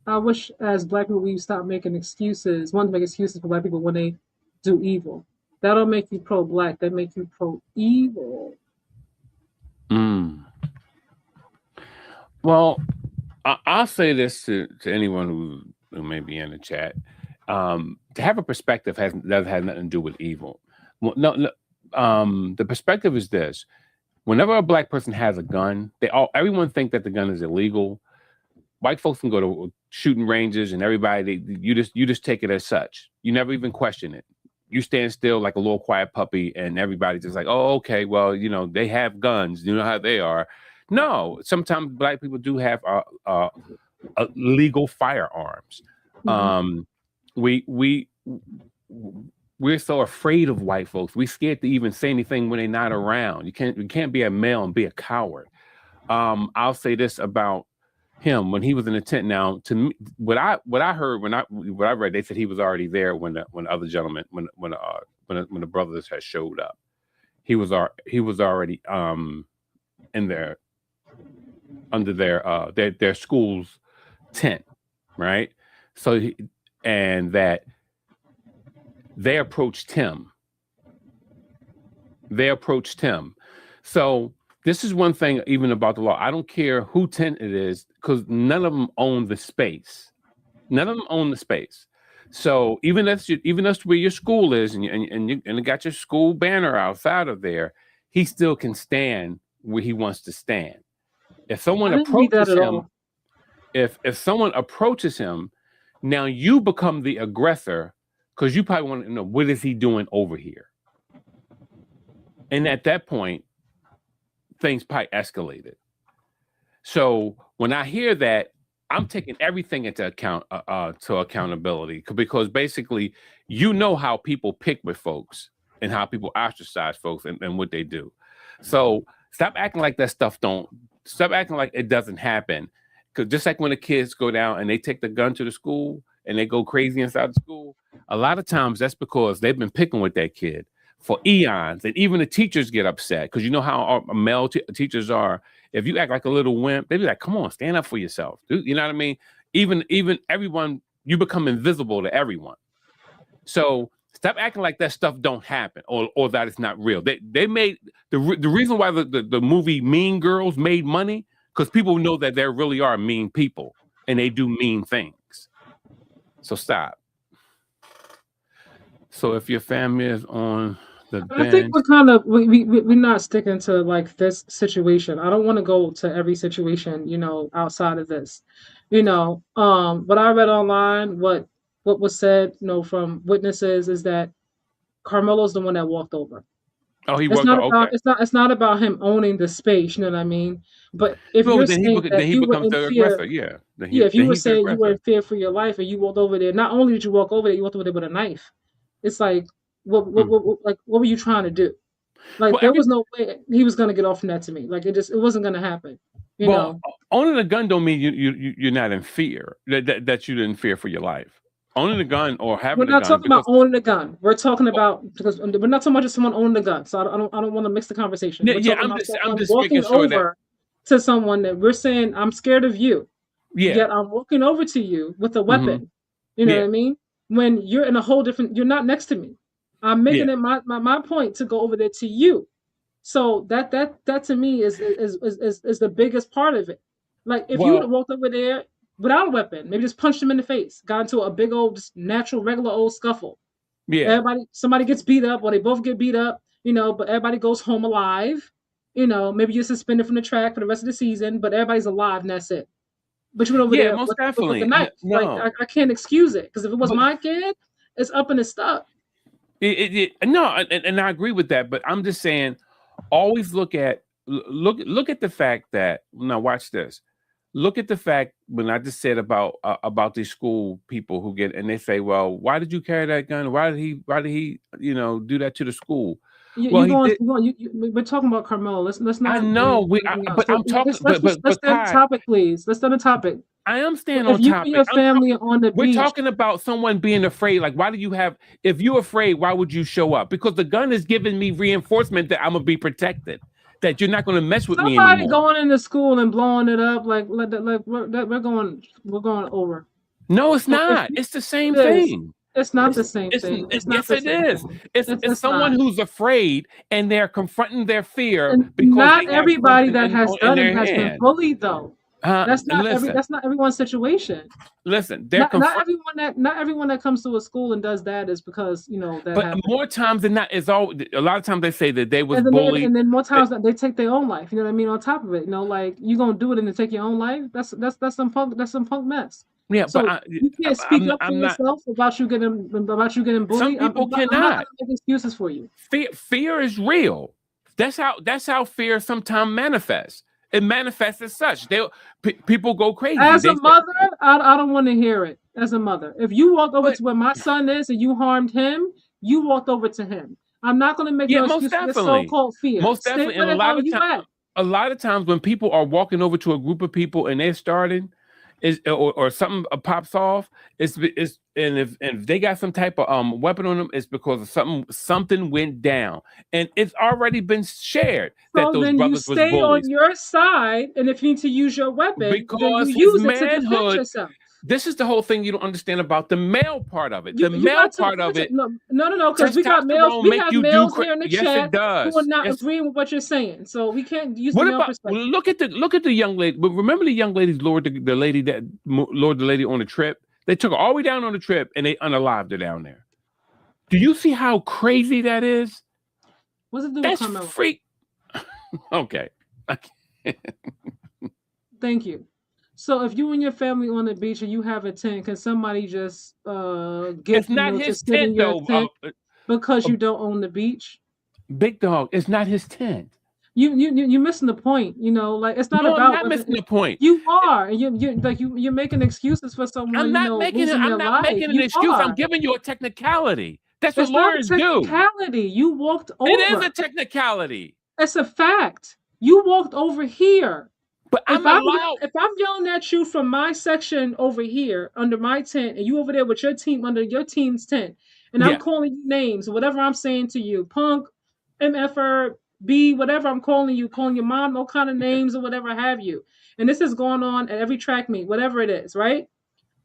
I wish as black people we stop making excuses. Want to make excuses for black people when they do evil. That don't make you pro-black. That make you pro-evil. Mm. Well, I'll say this to anyone who may be in the chat. To have a perspective doesn't have nothing to do with evil. Well, no, the perspective is this: whenever a black person has a gun, everyone think that the gun is illegal. White folks can go to shooting ranges, and everybody you just take it as such. You never even question it. You stand still like a little quiet puppy, and everybody's just like, "Oh, okay, well, they have guns. You know how they are." No, sometimes black people do have legal firearms. Mm-hmm. We're so afraid of white folks. We're scared to even say anything when they're not around. You can't be a male and be a coward. I'll say this about him when he was in the tent. Now, to me, what I heard what I read, they said he was already there when the other gentleman when the brothers had showed up. He was already in there under their school's tent, right? So that they approached him. So this is one thing even about the law. I don't care who tent it is, because none of them own the space. So even that's where your school is, and you got your school banner outside of there, he still can stand where he wants to stand. If someone approaches him, if someone approaches him, now you become the aggressor, because you probably want to know, what is he doing over here? And at that point, things probably escalated. So when I hear that, I'm taking everything into account to accountability, because basically, how people pick with folks and how people ostracize folks and what they do. So stop acting like that stuff stop acting like it doesn't happen. Because just like when the kids go down and they take the gun to the school and they go crazy inside the school, a lot of times that's because they've been picking with that kid for eons. And even the teachers get upset, because you know how our male teachers are. If you act like a little wimp, they be like, come on, stand up for yourself. Dude, you know what I mean? Even everyone, you become invisible to everyone. So stop acting like that stuff don't happen, or that it's not real. They made the reason why the movie Mean Girls made money, because people know that there really are mean people and they do mean things. So stop. So if your family is on the bench, I think we're not sticking to like this situation. I don't want to go to every situation, outside of this. What I read online, what was said, from witnesses, is that Carmelo's the one that walked over. oh, he It's worked not out. about Okay. it's not about him owning the space, you know what I mean? But if Well, you're then saying that he you were becomes in the fear, aggressor. Yeah. yeah, if you Then were he's the saying you were aggressor. in fear for your life and you walked over there, not only did you walk over there, you walked over there with a knife. It's like, what were you trying to do? Like, Well, there was no way he was gonna get off from that to me. Like, it wasn't gonna happen. You well, know, owning a gun don't mean you're not in fear. That you didn't fear for your life. Owning a gun or we're having a not gun, talking about because owning a gun. We're talking about, because we're not talking about just someone owning a gun. So I don't want to mix the conversation. We're yeah, talking about I'm someone just making walking sure that, over to someone that we're saying, I'm scared of you. yeah. Yet I'm walking over to you with a Mm-hmm. weapon. You know what Yeah. I mean? When you're in a whole different, you're not next to me. I'm making Yeah. it my point to go over there to you. So that to me is the biggest part of it. Like, if you would have Well, walked over there without a weapon, maybe just punched him in the face, got into a big old, just natural, regular old scuffle. yeah. Somebody gets beat up, or they both get beat up, but everybody goes home alive. Maybe you're suspended from the track for the rest of the season, but everybody's alive and that's it. But you went over Yeah, there most with the definitely. knife. Like, No, I can't excuse it, because if it was but my kid, it's up and it's stuck. no, and I agree with that. But I'm just saying, always look at the fact that, now watch this. Look at the fact when I just said about these school people who get, and they say, well, why did you carry that gun? Why did he do that to the school? Well, You he going? did. We're talking about Carmelo. Let's I not bring know anything else. but I'm talking, Let's but stay on the Kai, topic, please. Let's stay on the topic. I am staying If on you and topic. your family are on the We're beach, talking about someone being afraid. Like, why do you have, if you're afraid, why would you show up? Because the gun is giving me reinforcement that I'm going to be protected, that you're not going to mess with me somebody anymore. going into school and blowing it up, like we're going over. No, it's So if not. It's the same it is, thing. It's not the same thing. It's not Yes, the it same is. thing. It's It's someone not. who's afraid and they're confronting their fear And because not they have everybody something that has in done it their has been hand. bullied, though. Listen, That's not everyone's situation. they're Not everyone that comes to a school and does that is because that but happened. more times than not, it's all a lot of times they say that they was And then bullied. more times that they take their own life. You know what I mean? On top of it, like you gonna do it and then take your own life. That's some punk mess. Yeah, but So you can't speak up for I'm not. yourself about you getting Some bullied. people I'm not cannot. gonna make excuses for you. Fear is real. That's how fear sometimes manifests. It manifests as such. People go crazy. As a They say, mother, I don't want to hear it. As a mother, if you walked over but to where my son is and you harmed him, you walked over to him. I'm not going to make yeah, no most excuse for your definitely, so-called fear. most Stay definitely, where and the hell you at. a lot of times when people are walking over to a group of people and they're starting, or something pops off, and if they got some type of weapon on them, it's because of something went down, and it's already been shared that So those then you brothers was stay on bullies your side, and if you need to use your weapon, then you because his use it to defend manhood. yourself. This is the whole thing you don't understand about the male part of it. You The male got to part of it, no, because testosterone we make have you do. males here in the Yes, it chat who are does. not Yes. agreeing with what you're saying. So we can't use the What male about perspective. look at the young lady? But remember the young ladies lured the lady on the trip. They took her all the way down on the trip and they unalived her down there. Do you see how crazy that is? What's it do with That's Carmelo? freak. Okay. Thank you. So if you and your family on the beach and you have a tent, can somebody just It's get not to his sit in tent your though. tent because Uh, you don't own the beach? Big dog. It's not his tent. You're missing the point. Like it's not No, I'm about not missing the whether point. you are, and you're making excuses for someone losing their I'm not life. making an You excuse. I'm are. giving you a technicality. That's what It's not a lawyers do. technicality. You walked It is a over. technicality. It's a fact. You walked over here. But I'm allowed. If I'm yelling at you from my section over here under my tent, and you over there with your team under your team's tent, and I'm Yeah. calling you names, whatever I'm saying to you, punk, mf'er, B, whatever I'm calling you, calling your mom, all kind of names or whatever have you, and this is going on at every track meet, whatever it is, right?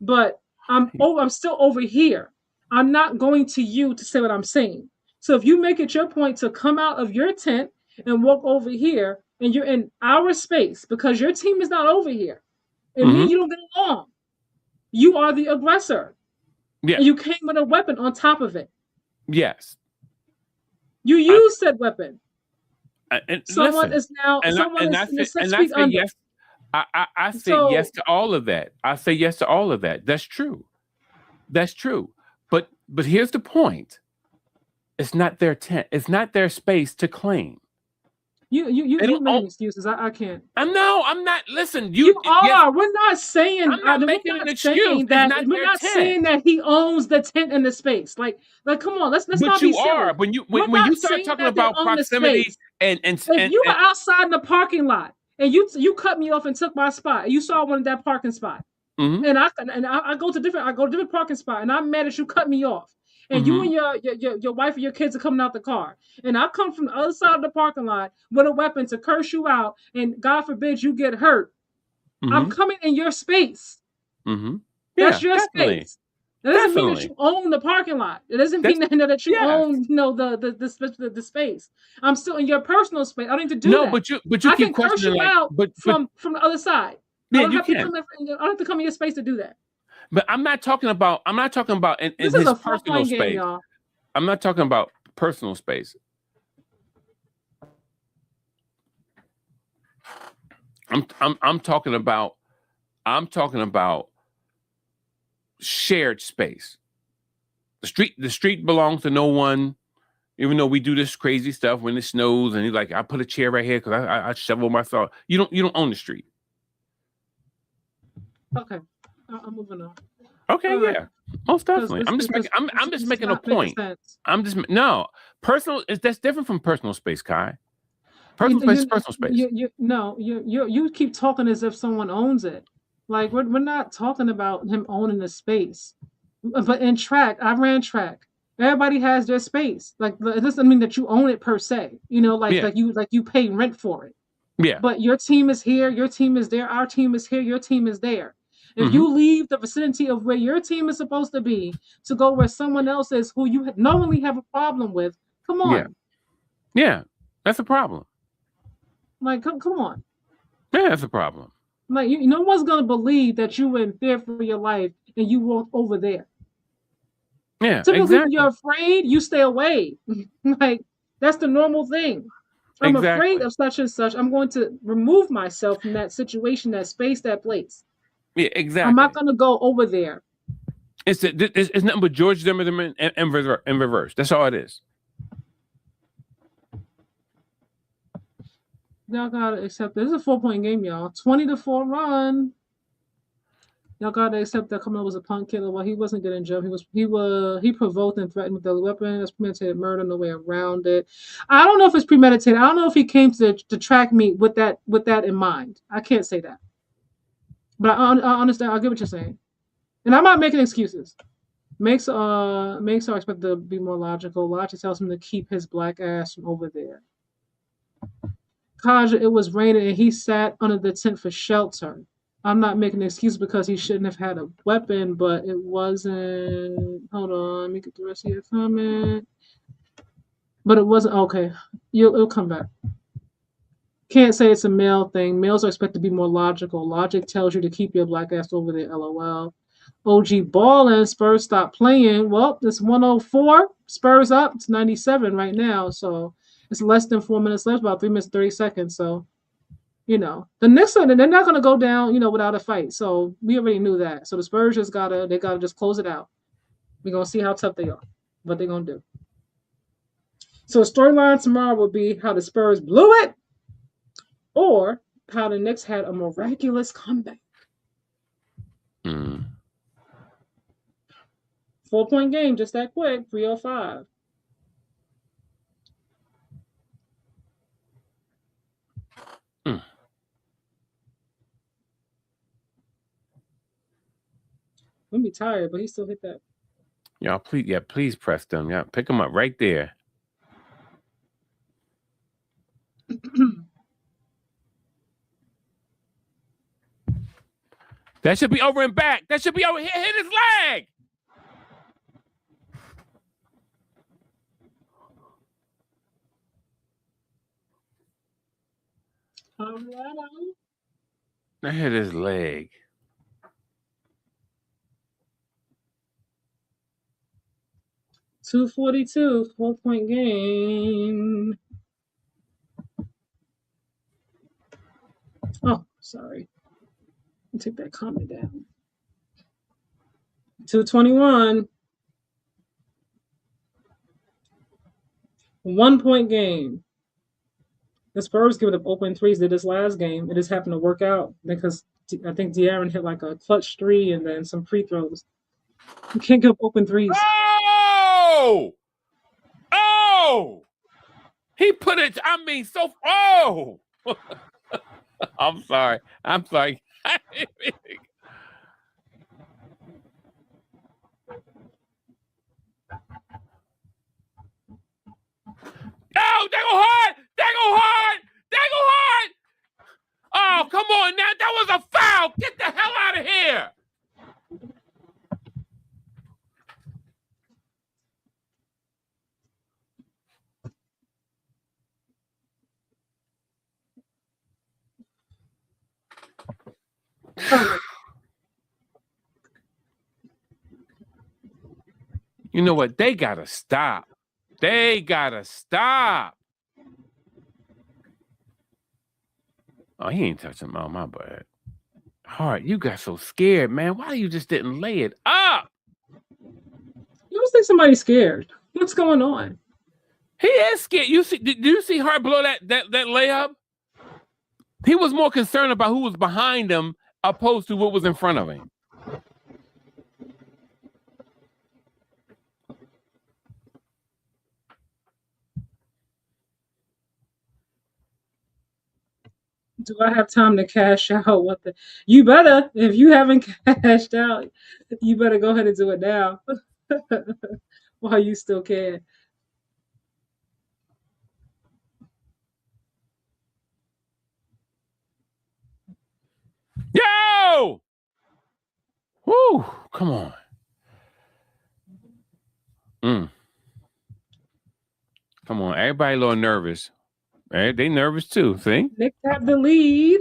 But I'm still over here. I'm not going to you to say what I'm saying. So if you make it your point to come out of your tent and walk over here, and you're in our space because your team is not over here, and me and Mm-hmm. you don't get along, you are the aggressor. Yeah. And you came with a weapon on top of it. Yes. You used said weapon. Someone is now someone is in the 6 feet say under. yes. I say So yes to all of that. I say yes to all of that. That's true. That's true. But here's the point. It's not their tent. It's not their space to claim. you making excuses. I can't. I'm not. Listen, You are. Yes, We're not saying. I'm not making an excuse. It's not We're their not tent. saying that he owns the tent and the space. Like, come on. Let's But not you be silly. are when We're you not start saying talking that they about own the proximity space. and If you were outside in the parking lot and you cut me off and took my spot, you saw one in that parking spot, mm-hmm. and I go to different parking spot, and I'm mad that you cut me off, and Mm-hmm. you and your wife and your kids are coming out the car, and I come from the other side of the parking lot with a weapon to curse you out, and God forbid you get hurt. Mm-hmm. I'm coming in your space. Mm-hmm. That's your definitely. space. That doesn't mean that you own the parking lot. It doesn't mean that you own, the space. I'm still in your personal space. I don't need to do that. No, but you I keep can curse questioning you out from the other side. Yeah, I don't you have can. I don't have to come in your space to do that. But I'm not talking about in This his is a personal game, space. y'all. I'm not talking about personal space. I'm talking about shared space. The street belongs to no one. Even though we do this crazy stuff when it snows, and he's like, I put a chair right here because I shovel my thought. You don't own the street. Okay, I'm moving on. Okay, yeah, most definitely. I'm just making a point. Personal that's different from personal space, Kai. Personal space is personal space. You keep talking as if someone owns it. Like we're not talking about him owning the space. But in track, I ran track. Everybody has their space. Like it doesn't mean that you own it per se. Like you pay rent for it. Yeah. But your team is here, your team is there, our team is here, your team is there. If you leave the vicinity of where your team is supposed to be to go where someone else is who you knowingly have a problem with, come Yeah. on. Yeah. That's a problem. Like, come on. Yeah, that's a problem. Like, no one's going to believe that you were in fear for your life and you walked over there. Yeah, Typically, when exactly. you're afraid, you stay away. Like, that's the normal thing. I'm afraid Exactly. of such and such. I'm going to remove myself from that situation, that space, that place. Yeah, I'm not exactly. going to go over there. It's nothing but George Zimmerman in reverse. That's all it is. Y'all gotta accept this is a 4-point game, y'all. 20-4 run. Y'all gotta accept that Carmelo was a punk killer. Well, he wasn't getting jumped. He provoked and threatened with the weapon. That's premeditated murder, no way around it. I don't know if it's premeditated. I don't know if he came to track me with that in mind. I can't say that. But I understand. I get what you're saying. And I'm not making excuses. Makes her expect to be more logical. Logic tells him to keep his black ass from over there. Kaja, it was raining and he sat under the tent for shelter. I'm not making an excuse because he shouldn't have had a weapon, but it wasn't. Hold on, let me get the rest of your comment. But it wasn't okay. It'll come back. Can't say it's a male thing. Males are expected to be more logical. Logic tells you to keep your black ass over there. LOL. OG ballin'. Spurs stop playing. Well, it's 104. Spurs up. It's 97 right now. So it's less than 4 minutes left. About 3 minutes 30 seconds. So the Knicks they're not gonna go down, without a fight. So we already knew that. So the Spurs gotta just close it out. We're gonna see how tough they are, what they're gonna do. So the storyline tomorrow will be how the Spurs blew it, or how the Knicks had a miraculous comeback. 4-point game, just that quick, 305. He'll be tired, but he still hit that. Y'all, please press them. Yeah, pick them up right there. That should be over and back. That should be over here. Hit his leg. That hit his leg. .242, 4-point game. Oh, sorry. Take that comment down. 221. 1-point game. The Spurs giving up open threes did this last game. It just happened to work out because I think De'Aaron hit like a clutch 3 and then some free throws. You can't give up open threes. Oh! Oh! He put it, oh! I'm sorry. Oh, they go hard! Oh, come on now. That was a foul. Get the hell out of here. You know what? They got to stop. Oh, he ain't touching my butt. Hart, you got so scared, man. Why you just didn't lay it up? You always think somebody's scared. What's going on? He is scared. Did you see Hart blow that layup? He was more concerned about who was behind him opposed to what was in front of him. Do I have time to cash out? You better. If you haven't cashed out, you better go ahead and do it now while you still can. Yo! Woo! Come on. Come on. Everybody a little nervous. They nervous too. See? Knicks have the lead.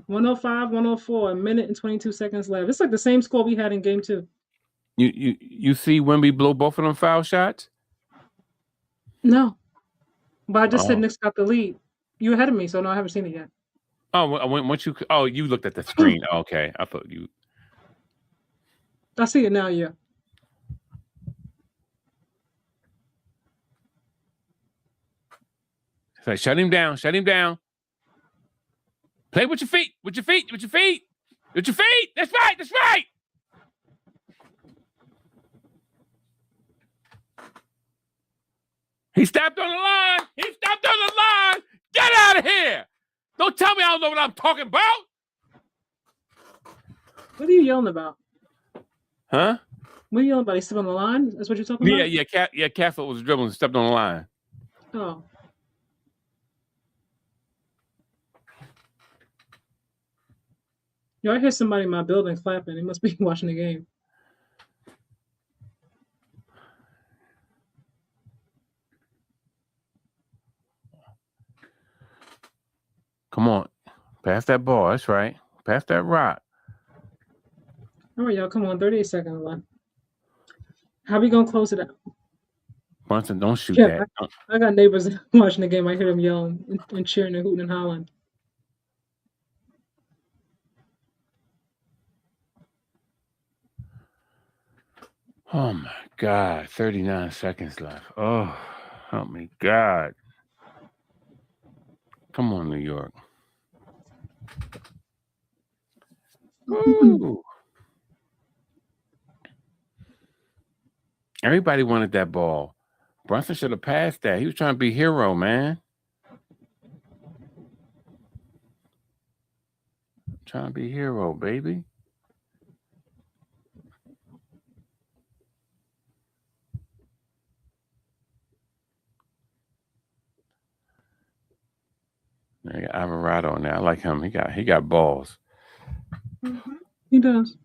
105-104. A minute and 22 seconds left. It's like the same score we had in game 2. You see Wemby blow both of them foul shots? No. But I just said Knicks got the lead. You ahead of me, so no, I haven't seen it yet. You looked at the screen. Okay. I thought you. I see it now, yeah. It's like, shut him down. Shut him down. Play with your feet. With your feet. With your feet. With your feet. That's right. That's right. He stepped on the line. He stepped on the line. Get out of here. Don't tell me I don't know what I'm talking about. What are you yelling about? Huh? What are you yelling about? He stepped on the line? That's what you're talking about? Yeah. Castle was dribbling and stepped on the line. Oh. Yo, I hear somebody in my building clapping. They must be watching the game. Come on. Pass that ball. That's right. Pass that rock. All right, y'all. Come on. 38 seconds left. How we going to close it out? Brunson, don't shoot that. I got neighbors watching the game. I hear them yelling and cheering and hooting and hollering. Oh, my God. 39 seconds left. Oh, help me, God. Come on, New York. Ooh. Everybody wanted that ball. Brunson should have passed that. He was trying to be hero, man. Trying to be hero, baby. They got Alvarado on there. I like him. He got balls. Mm-hmm. He does.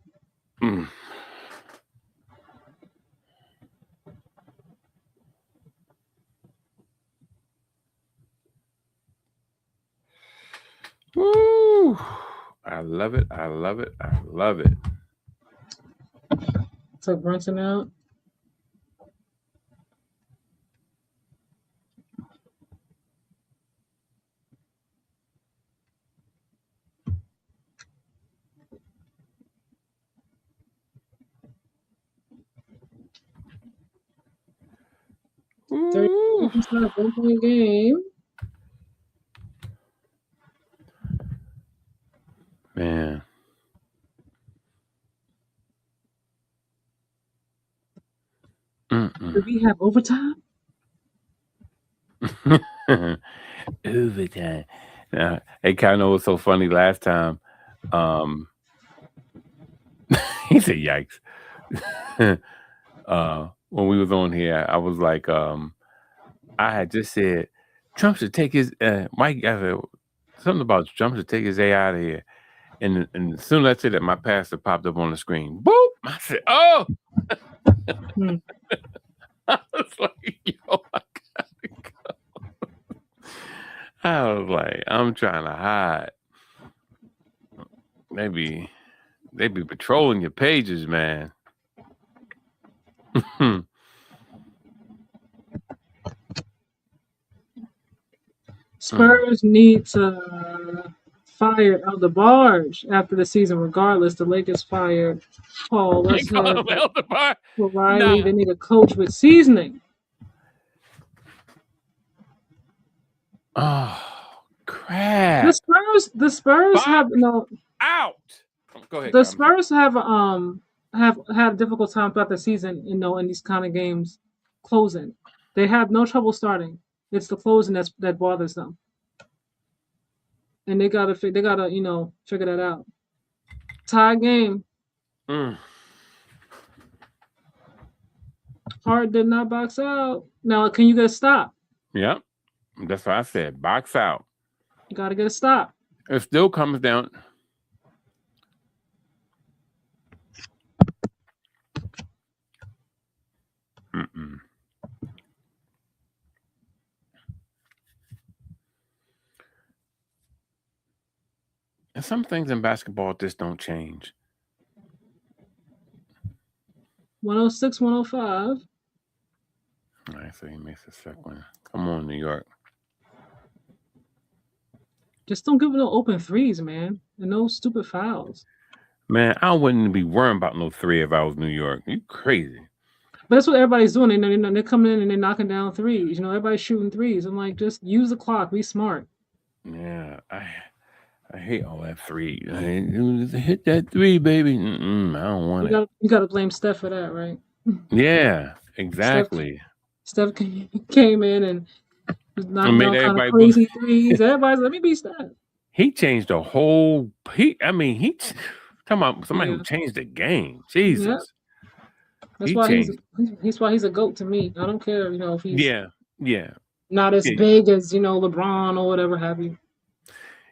Woo! I love it. I love it. I love it. Took Brunson out. Ooh. 1-point game. Man. Do we have overtime? Overtime. Now, hey, kind of was so funny last time. He said, "Yikes!" When we was on here, I was like, I had just said Trump should take his Mike. I said something about Trump should take his A out of here, and as soon as I said that, my pastor popped up on the screen. Boop! I said, "Oh!" I was like, "Yo, I gotta go." I was like, "I'm trying to hide." Maybe they be patrolling your pages, man. Spurs need to fire out the barge after the season, regardless. The Lakers fired Paul. Let's have Riley. They need a coach with seasoning. Oh, crap. The Spurs have no out. Go ahead. The Spurs have had a difficult time throughout the season, in these kind of games closing. They have no trouble starting. It's the closing that bothers them. And they gotta figure that out. Tie game. Hart did not box out. Now, can you get a stop? Yep. That's what I said. Box out. You got to get a stop. It still comes down. Mm-mm. And some things in basketball just don't change. 106, 105. All right, so he makes a second one. Come on, New York. Just don't give no open threes, man. And no stupid fouls. Man, I wouldn't be worrying about no three if I was New York. You crazy. But that's what everybody's doing. They're coming in and they're knocking down threes. Everybody's shooting threes. I'm like, just use the clock. Be smart. Yeah, I hate all that three. Hit that three, baby. I don't want it. You got to blame Steph for that, right? Yeah, exactly. Steph came in and was I knocking made down kind of everybody. crazy threes. Everybody's let me be Steph. He changed the whole. He talking about somebody who Yeah. changed the game. Yeah. Jesus. That's why he's a GOAT to me. I don't care, if he's not as big as, LeBron or whatever have you.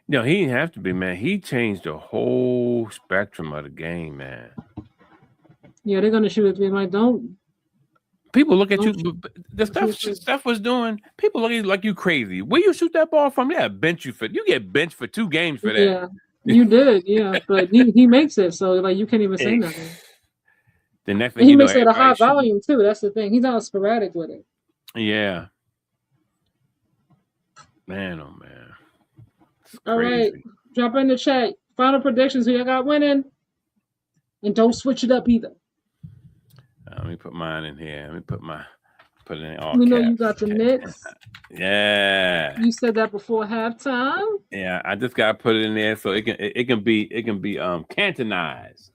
No, he didn't have to be, man. He changed the whole spectrum of the game, man. Yeah, they're gonna shoot at three. I'm like, don't. People look at you. The stuff Steph was doing. People look at you like you crazy. Where you shoot that ball from? Yeah, bench you for. You get benched for 2 games for that. Yeah, you did. Yeah, but he makes it. So like you can't even say nothing. The next thing and he makes it at a high volume too. That's the thing. He's not sporadic with it. Yeah. Man, oh man. All right, drop in the chat. Final predictions. Who you got winning? And don't switch it up either. Let me put mine in here. Let me put it in all We know caps. you got the Knicks. Yeah. You said that before halftime. Yeah, I just gotta put it in there so it can be cantonized.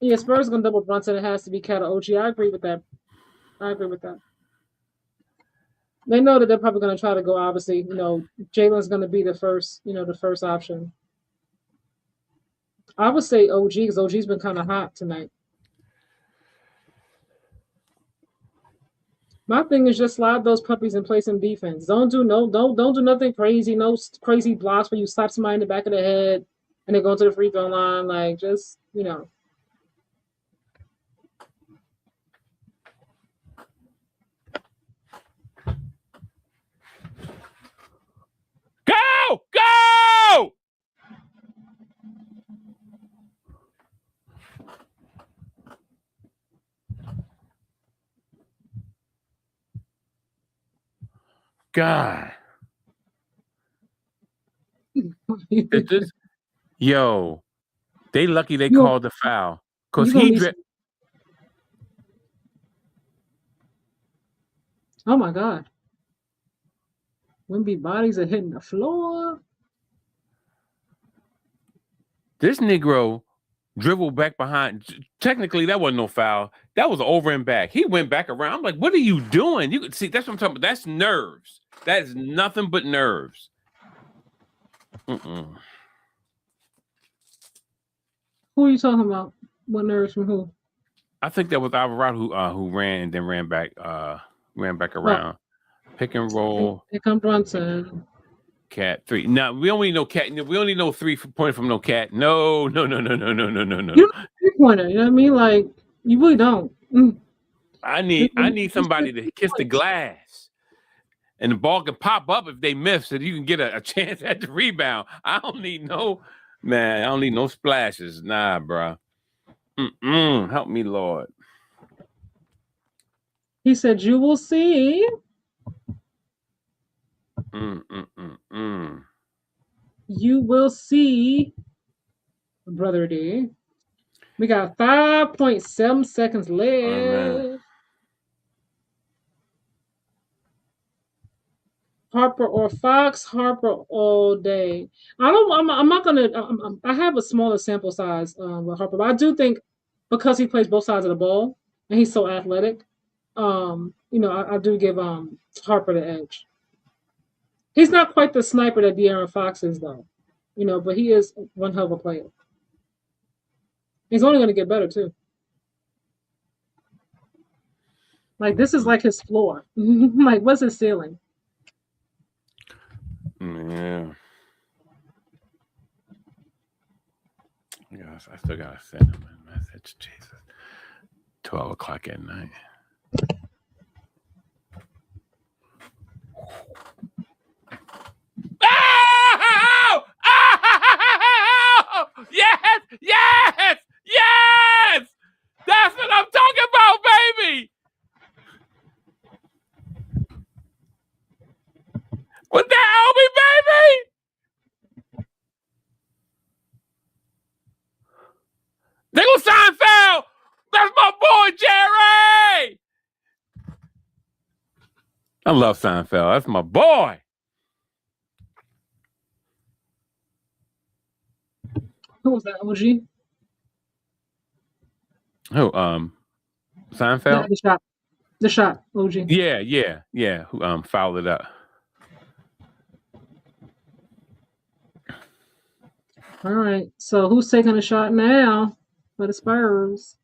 Yeah, Spurs gonna double Brunson. It has to be Cat or OG. I agree with that. They know that they're probably gonna try to go. Obviously, Jalen's gonna be the first option. I would say OG because OG's been kind of hot tonight. My thing is just slide those puppies and play some defense. Don't do nothing crazy. No crazy blocks where you slap somebody in the back of the head and they go to the free throw line. Like just Go! God. Yo, they lucky they called the foul because oh my God. Wimby bodies are hitting the floor. This Negro dribbled back behind. Technically, that wasn't no foul. That was over and back. He went back around. I'm like, what are you doing? You can see that's what I'm talking about. That's nerves. That is nothing but nerves. Who are you talking about? What nerves from who? I think that was Alvarado who ran and then ran back around. Pick and roll. Here come Brunson. Cat 3. Now we only know cat. We only know 3 point from no cat. No. You don't 3-pointer. You know what I mean? Like you really don't. I need somebody to kiss the glass, and the ball can pop up if they miss, so you can get a chance at the rebound. I don't need no splashes. Nah, bro. Help me, Lord. He said, "You will see." You will see, Brother D. We got 5.7 seconds left. Harper or Fox? Harper all day. I'm not gonna. I have a smaller sample size with Harper, but I do think because he plays both sides of the ball and he's so athletic, I do give Harper the edge. He's not quite the sniper that De'Aaron Fox is, though, but he is one hell of a player. He's only going to get better too. Like this is like his floor. Like what's his ceiling? Yeah. Yes, I still gotta send him a message. Jesus. 12 o'clock at night. Oh! Oh! Yes! Yes! Yes! That's what I'm talking about, baby! What that Obi, baby? They gonna Seinfeld! That's my boy, Jerry! I love Seinfeld. That's my boy. Who was that? OG? Who? Seinfeld? The shot. OG. Yeah. Who fouled it up. All right. So who's taking a shot now for the Spurs?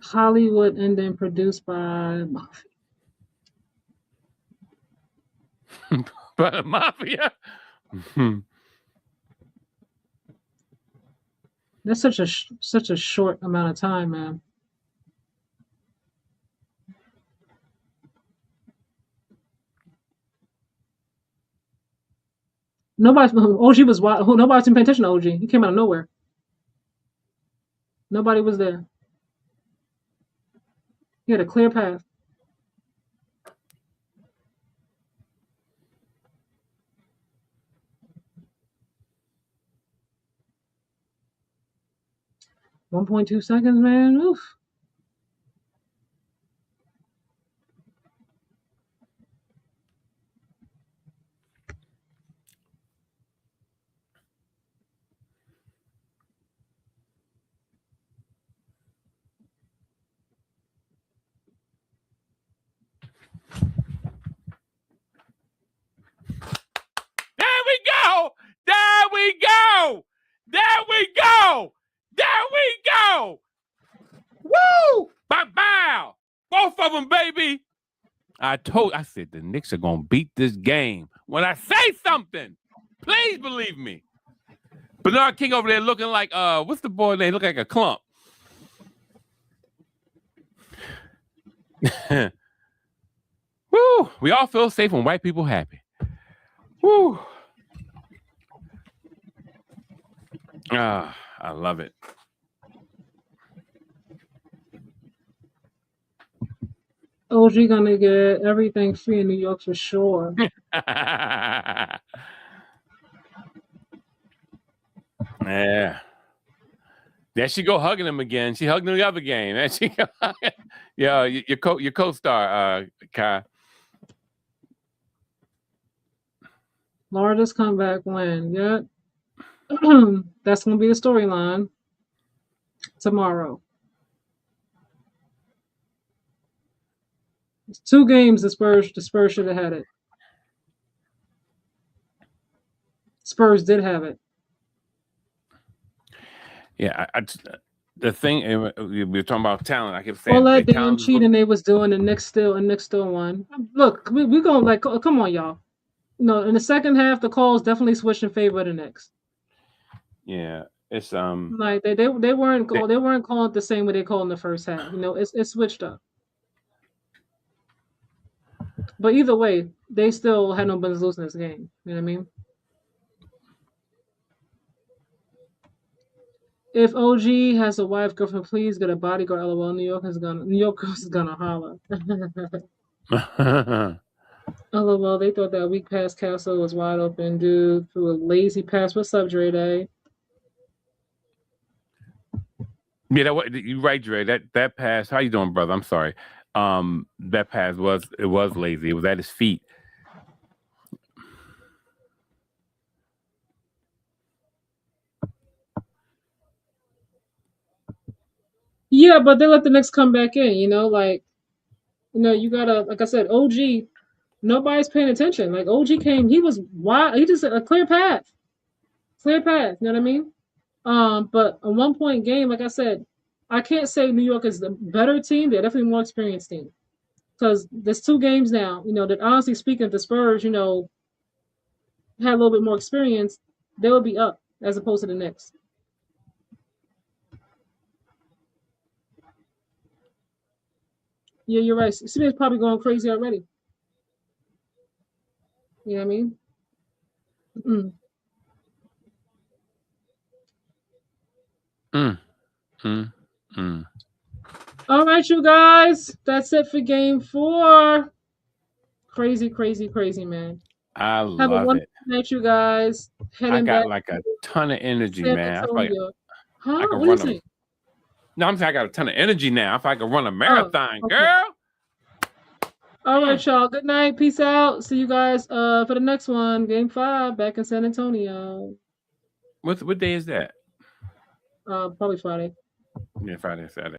Hollywood and then produced by Mafia. By Mafia? That's such a short amount of time, man. OG was wild. Nobody's paying attention to OG. He came out of nowhere. Nobody was there. He had a clear path. .2 seconds, man. Oof. There we go! There we go! There we go! There we go! Woo! Bow, bow! Both of them, baby! I said the Knicks are going to beat this game. When I say something, please believe me. Bernard King over there looking like, what's the boy name? Look like a clump. Woo! We all feel safe when white people happy. Woo! I love it. OG gonna get everything free in New York for sure. Yeah. There she go hugging him again. She hugged him the other game. There she go. Yeah, your co-star, Kai. Largest comeback win. Yeah. That's gonna be the storyline tomorrow. It's 2 games the Spurs should have had it. Spurs did have it. Yeah, the thing we were talking about talent. I kept saying all that damn cheating they was doing, and Knicks still won. Look, we gonna like, come on, y'all. No, in the second half, the calls definitely switched in favor of the Knicks. Yeah, it's like they weren't calling it the same way they called in the first half. You know, it's switched up. But either way, they still had no business losing this game. You know what I mean? If OG has a wife, girlfriend, please get a bodyguard. LOL. New York is gonna holler. LOL. They thought that weak pass Castle was wide open, dude. Through a lazy pass. What's up, Dre Day? Yeah, you're right, Dre. That pass. How you doing, brother? I'm sorry. That pass was lazy. It was at his feet. Yeah, but they let the Knicks come back in. You know, like, you gotta, like I said, OG. Nobody's paying attention. Like OG came, he was wild. He just a clear path. You know what I mean? But a 1-point game, like I said, I can't say New York is the better team. They're definitely more experienced team. Because there's 2 games now, that honestly speaking, the Spurs, had a little bit more experience. They would be up as opposed to the Knicks. Yeah, you're right. Smith's probably going crazy already. You know what I mean? Mm. Mm, mm, mm. All right, you guys. That's it for game 4. Crazy, crazy, crazy, man. I Have a love wonderful it. night, you guys. I Heading got back like a to ton of energy, San man. I feel like Antonio. I Huh? could What are you run them. saying? No, I'm saying I got a ton of energy now. If I could run a Oh, marathon, okay. girl. All Mm. right, y'all. Good night. Peace out. See you guys for the next one. Game 5 back in San Antonio. What day is that? Probably Friday. Yeah, Friday, Saturday.